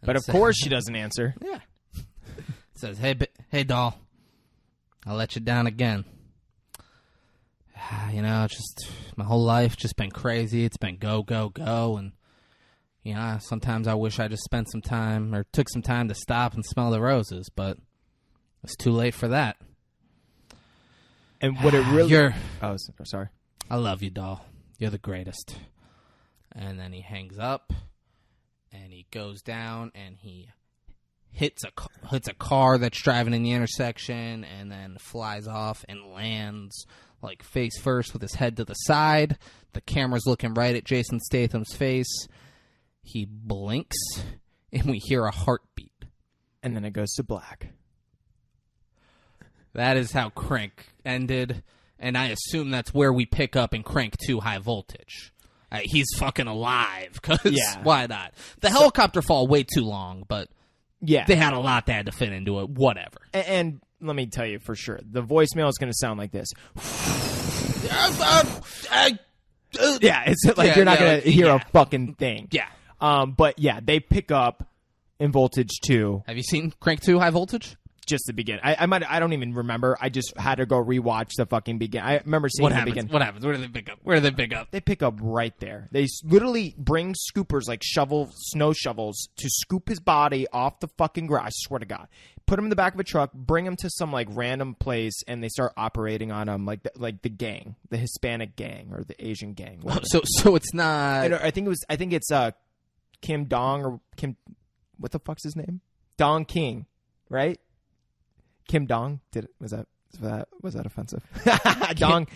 But of course she doesn't answer. Yeah. Says, hey, doll, I'll let you down again. You know, just my whole life just been crazy. It's been go, go, go. And, you know, sometimes I wish I just spent some time or took some time to stop and smell the roses, but it's too late for that. And what it really... Oh, sorry. I love you, doll. You're the greatest. And then he hangs up, and he goes down, and he hits a car that's driving in the intersection, and then flies off and lands like face first with his head to the side. The camera's looking right at Jason Statham's face. He blinks, and we hear a heartbeat. And then it goes to black. That is how Crank ended, and I assume that's where we pick up in Crank 2 High Voltage. He's fucking alive, because why not? The helicopter fall way too long, but they had a lot they had to fit into it. Whatever. And let me tell you for sure, the voicemail is going to sound like this. Yeah, it's like you're not going to hear a fucking thing. Yeah. But yeah, they pick up in Voltage 2. Have you seen Crank 2 High Voltage? Just the beginning. I don't even remember. I just had to go rewatch the fucking beginning. I remember seeing the beginning. What happens? Where do they pick up? Where do they pick up? They pick up right there. They literally bring scoopers, like snow shovels, to scoop his body off the fucking ground. I swear to God. Put him in the back of a truck, bring him to some like random place, and they start operating on him like the gang, the Hispanic gang or the Asian gang. So it's not. I think it's Kim Dong or Kim. What the fuck's his name? Don King, right? Kim Dong? Was that offensive?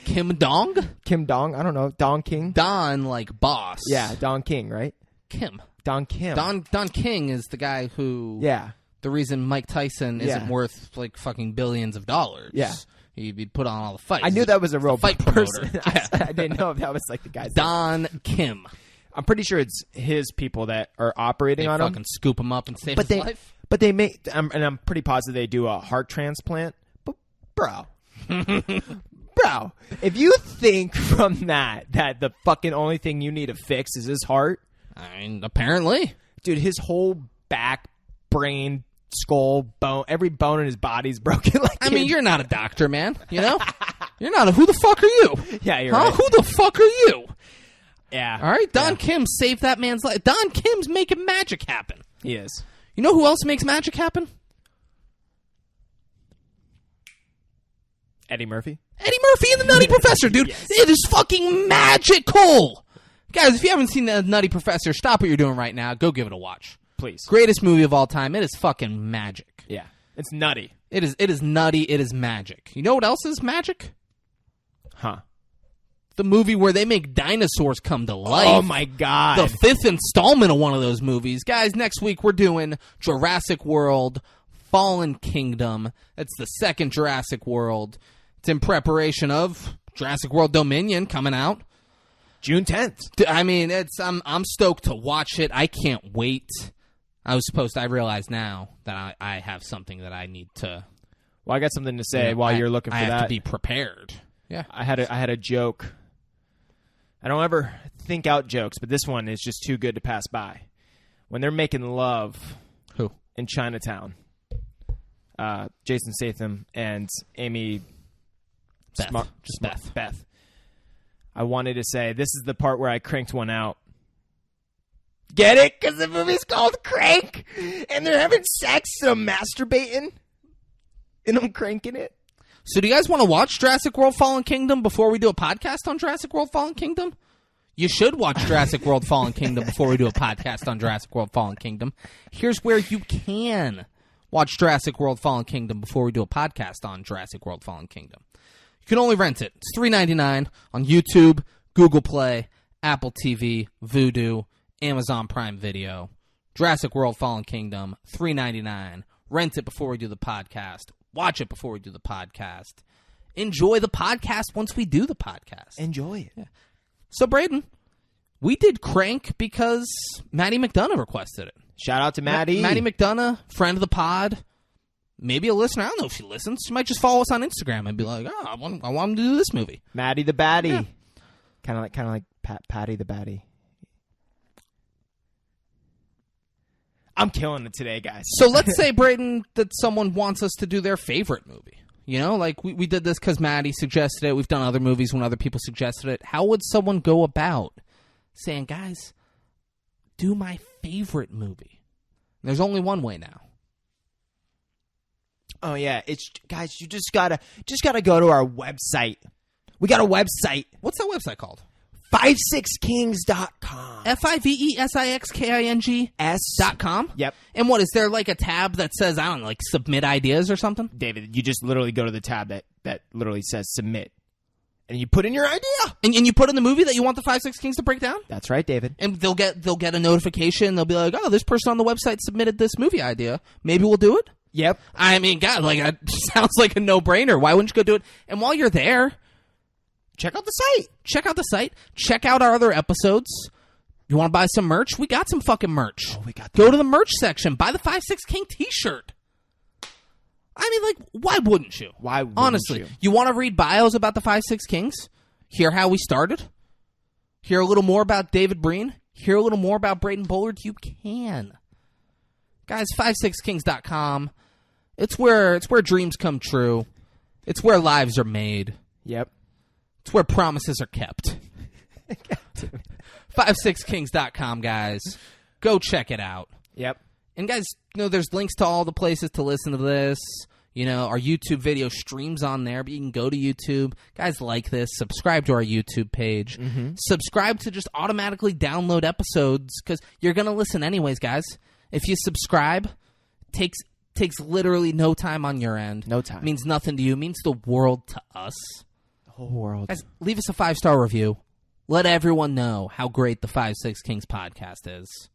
Kim Dong? Kim Dong? I don't know. Don King? Don, like boss. Yeah, Don King, right? Kim. Don Kim. Don King is the guy who... Yeah. The reason Mike Tyson isn't worth, like, fucking billions of dollars. Yeah. He'd put on all the fights. I knew that was a real fight person. promoter. I didn't know if that was like the guy's Don Kim. I'm pretty sure it's his people that are operating on him. Fucking scoop him up and save his life. But they make, and I'm pretty positive they do a heart transplant. But bro, if you think from that the fucking only thing you need to fix is his heart, I mean, apparently, dude, his whole back, brain, skull, bone, every bone in his body's broken. I mean, you're not a doctor, man. You know, you're not. Who the fuck are you? Yeah, you're right. Who the fuck are you? Yeah. All right, Don Kim saved that man's life. Don Kim's making magic happen. He is. You know who else makes magic happen? Eddie Murphy? Eddie Murphy and the Nutty Professor, dude. Yes. It is fucking magical. Guys, if you haven't seen the Nutty Professor, stop what you're doing right now. Go give it a watch. Please. Greatest movie of all time. It is fucking magic. Yeah. It's nutty. It is nutty. It is magic. You know what else is magic? Huh. The movie where they make dinosaurs come to life. Oh, my God. The 5th installment of one of those movies. Guys, next week we're doing Jurassic World Fallen Kingdom. It's the second Jurassic World. It's in preparation of Jurassic World Dominion coming out. June 10th. I mean, I'm stoked to watch it. I can't wait. I realize now that I have something that I need to. Well, I got something to say while you're looking for I that. have to be prepared. Yeah. I had a joke. I don't ever think out jokes, but this one is just too good to pass by. When they're making love Who? in Chinatown, Jason Statham and Amy Beth. I wanted to say, this is the part where I cranked one out. Get it? Because the movie's called Crank, and they're having sex, so I'm masturbating, and I'm cranking it. So do you guys want to watch Jurassic World Fallen Kingdom before we do a podcast on Jurassic World Fallen Kingdom? You should watch Jurassic World Fallen Kingdom before we do a podcast on Jurassic World Fallen Kingdom. Here's where you can watch Jurassic World Fallen Kingdom before we do a podcast on Jurassic World Fallen Kingdom. You can only rent it. It's $3.99 on YouTube, Google Play, Apple TV, Vudu, Amazon Prime Video. Jurassic World Fallen Kingdom, $3.99. Rent it before we do the podcast. Watch it before we do the podcast. Enjoy the podcast once we do the podcast. Enjoy it. Yeah. So, Braden, we did Crank because Maddie McDonough requested it. Shout out to Maddie. Maddie McDonough, friend of the pod. Maybe a listener. I don't know if she listens. She might just follow us on Instagram and be like, "Oh, I want him to do this movie." Maddie the baddie. Yeah. Kind of like Patty the baddie. I'm killing it today, guys. So let's say, Braden, that someone wants us to do their favorite movie. You know, like we did this because Maddie suggested it. We've done other movies when other people suggested it. How would someone go about saying, guys, do my favorite movie? There's only one way now. Oh yeah, guys. You just gotta go to our website. We got a website. What's that website called? 56kings.com. FIVESIXKING.com? Yep. And what, is there like a tab that says, I don't know, like submit ideas or something? David, you just literally go to the tab that literally says submit. And you put in your idea. And you put in the movie that you want the 5 6 Kings to break down? That's right, David. And they'll get a notification. They'll be like, oh, this person on the website submitted this movie idea. Maybe we'll do it? Yep. I mean, God, like, that sounds like a no-brainer. Why wouldn't you go do it? And while you're there, check out the site. Check out the site. Check out our other episodes. You want to buy some merch? We got some fucking merch. Oh, we got that. Go to the merch section. Buy the 5 6 King t-shirt. I mean, like, why wouldn't you? Why wouldn't Honestly, you? You want to read bios about the 5 6 Kings? Hear how we started? Hear a little more about David Breen? Hear a little more about Braden Bullard? You can. Guys, 56kings.com. It's where dreams come true. It's where lives are made. Yep. It's where promises are kept. 56kings.com, guys. Go check it out. Yep. And guys, you know, there's links to all the places to listen to this. You know, our YouTube video streams on there, but you can go to YouTube. Guys, like this. Subscribe to our YouTube page. Mm-hmm. Subscribe to just automatically download episodes because you're going to listen anyways, guys. If you subscribe, takes literally no time on your end. No time. Means nothing to you. Means the world to us. The whole world. Guys, leave us a 5-star review. Let everyone know how great the 5 6 Kings podcast is.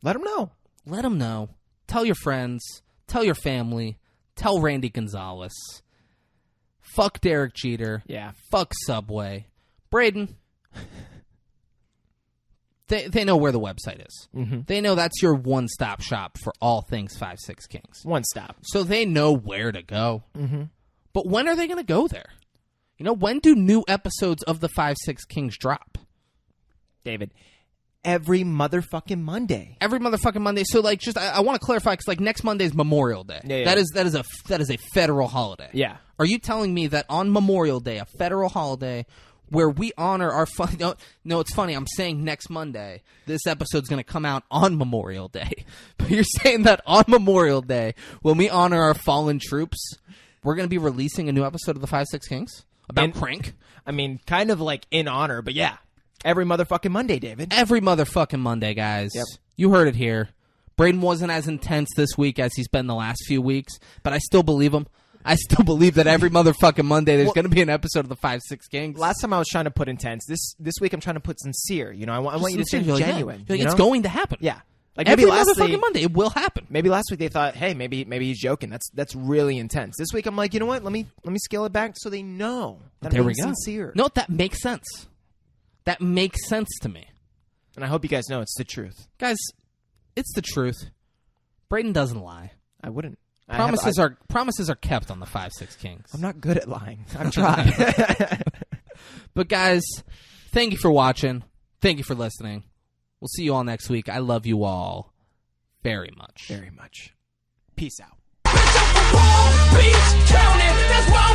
Let them know. Let them know. Tell your friends. Tell your family. Tell Randy Gonzalez. Fuck Derek Jeter. Yeah. Fuck Subway. Braden. They know where the website is. Mm-hmm. They know that's your one-stop shop for all things 5 6 Kings. One stop. So they know where to go. Mm-hmm. But when are they going to go there? You know, when do new episodes of the 5 6 Kings drop? David, every motherfucking Monday. Every motherfucking Monday. So, like, just I want to clarify because, like, next Monday's Memorial Day. Yeah. That is a federal holiday. Yeah. Are you telling me that on Memorial Day, a federal holiday, where we honor our fun? No, it's funny. I'm saying next Monday. This episode's going to come out on Memorial Day. But you're saying that on Memorial Day, when we honor our fallen troops, we're going to be releasing a new episode of the 5 6 Kings about Crank. I mean, kind of like in honor, but yeah. Every motherfucking Monday, David. Every motherfucking Monday, guys. Yep. You heard it here. Braden wasn't as intense this week as he's been the last few weeks, but I still believe him. I still believe that every motherfucking Monday there's going to be an episode of the 5 6 Kings. Last time I was trying to put intense. This week I'm trying to put sincere. You know, I want you to say You're like, genuine. yeah. You're like, you it's know? going to happen. Yeah. Like Every maybe last motherfucking week, Monday, it will happen. maybe last week they thought, hey, maybe he's joking. That's really intense. This week I'm like, you know what? Let me scale it back so they know that There I'm we being go. sincere. No, that makes sense. That makes sense to me. And I hope you guys know it's the truth. Guys, it's the truth. Braden doesn't lie. I wouldn't. Promises are kept on the 5-6 Kings. I'm not good at lying. I've tried. But guys, thank you for watching. Thank you for listening. We'll see you all next week. I love you all very much. Very much. Peace out. Bitch, I'm from Palm Beach County. That's why